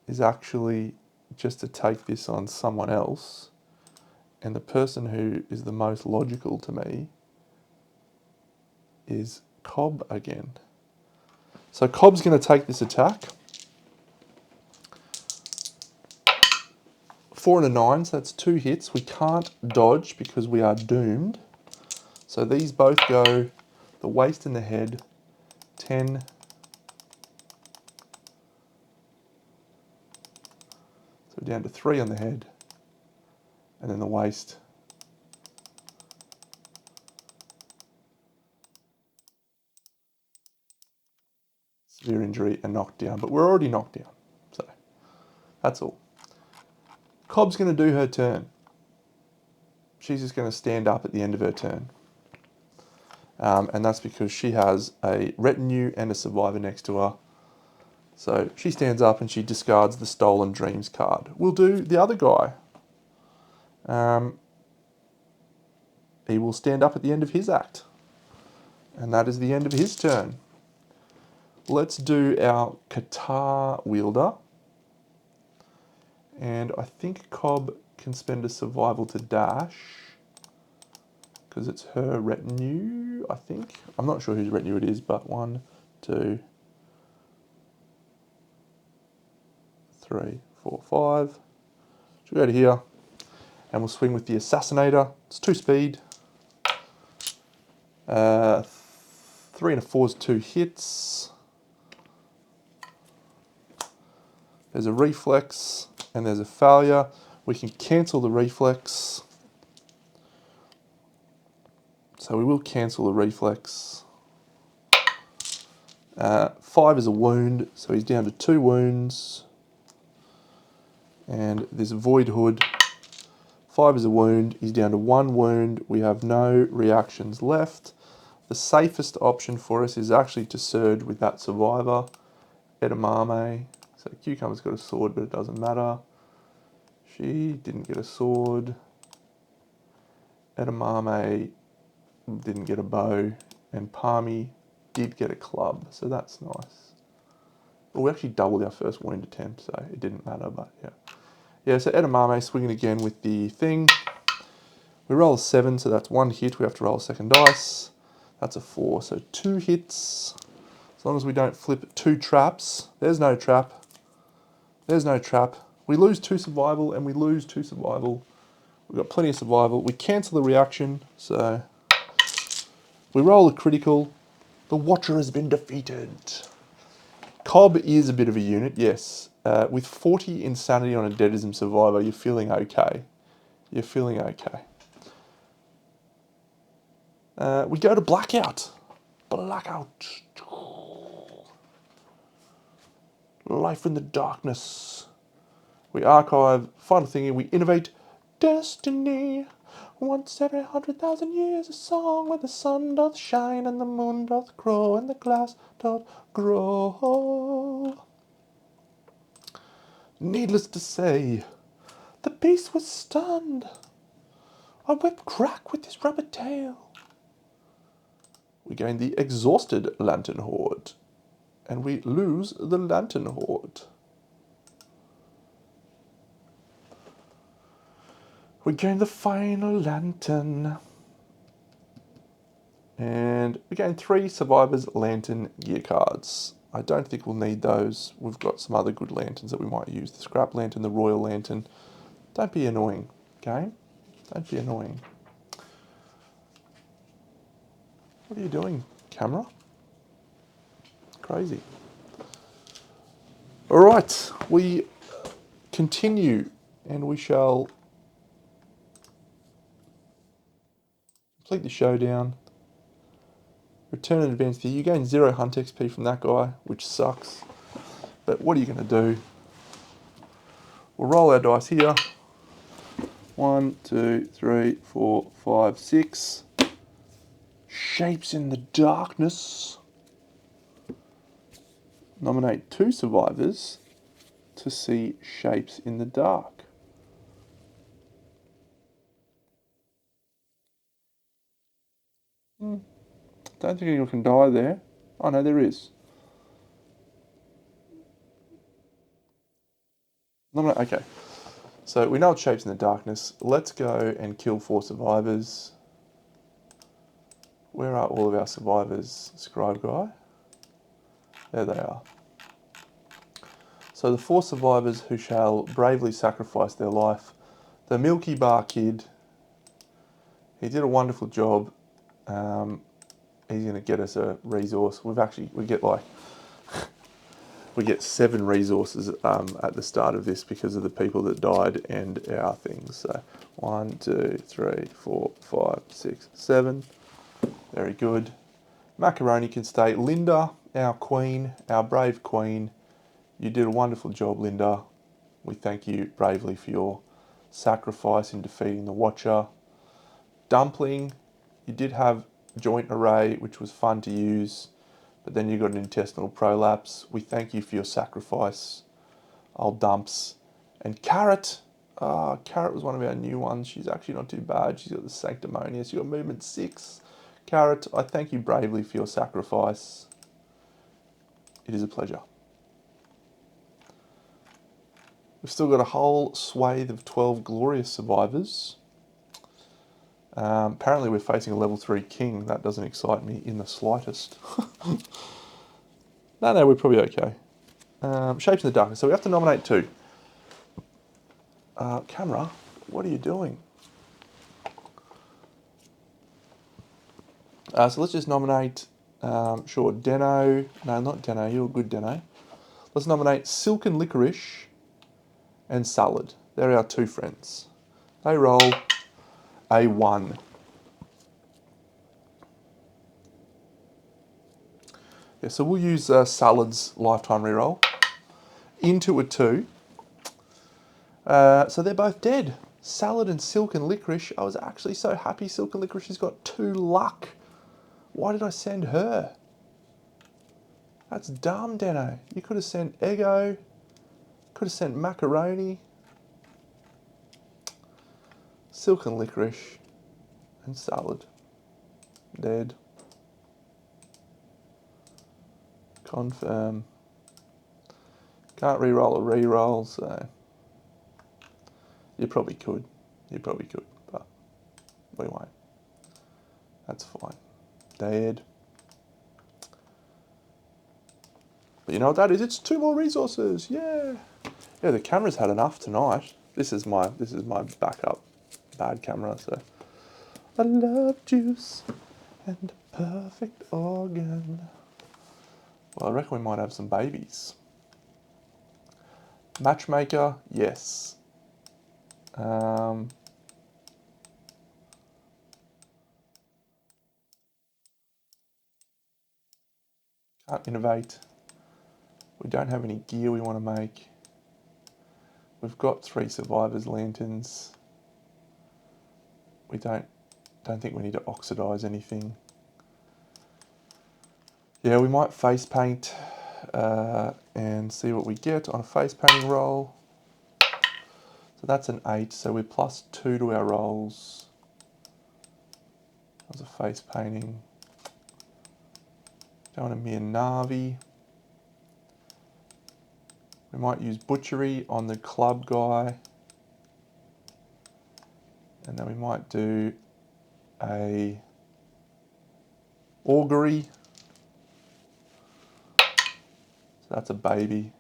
[SPEAKER 1] is actually just to take this on someone else, and the person who is the most logical to me is Cobb again. So Cobb's going to take this attack. 4 and a 9, so that's 2 hits. We can't dodge because we are doomed. So these both go the waist and the head, 10. So down to 3 on the head, and then the waist. Severe injury and knocked down, but we're already knocked down. So that's all. Cobb's going to do her turn. She's just going to stand up at the end of her turn. And that's because she has a retinue and a survivor next to her. So she stands up and she discards the Stolen Dreams card. We'll do the other guy. He will stand up at the end of his act. And that is the end of his turn. Let's do our Qatar wielder. And I think Cobb can spend a survival to dash, because it's her retinue, I think. I'm not sure whose retinue it is, but 1, 2, 3, 4, 5. She'll go to here, and we'll swing with the Assassinator. It's 2 speed. 3 and a 4 is 2 hits. There's a reflex, and there's a failure. We can cancel the reflex. So we will cancel the reflex. 5 is a wound, so he's down to 2 wounds. And there's a Void Hood. 5 is a wound, he's down to 1 wound. We have no reactions left. The safest option for us is actually to surge with that survivor. Edamame. So Cucumber's got a sword, but it doesn't matter. She didn't get a sword. Edamame didn't get a bow. And Palmy did get a club, so that's nice. Well, we actually doubled our first wound attempt, so it didn't matter, but yeah. Yeah, so Edamame swinging again with the thing. We roll a 7, so that's 1 hit. We have to roll a second dice. That's a 4, so 2 hits. As long as we don't flip 2 traps. There's no trap. There's no trap. We lose 2 survival, and we lose 2 survival. We've got plenty of survival. We cancel the reaction, so we roll a critical. The Watcher has been defeated. Cobb is a bit of a unit, yes. With 40 insanity on a Deadism survivor, you're feeling okay. You're feeling okay. We go to Blackout. Blackout. Life in the Darkness. We archive. Final thingy. We innovate. Destiny. Once every 100,000 years, a song where the sun doth shine and the moon doth grow and the grass doth grow. Needless to say, the beast was stunned. I whipped crack with his rubber tail. We gain the exhausted lantern horde, and we lose the lantern horde. We gain the final lantern. And we gain 3 Survivors Lantern gear cards. I don't think we'll need those. We've got some other good lanterns that we might use. The Scrap Lantern, the Royal Lantern. Don't be annoying, okay? Don't be annoying. What are you doing, camera? Crazy. All right, we continue, and we shall complete the showdown. Return and advance here. You gain 0 hunt XP from that guy, which sucks. But what are you going to do? We'll roll our dice here. 1, 2, 3, 4, 5, 6. Shapes in the Darkness. Nominate 2 survivors to see Shapes in the Dark. Don't think anyone can die there. Oh no, there is. Okay. So we know it's Shapes in the Darkness. Let's go and kill 4 survivors. Where are all of our survivors, Scribe Guy? There they are. So the 4 survivors who shall bravely sacrifice their life. The Milky Bar Kid. He did a wonderful job. He's going to get us a resource. We get like we get 7 resources at the start of this because of the people that died and our things. So 1, 2, 3, 4, 5, 6, 7. Very good. Macaroni can stay. Linda, our queen, our brave queen. You did a wonderful job, Linda. We thank you bravely for your sacrifice in defeating the Watcher. Dumpling, you did have joint array, which was fun to use, but then you got an intestinal prolapse. We thank you for your sacrifice, old Dumps. And Carrot, Carrot was one of our new ones. She's actually not too bad. She's got the Sanctimonious. You got movement 6. Carrot, I thank you bravely for your sacrifice. It is a pleasure. We've still got a whole swathe of 12 glorious survivors. Apparently we're facing a level 3 king. That doesn't excite me in the slightest. No, we're probably okay. Shapes in the Darkness. So we have to nominate 2. Camera, what are you doing? So let's just nominate, sure, Deno. No, not Deno. You're a good Deno. Let's nominate Silken Licorice and Salad. They're our 2 friends. They roll a 1. Yeah, so we'll use Salad's lifetime reroll into a 2. So they're both dead. Salad and Silken Licorice. I was actually so happy Silken Licorice has got 2 luck. Why did I send her? That's dumb, Deno. You could have sent Ego. Could have sent Macaroni. Silken Licorice and Salad. Dead. Confirm. Can't re-roll a re-roll, so you probably could. But we won't. That's fine. Dead. But you know what that is? It's 2 more resources. Yeah. Yeah, the camera's had enough tonight. This is my backup bad camera, so I love juice and a perfect organ. Well, I reckon we might have some babies. Matchmaker, yes. Can't innovate. We don't have any gear we want to make. We've got 3 survivors lanterns. We don't think we need to oxidise anything. Yeah, we might face paint and see what we get on a face painting roll. So that's an 8, so we're +2 to our rolls. That was a face painting. Don't want to be a Navi. We might use butchery on the club guy. And then we might do a augury. So that's a baby.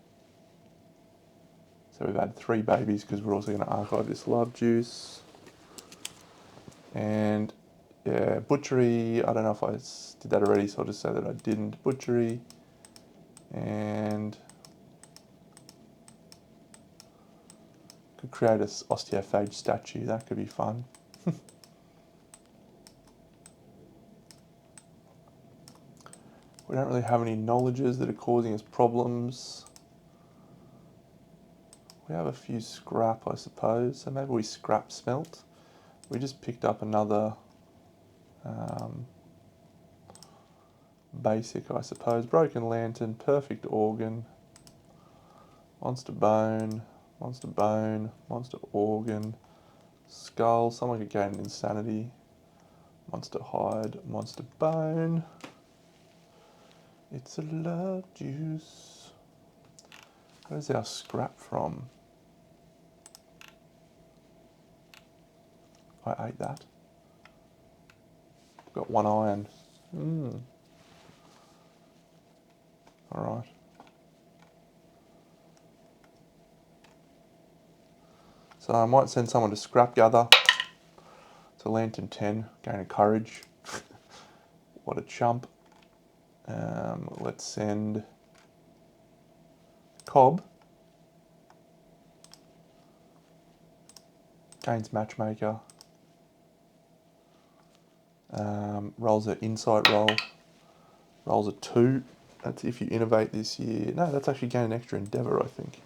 [SPEAKER 1] So we've had 3 babies because we're also going to archive this love juice. And yeah, butchery, I don't know if I did that already, so I'll just say that I didn't. Butchery. And could create an osteophage statue, that could be fun. We don't really have any knowledges that are causing us problems. We have a few scrap, I suppose, so maybe we scrap smelt. We just picked up another basic, I suppose. Broken lantern, perfect organ, monster bone, monster bone, monster organ, skull. Someone could gain insanity. Monster hide, monster bone. It's a love juice. Where's our scrap from? I ate that. Got 1 iron. Alright. So I might send someone to scrap gather. It's a lantern 10, gain a courage. What a chump. Let's send Cobb. Gains matchmaker. Rolls an insight roll. Rolls a 2. That's if you innovate this year. No, that's actually gain an extra endeavour, I think.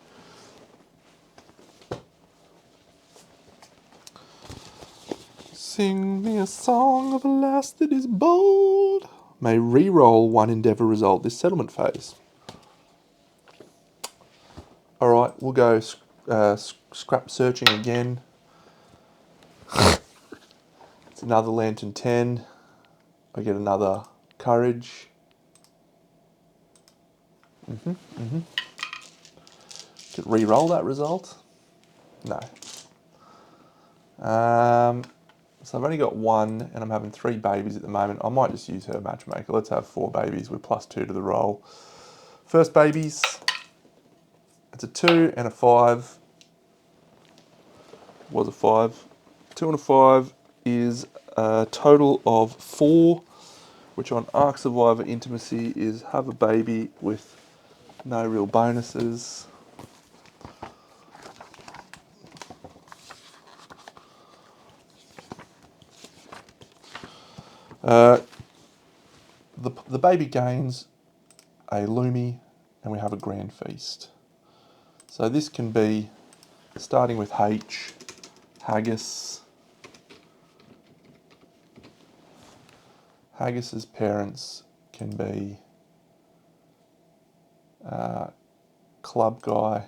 [SPEAKER 1] Sing me a song of a lass that is bold. May re-roll 1 endeavour result this settlement phase. Alright, we'll go scrap searching again. It's another lantern 10. I get another courage. Could re-roll that result? No. So I've only got 1 and I'm having 3 babies at the moment. I might just use her matchmaker. Let's have 4 babies with +2 to the roll. First babies. It's a 2 and a 5. Was a 5. 2 and a 5 is a total of 4, which on Ark Survivor Intimacy is have a baby with no real bonuses. The baby gains a Lumi and we have a grand feast. So this can be starting with H, haggis. Haggis's parents can be club guy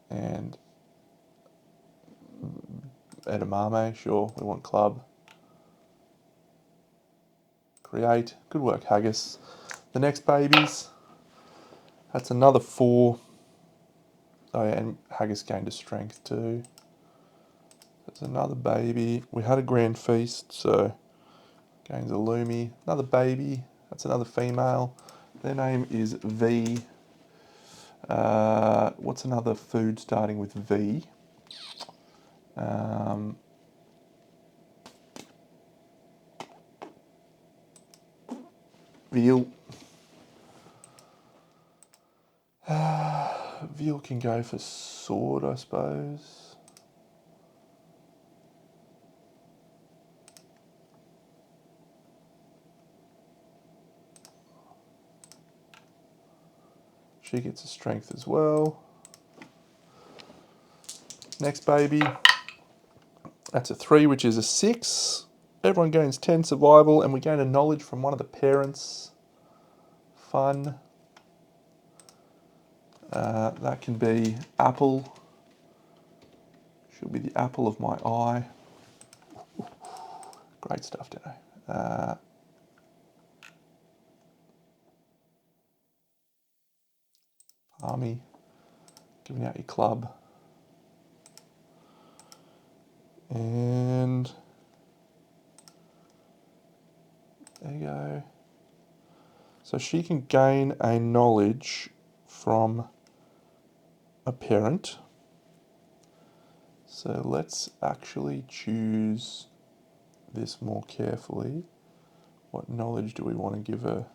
[SPEAKER 1] and edamame, sure, we want club. Create, good work Haggis. The next babies, that's another 4. Oh yeah, and Haggis gained a strength too. That's another baby. We had a grand feast, so gains a Lumi. Another baby, that's another female. Their name is V. What's another food starting with V? Veal. Veal can go for sword, I suppose. She gets a strength as well. Next baby. That's a 3, which is a 6. Everyone gains 10 survival, and we gain a knowledge from one of the parents. Fun. That can be apple. She'll be the apple of my eye. Great stuff, Dano. Army. Giving out your club. And there you go. So she can gain a knowledge from a parent. So let's actually choose this more carefully. What knowledge do we want to give her?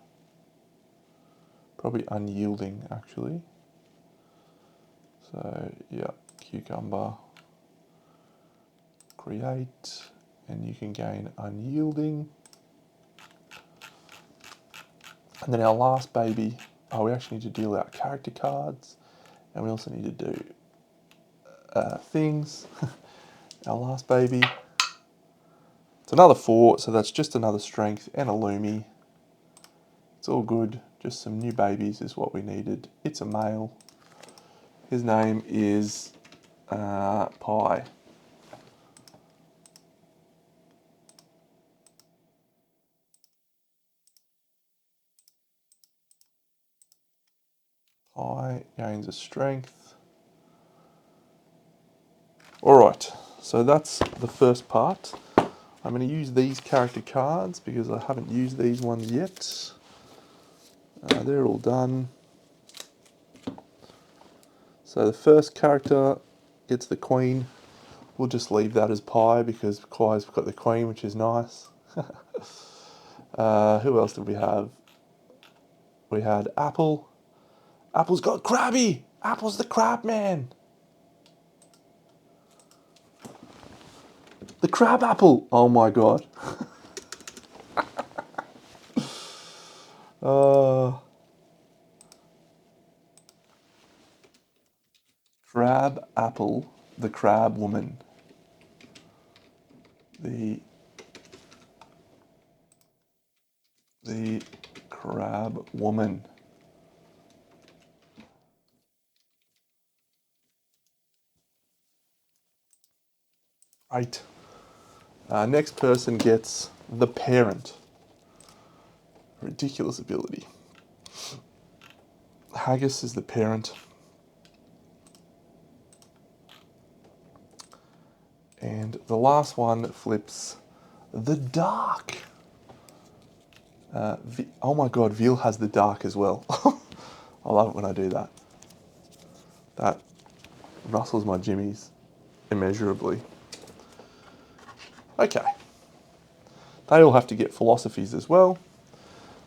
[SPEAKER 1] Probably unyielding, actually. So, yeah, cucumber. Create, and you can gain unyielding. And then our last baby, we actually need to deal out character cards, and we also need to do things. Our last baby, it's another 4, so that's just another strength and a Lumi. It's all good, just some new babies is what we needed. It's a male. His name is Pi. Pi gains a strength. Alright, so that's the first part. I'm going to use these character cards because I haven't used these ones yet. They're all done. So the first character gets the queen. We'll just leave that as Pi because Pi's got the queen, which is nice. Who else did we have? We had Apple. Apple's got Krabby. Apple's the crab man. The crab apple. Oh my god. Crab apple, the crab woman. The crab woman. Right. Next person gets the parent. Ridiculous ability. Haggis is the parent. And the last one flips the dark. Oh my god, Veal has the dark as well. I love it when I do that. That rustles my jimmies immeasurably. Okay. They all have to get philosophies as well.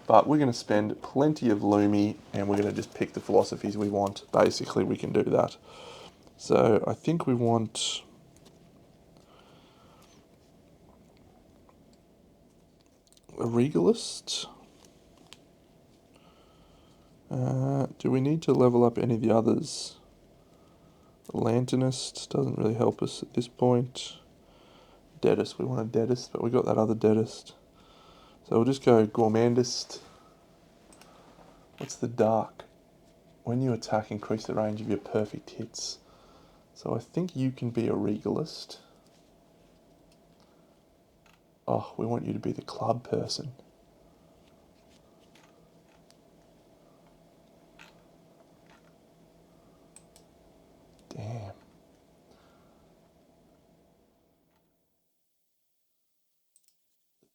[SPEAKER 1] But we're going to spend plenty of Lumi and we're going to just pick the philosophies we want. Basically, we can do that. So I think we want a Regalist. Do we need to level up any of the others? A Lanternist doesn't really help us at this point. Deadist, we want a Deadist, but we got that other Deadist. So we'll just go Gourmandist. What's the dark? When you attack, increase the range of your perfect hits. So I think you can be a Regalist. Oh, we want you to be the club person. Damn.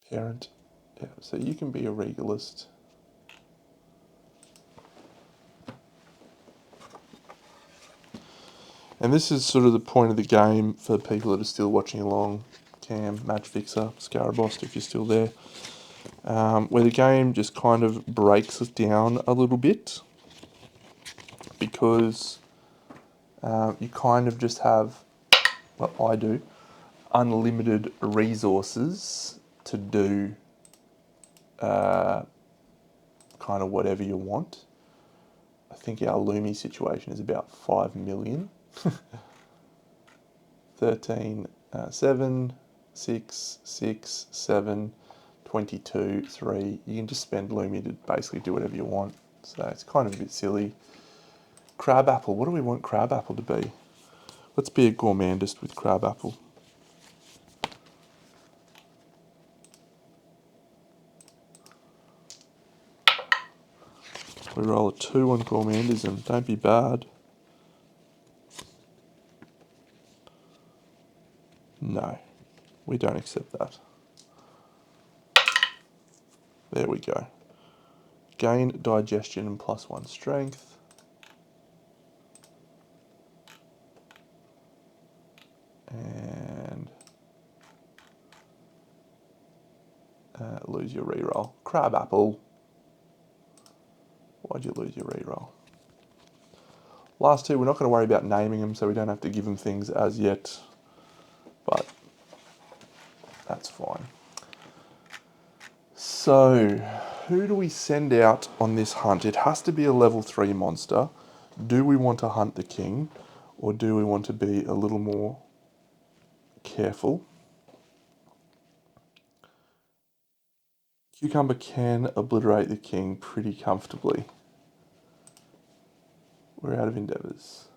[SPEAKER 1] Parent. Yeah, so you can be a Regalist. And this is sort of the point of the game for people that are still watching along. Cam, Match Fixer, Scarabost, if you're still there. Where the game just kind of breaks us down a little bit. Because you kind of just have, well, I do, unlimited resources to do kind of whatever you want. I think our Lumi situation is about 5 million. 13, 7, 6, 6, 7, 22, 3. You can just spend Lumi to basically do whatever you want. So it's kind of a bit silly. Crab apple. What do we want crab apple to be? Let's be a gourmandist with crab apple. We roll a 2 on gourmandism. Don't be bad. No, we don't accept that. There we go. Gain digestion and +1 strength. And lose your reroll. Crab apple. Why'd you lose your reroll? Last two, we're not going to worry about naming them, so we don't have to give them things as yet. But that's fine. So, who do we send out on this hunt? It has to be a level 3 monster. Do we want to hunt the king, or do we want to be a little more careful? Cucumber can obliterate the king pretty comfortably. We're out of endeavours.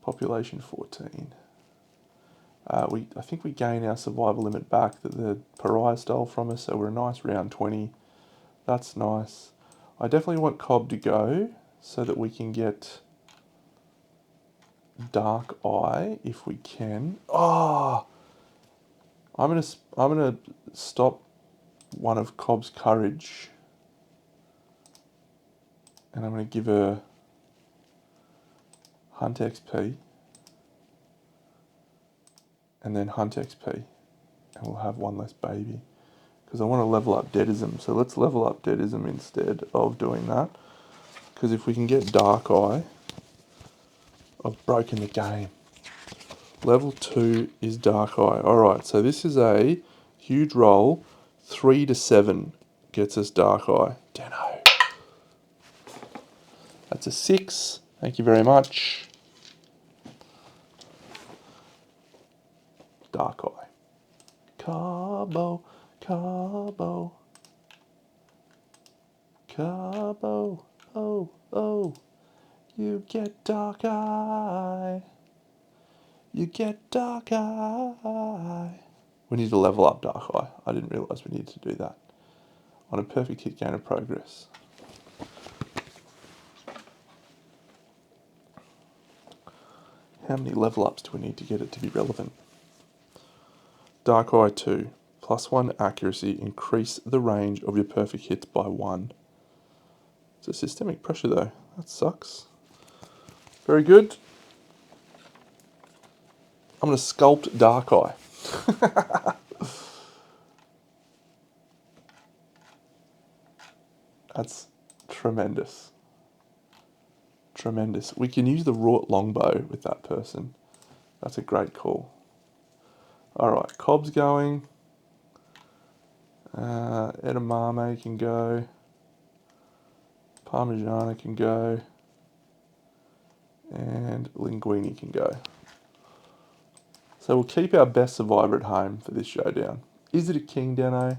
[SPEAKER 1] Population 14. I think we gain our survival limit back that the pariah stole from us, so we're a nice round 20. That's nice. I definitely want Cobb to go so that we can get Dark Eye if we can. Oh, I'm gonna stop one of Cobb's courage, and I'm gonna give her Hunt XP, and then Hunt XP, and we'll have one less baby. Because I want to level up Deadism, so let's level up Deadism instead of doing that. Because if we can get Dark Eye, I've broken the game. Level 2 is Dark Eye. Alright, so this is a huge roll. 3 to 7 gets us Dark Eye. Deno. That's a 6. Thank you very much. Dark Eye. Cabo, Cabo. Cabo, oh, oh. You get Dark Eye. You get Dark Eye. We need to level up Dark Eye. I didn't realise we needed to do that. On a perfect hit, gain of progress. How many level ups do we need to get it to be relevant? Dark Eye 2. +1 accuracy. Increase the range of your perfect hits by 1. It's a systemic pressure though. That sucks. Very good. I'm going to sculpt Dark Eye. That's tremendous. Tremendous. We can use the wrought longbow with that person. That's a great call. Alright, Cobb's going. Edamame can go. Parmigiana can go. And Linguini can go. So we'll keep our best survivor at home for this showdown. Is it a king, Dano?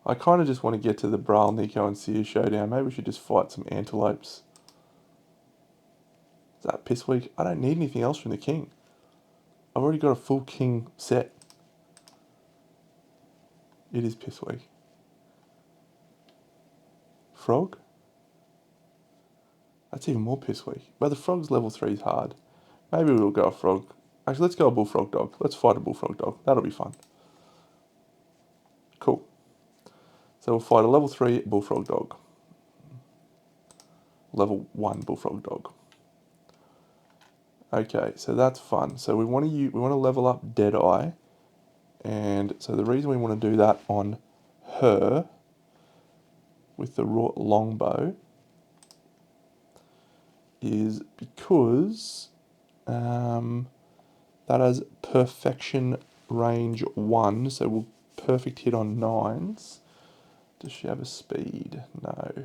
[SPEAKER 1] I kind of just want to get to the Brawl, Nico and Seer showdown. Maybe we should just fight some antelopes. Is that piss weak? I don't need anything else from the king. I've already got a full king set. It is piss weak. Frog? That's even more piss weak. But the frog's level 3 is hard. Maybe we'll go a frog. Actually, let's go a bullfrog dog. Let's fight a bullfrog dog. That'll be fun. Cool. So we'll fight a level 3 bullfrog dog. Level 1 bullfrog dog. Okay, so that's fun. So we want to level up Deadeye. And so the reason we want to do that on her with the wrought longbow is because that has perfection range 1, so we'll perfect hit on 9s. Does she have a speed? No.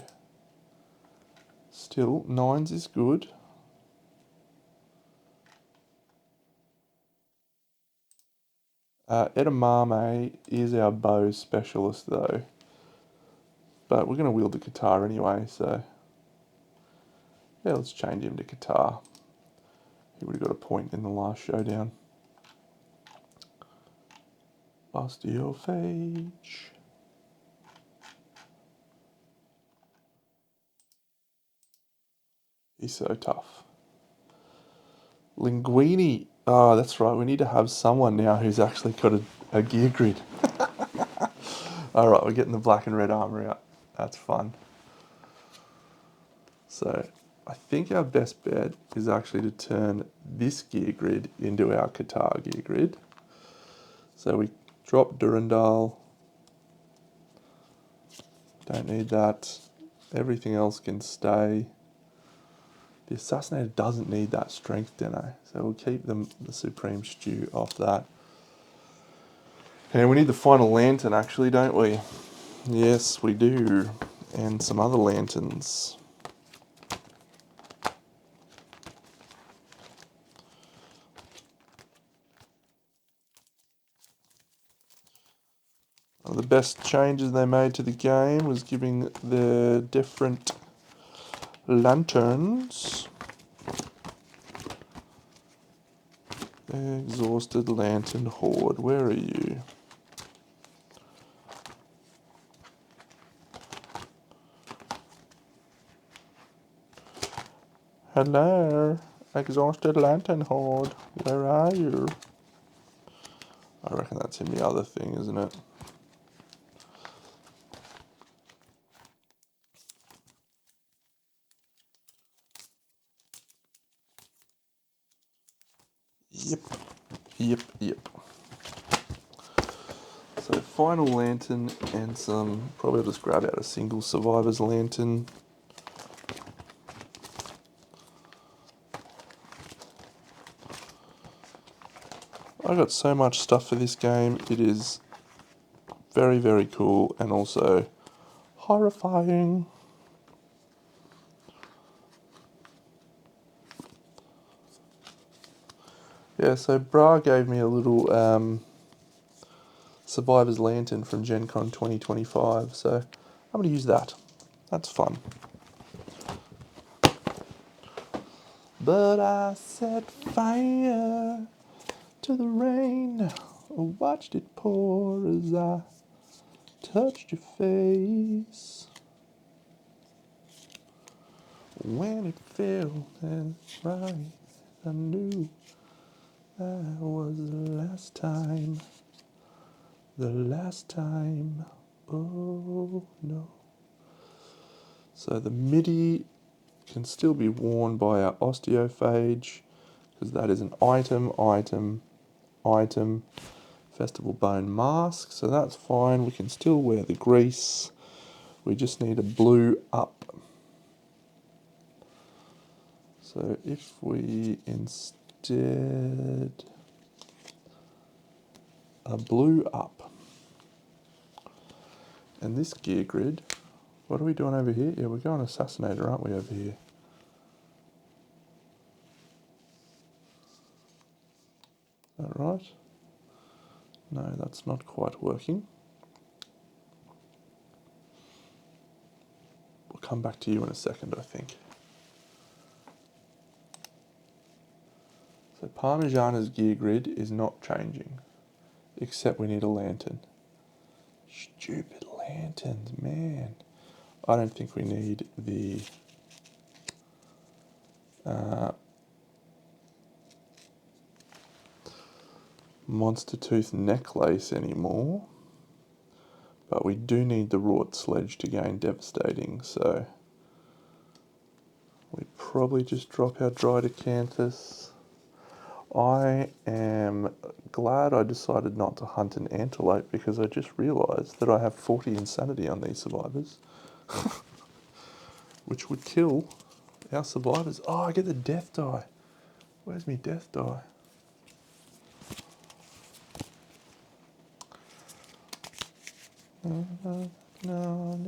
[SPEAKER 1] Still, 9s is good. Edamame is our bow specialist though. But we're going to wield the guitar anyway, so... Yeah, let's change him to guitar. He would have got a point in the last showdown. Osteophage. He's so tough. Linguini. Oh, that's right. We need to have someone now who's actually got a gear grid. Alright, we're getting the black and red armor out. That's fun. So, I think our best bet is actually to turn this gear grid into our guitar gear grid. So we drop Durandal. Don't need that. Everything else can stay. The Assassinator doesn't need that strength deno, so we'll keep the Supreme Stew off that. And we need the final lantern actually, don't we? Yes, we do. And some other lanterns. One of the best changes they made to the game was giving the different lanterns Exhausted Lantern Horde, where are you? Hello, Exhausted Lantern Horde, where are you? I reckon that's in the other thing, isn't it? Yep. So final lantern and some, probably I'll just grab out a single survivor's lantern. I got so much stuff for this game, it is very, very cool and also horrifying. Yeah, so Bra gave me a little Survivor's Lantern from Gen Con 2025, so I'm going to use that. That's fun. But I set fire to the rain, watched it pour as I touched your face. When it felt and right, I knew that was the last time. The last time. Oh no. So the MIDI can still be worn by our Osteophage, because that is an item. Festival Bone Mask, so that's fine. We can still wear the grease. We just need a blue up. So if we instead a blue up, and this gear grid, what are we doing over here? Yeah, we're going Assassinator, aren't we, over here? Is that right? No, that's not quite working. We'll come back to you in a second, I think. So Parmigiana's gear grid is not changing, except we need a lantern. Stupid lanterns, man. I don't think we need the Monster Tooth necklace anymore, but we do need the Wrought Sledge to gain Devastating, so we probably just drop our Drydocanthus. I am glad I decided not to hunt an antelope, because I just realised that I have 40 insanity on these survivors, which would kill our survivors. Oh, I get the death die. Where's my death die? No.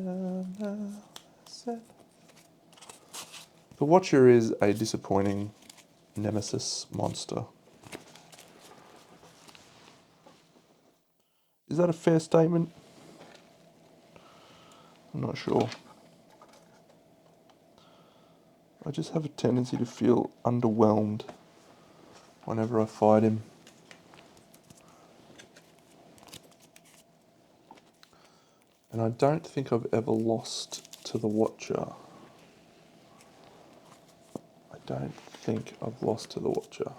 [SPEAKER 1] The Watcher is a disappointing nemesis monster. Is that a fair statement? I'm not sure. I just have a tendency to feel underwhelmed whenever I fight him. And I don't think I've ever lost to the Watcher. I don't think I've lost to the Watcher.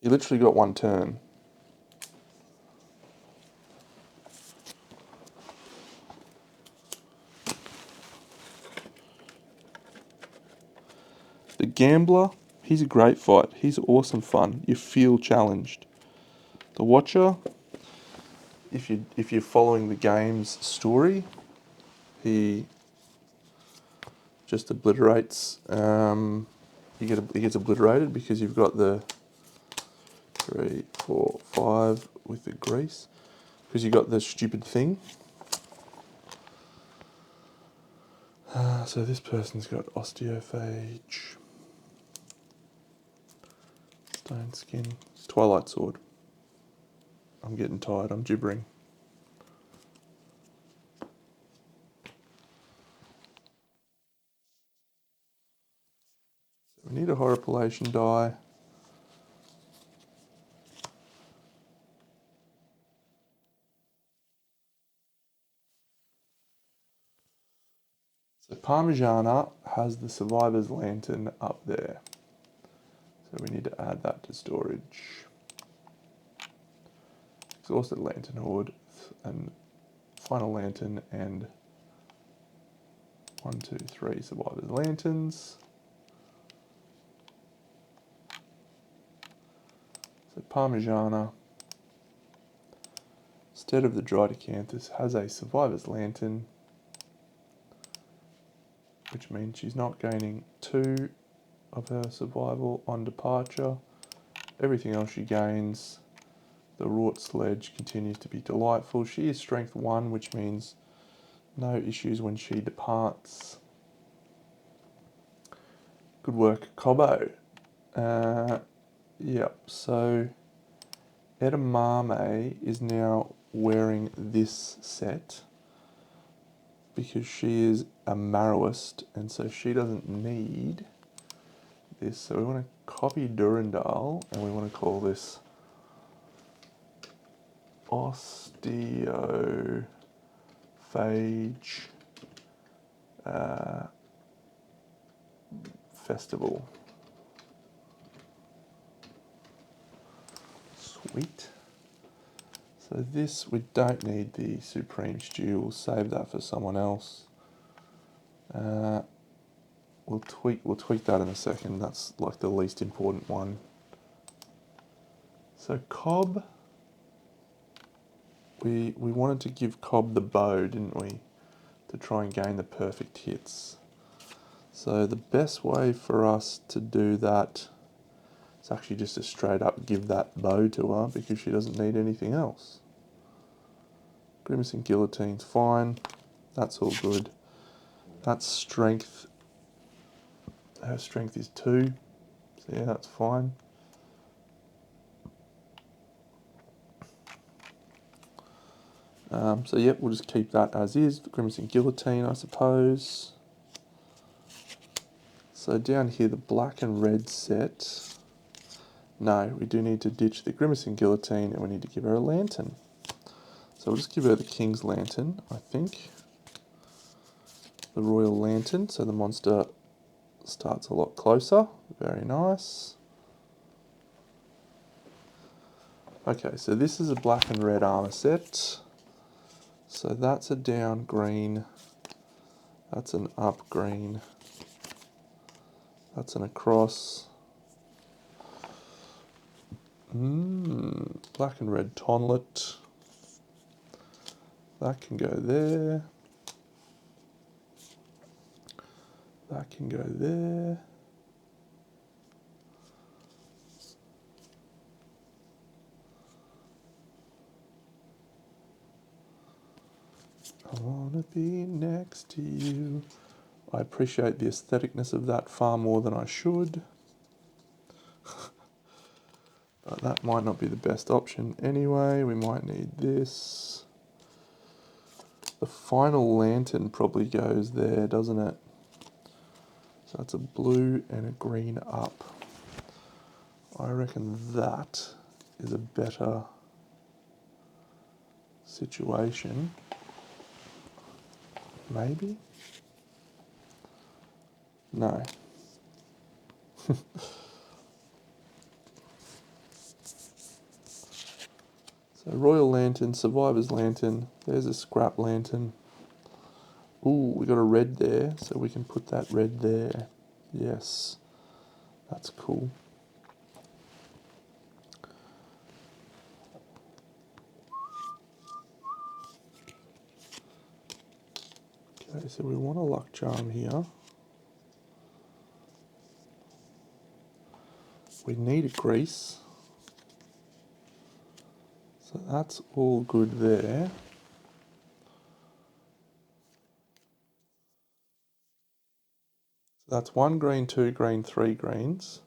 [SPEAKER 1] He literally got one turn. The Gambler, he's a great fight. He's awesome fun. You feel challenged. The Watcher, if you're following the game's story, he just obliterates. He gets obliterated because you've got the 3, 4, 5 with the grease. Because you got the stupid thing. So this person's got osteophage, stone skin, Twilight Sword. I'm getting tired, I'm gibbering. So we need a Horripilation die. So Parmigiana has the Survivor's Lantern up there. So we need to add that to storage. Exhausted Lantern Horde and Final Lantern and 1, 2, 3 Survivor's Lanterns. So Parmigiana, instead of the Drydecanthus, has a Survivor's Lantern, which means she's not gaining 2 of her survival on departure. Everything else she gains, the Wrought Sledge continues to be delightful. She is strength 1, which means no issues when she departs. Good work, Cobbo. Yep, so Edamame is now wearing this set because she is a Marrowist, and so she doesn't need this. So we want to copy Durandal, and we want to call this Osteophage Festival. Sweet. So this, we don't need the Supreme Stew. We'll save that for someone else. We'll tweak that in a second. That's like the least important one. So Cobb, we wanted to give Cobb the bow, didn't we? To try and gain the perfect hits. So the best way for us to do that is actually just to straight up give that bow to her because she doesn't need anything else. Grimace and Guillotine's fine. That's all good. That's strength. Her strength is 2. So yeah, that's fine. So yep, we'll just keep that as is. Grimace and Guillotine, I suppose. So down here, the black and red set. No, we do need to ditch the Grimace and Guillotine, and we need to give her a lantern. So we'll just give her the King's Lantern, I think. The Royal Lantern, so the monster starts a lot closer. Very nice. Okay, so this is a black and red armor set. So that's a down green. That's an up green. That's an across. Black and red tonlet. That can go there. That can go there. I wanna be next to you. I appreciate the aestheticness of that far more than I should. But that might not be the best option anyway. We might need this. The final lantern probably goes there, doesn't it? So that's a blue and a green up. I reckon that is a better situation. Maybe? No. So Royal Lantern, Survivor's Lantern, there's a scrap lantern. Ooh, we got a red there, so we can put that red there. Yes, that's cool. Okay, so we want a luck charm here. We need a grease. So that's all good there. So that's 1 green, 2 green, 3 greens.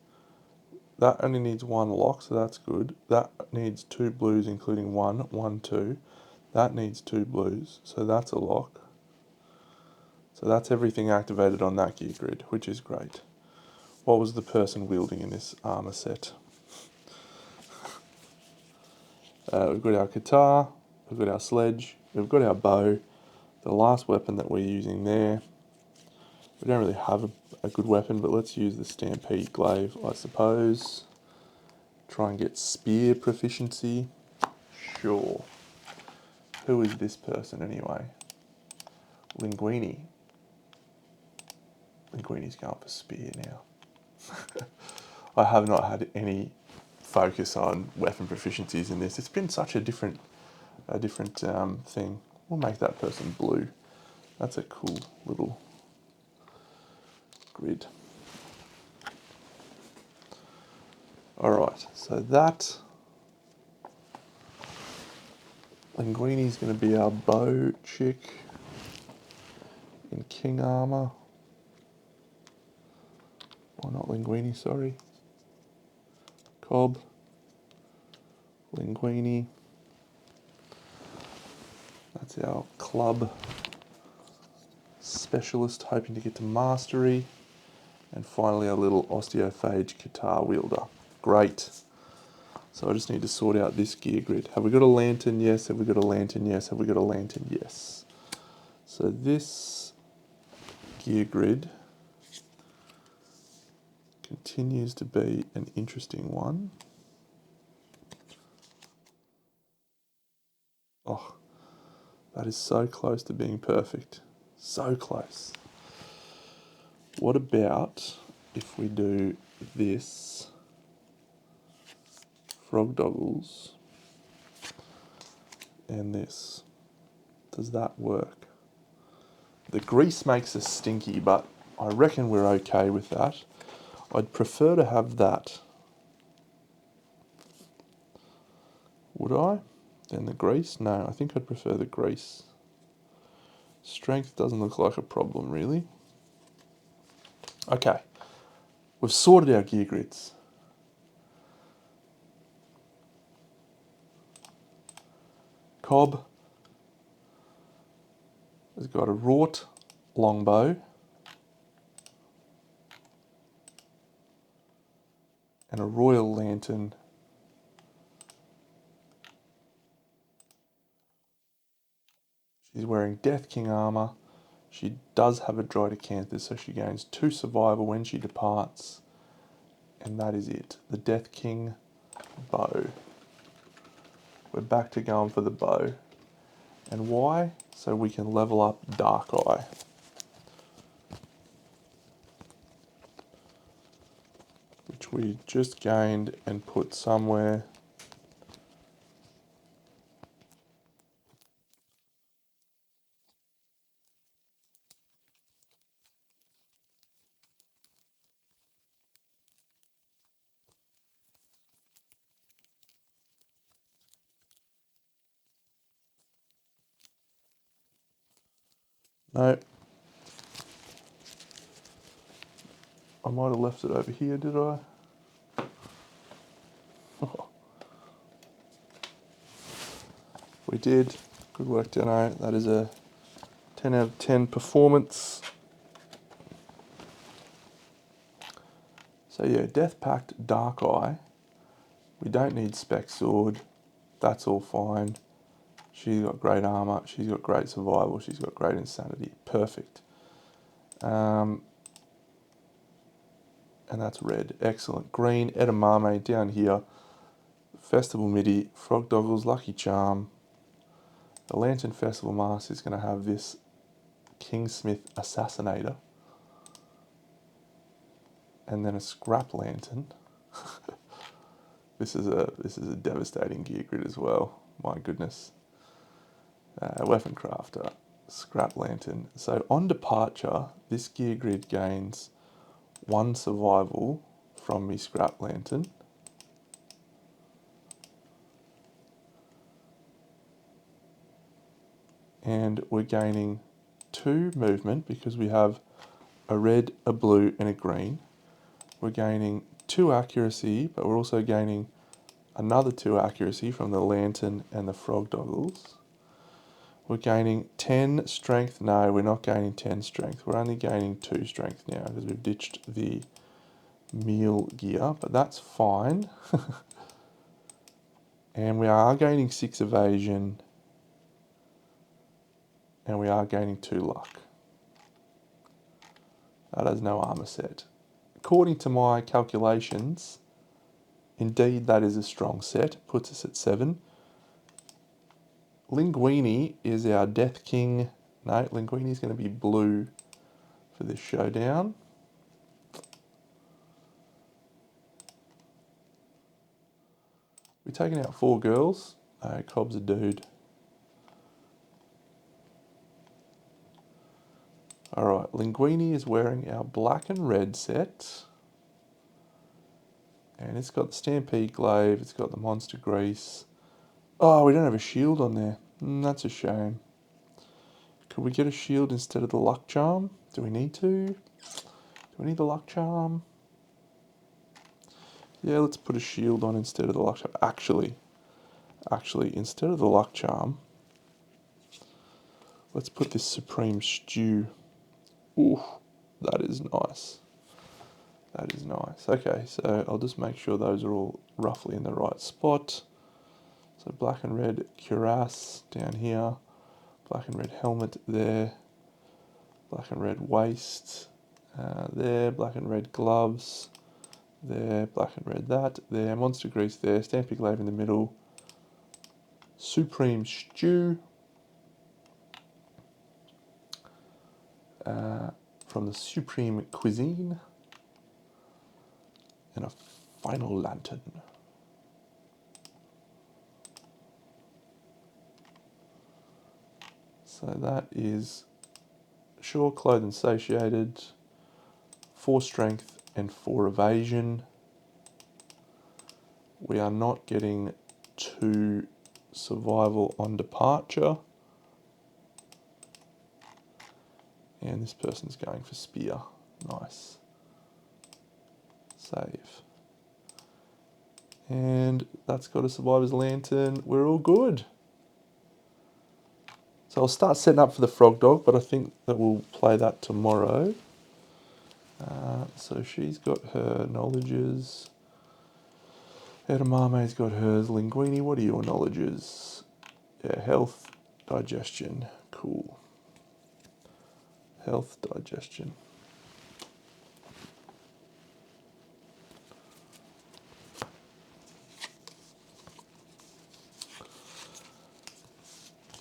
[SPEAKER 1] That only needs 1 lock, so that's good. That needs 2 blues, including 1, 1, 2. That needs 2 blues, so that's a lock. So that's everything activated on that gear grid, which is great. What was the person wielding in this armor set? We've got our guitar, we've got our sledge, we've got our bow, the last weapon that we're using there. We don't really have a good weapon, but let's use the Stampede Glaive, I suppose. Try and get spear proficiency. Sure. Who is this person anyway? Linguini. Linguini's going for spear now. I have not had any focus on weapon proficiencies in this. It's been such a different thing. We'll make that person blue. That's a cool little grid. Alright, so that Linguini's going to be our bow chick in king armor. Or not Linguini, sorry. Cobb. Linguini. That's our club specialist hoping to get to mastery. And finally our little osteophage guitar wielder. Great. So I just need to sort out this gear grid. Have we got a lantern? Yes. Have we got a lantern? Yes. Have we got a lantern? Yes. So this gear grid continues to be an interesting one. Oh, that is so close to being perfect. So close. What about if we do this? Frog Doggles and this. Does that work? The grease makes us stinky, but I reckon we're okay with that. I'd prefer to have that. Would I? Than the grease? No, I think I'd prefer the grease. Strength doesn't look like a problem, really. Okay, we've sorted our gear grids. Cobb has got a wrought longbow and a royal lantern. She's wearing Death King armor. She does have a Droidecanthus, so she gains 2 survival when she departs. And that is it. The Death King bow. We're back to going for the bow. And why? So we can level up Dark Eye. Which we just gained and put somewhere. No. I might have left it over here, did I? We did. Good work, Dano. That is a 10 out of 10 performance. So yeah, Death Pact, Dark Eye. We don't need Spec Sword. That's all fine. She's got great armor. She's got great survival. She's got great insanity. Perfect. And that's red. Excellent. Green, Edamame down here. Festival MIDI, Frog Doggles, Lucky Charm. The Lantern Festival Mask is going to have this Kingsmith Assassinator. And then a Scrap Lantern. This is a devastating gear grid as well. My goodness. Weapon Crafter, Scrap Lantern. So on departure, this gear grid gains 1 survival from me Scrap Lantern. And we're gaining 2 movement because we have a red, a blue, and a green. We're gaining 2 accuracy, but we're also gaining another 2 accuracy from the Lantern and the Frog Doggles. We're gaining 10 strength. No, we're not gaining 10 strength. We're only gaining 2 strength now because we've ditched the meal gear, but that's fine. And we are gaining 6 evasion. And we are gaining 2 luck. That has no armor set. According to my calculations, indeed that is a strong set. Puts us at 7. Linguini is our Death King. No, Linguini is going to be blue for this showdown. We're taking out 4 girls. No, Cobb's a dude. Alright, Linguini is wearing our black and red set. And it's got the Stampede Glaive, it's got the Monster Grease. Oh, we don't have a shield on there. That's a shame. Could we get a shield instead of the Luck Charm? Do we need to? Do we need the Luck Charm? Yeah, let's put a shield on instead of the Luck Charm. Actually, instead of the Luck Charm, let's put this Supreme Stew. Ooh, that is nice. That is nice. Okay, so I'll just make sure those are all roughly in the right spot. So black and red cuirass down here. Black and red helmet there. Black and red waist there. Black and red gloves there. Black and red that there. Monster Grease there. Stampy Glaive in the middle. Supreme Stew. From the Supreme Cuisine. And a final lantern. So that is Sure Clothed and Satiated, 4 strength and 4 evasion. We are not getting 2 survival on departure. And this person's going for spear. Nice. Save. And that's got a Survivor's Lantern. We're all good. So I'll start setting up for the Frog Dog, but I think that we'll play that tomorrow. So she's got her knowledges. Edamame's got hers. Linguini, what are your knowledges? Yeah, health, digestion. Cool. Health, digestion.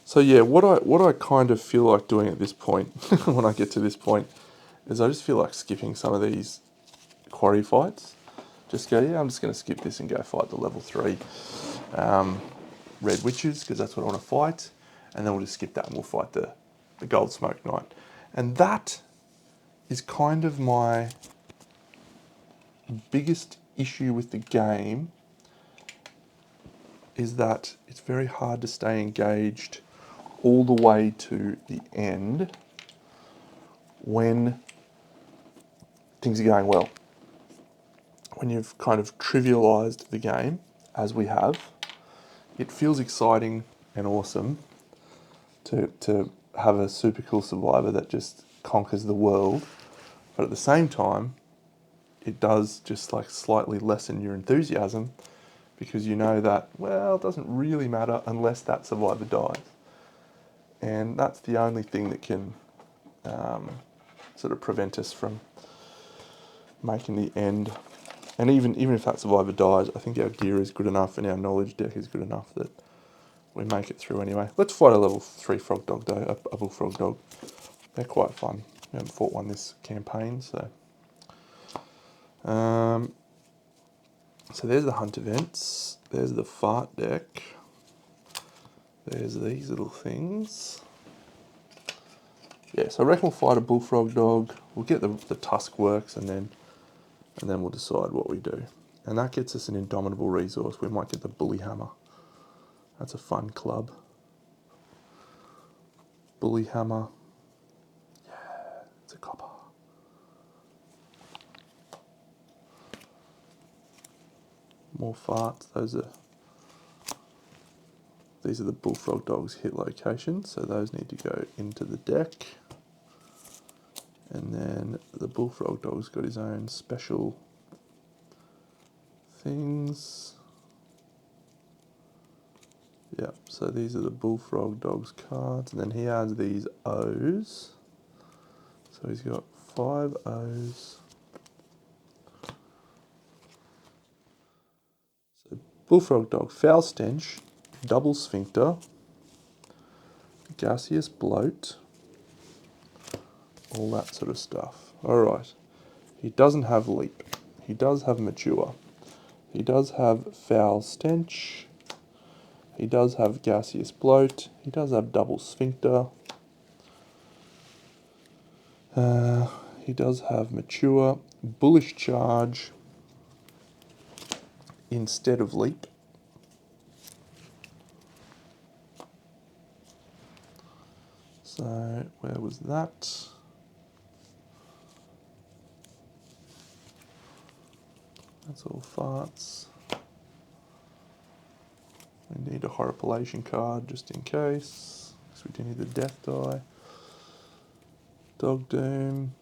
[SPEAKER 1] So yeah, what I kind of feel like doing at this point, when I get to this point, is I just feel like skipping some of these quarry fights. Just go, yeah, I'm just going to skip this and go fight the level 3 Red Witches, because that's what I want to fight. And then we'll just skip that and we'll fight the Gold Smoke Knight. And that is kind of my biggest issue with the game, is that it's very hard to stay engaged all the way to the end when things are going well. When you've kind of trivialised the game, as we have, it feels exciting and awesome to have a super cool survivor that just conquers the world. But at the same time, it does just like slightly lessen your enthusiasm because you know that, well, it doesn't really matter unless that survivor dies. And that's the only thing that can sort of prevent us from making the end. And even if that survivor dies, I think our gear is good enough and our knowledge deck is good enough that we make it through anyway. Let's fight a level 3 frog dog though, a bullfrog dog. They're quite fun. We haven't fought one this campaign, so. So there's the hunt events. There's the fart deck. There's these little things. Yeah, so I reckon we'll fight a bullfrog dog. We'll get the tusk works and then we'll decide what we do. And that gets us an indomitable resource. We might get the bully hammer. That's a fun club. Bully hammer. Yeah, it's a copper. More farts. These are the bullfrog dog's hit locations, so those need to go into the deck. And then the bullfrog dog's got his own special things. Yep, so these are the bullfrog dog's cards, and then he has these O's. So he's got 5 O's. So bullfrog dog, foul stench, double sphincter, gaseous bloat, all that sort of stuff. Alright, he doesn't have leap. He does have mature. He does have foul stench. He does have gaseous bloat. He does have double sphincter. He does have mature, bullish charge instead of leap. So where was that? That's all farts. We need a horripilation card just in case, because we do need the death die. Dog doom.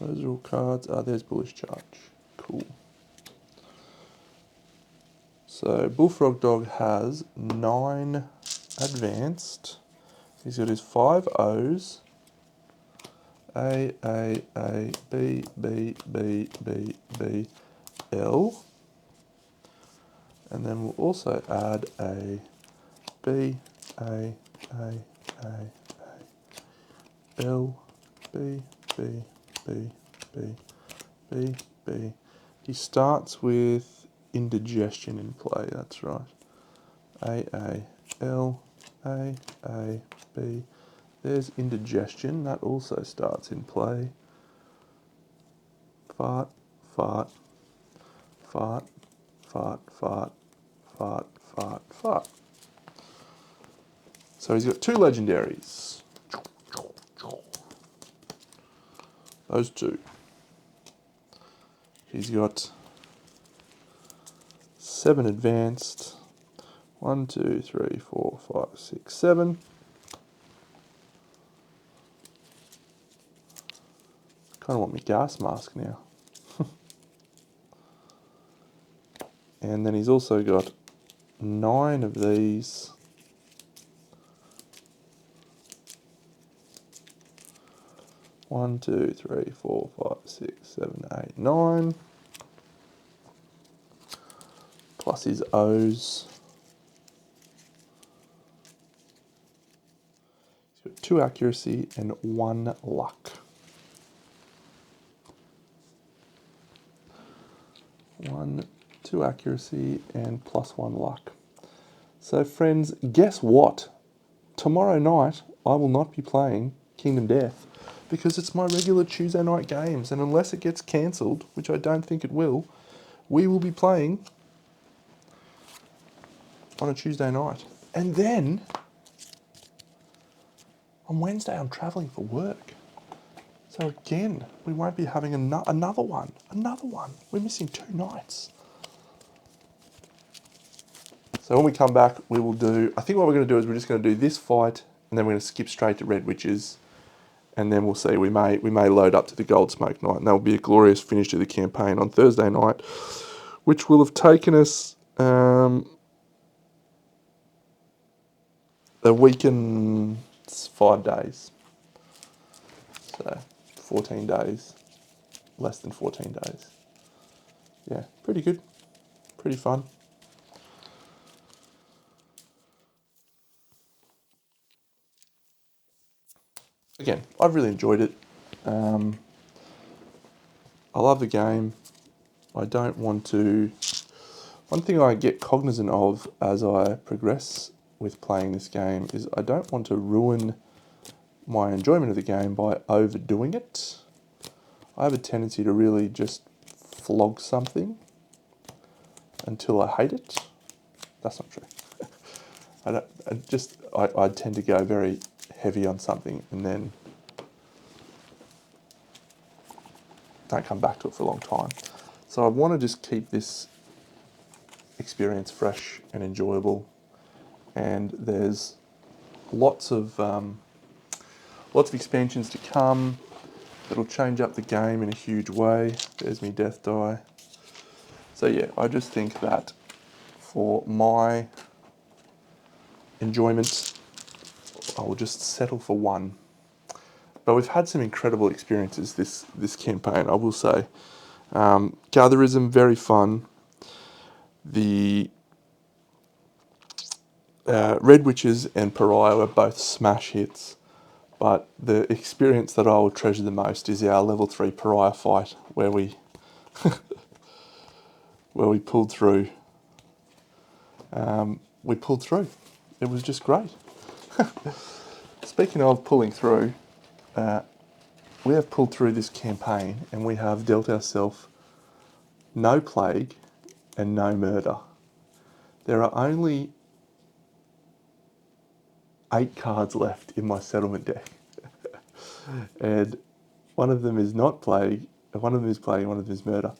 [SPEAKER 1] Those are all cards. Ah, there's bullish charge. Cool. So bullfrog dog has 9 advanced. He's got his 5 O's. A, B, B, B, B, B, L. And then we'll also add a B, A, L, B, B, B, B, B, B. He starts with indigestion in play, that's right. A, L, A, B. There's indigestion, that also starts in play. Fart, fart, fart, fart, fart, fart, fart, fart. So he's got 2 legendaries. Those 2. He's got 7 advanced. 1, 2, 3, 4, 5, 6, 7. Kind of want my gas mask now. And then he's also got 9 of these. One, 2, 3, 4, 5, 6, 7, 8, 9. Plus his O's. He's got 2 accuracy and 1 luck. 1, 2 accuracy and plus 1 luck. So friends, guess what? Tomorrow night I will not be playing Kingdom Death because it's my regular Tuesday night games, and unless it gets cancelled, which I don't think it will, we will be playing on a Tuesday night. And then on Wednesday, I'm travelling for work. So again, we won't be having another one. Another one. We're missing 2 nights. So when we come back, we will do... I think what we're going to do is we're just going to do this fight, and then we're going to skip straight to Red Witches. And then we'll see. We may load up to the Gold Smoke night, and that will be a glorious finish to the campaign on Thursday night, which will have taken us a week and 5 days. So 14 days, less than 14 days. Yeah, pretty good, pretty fun. Again, I've really enjoyed it. I love the game. I don't want to... One thing I get cognizant of as I progress with playing this game is I don't want to ruin my enjoyment of the game by overdoing it. I have a tendency to really just flog something until I hate it. That's not true. I tend to go very heavy on something and then don't come back to it for a long time. So I want to just keep this experience fresh and enjoyable. And there's lots of expansions to come that'll change up the game in a huge way. There's me death die. So yeah, I just think that for my enjoyment, I will just settle for one. But we've had some incredible experiences this campaign, I will say. Gatherism, very fun. The Red Witches and Pariah were both smash hits. But the experience that I will treasure the most is our level 3 Pariah fight, where we pulled through. We pulled through. It was just great. Speaking of pulling through, we have pulled through this campaign and we have dealt ourselves no plague and no murder. There are only 8 cards left in my settlement deck. And one of them is not plague, one of them is plague, and one of them is murder.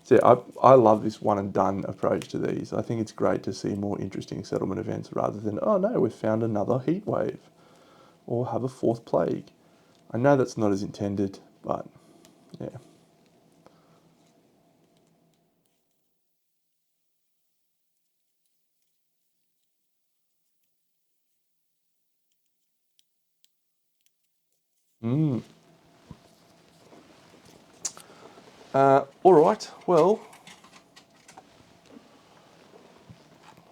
[SPEAKER 1] So yeah, I love this one and done approach to these. I think it's great to see more interesting settlement events rather than, oh no, we've found another heat wave or have a 4th plague. I know that's not as intended, but yeah. All right, well,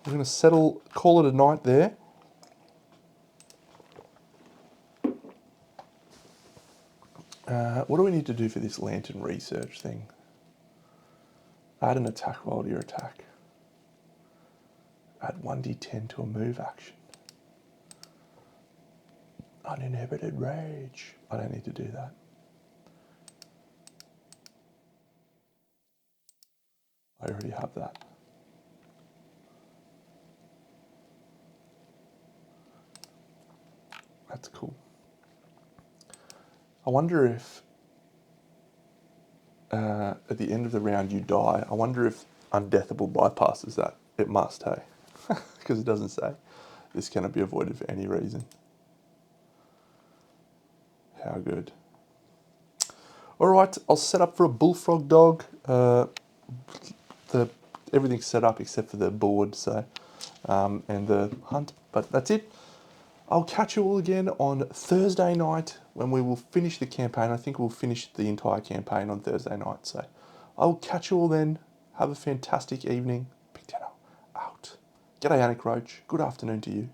[SPEAKER 1] we're going to call it a night there. What do we need to do for this lantern research thing? Add an attack roll to your attack. Add 1d10 to a move action. Uninhibited rage. I don't need to do that. I already have that. That's cool. I wonder if at the end of the round you die. I wonder if Undeathable bypasses that. It must, hey? Because it doesn't say. This cannot be avoided for any reason. How good. Alright, I'll set up for a bullfrog dog. Everything's set up except for the board, so and the hunt, but that's it. I'll catch you all again on Thursday night when we will finish the campaign. I think we'll finish the entire campaign on Thursday night, so I'll catch you all then. Have a fantastic evening. Big Tenno out. G'day, Anik Roach. Good afternoon to you.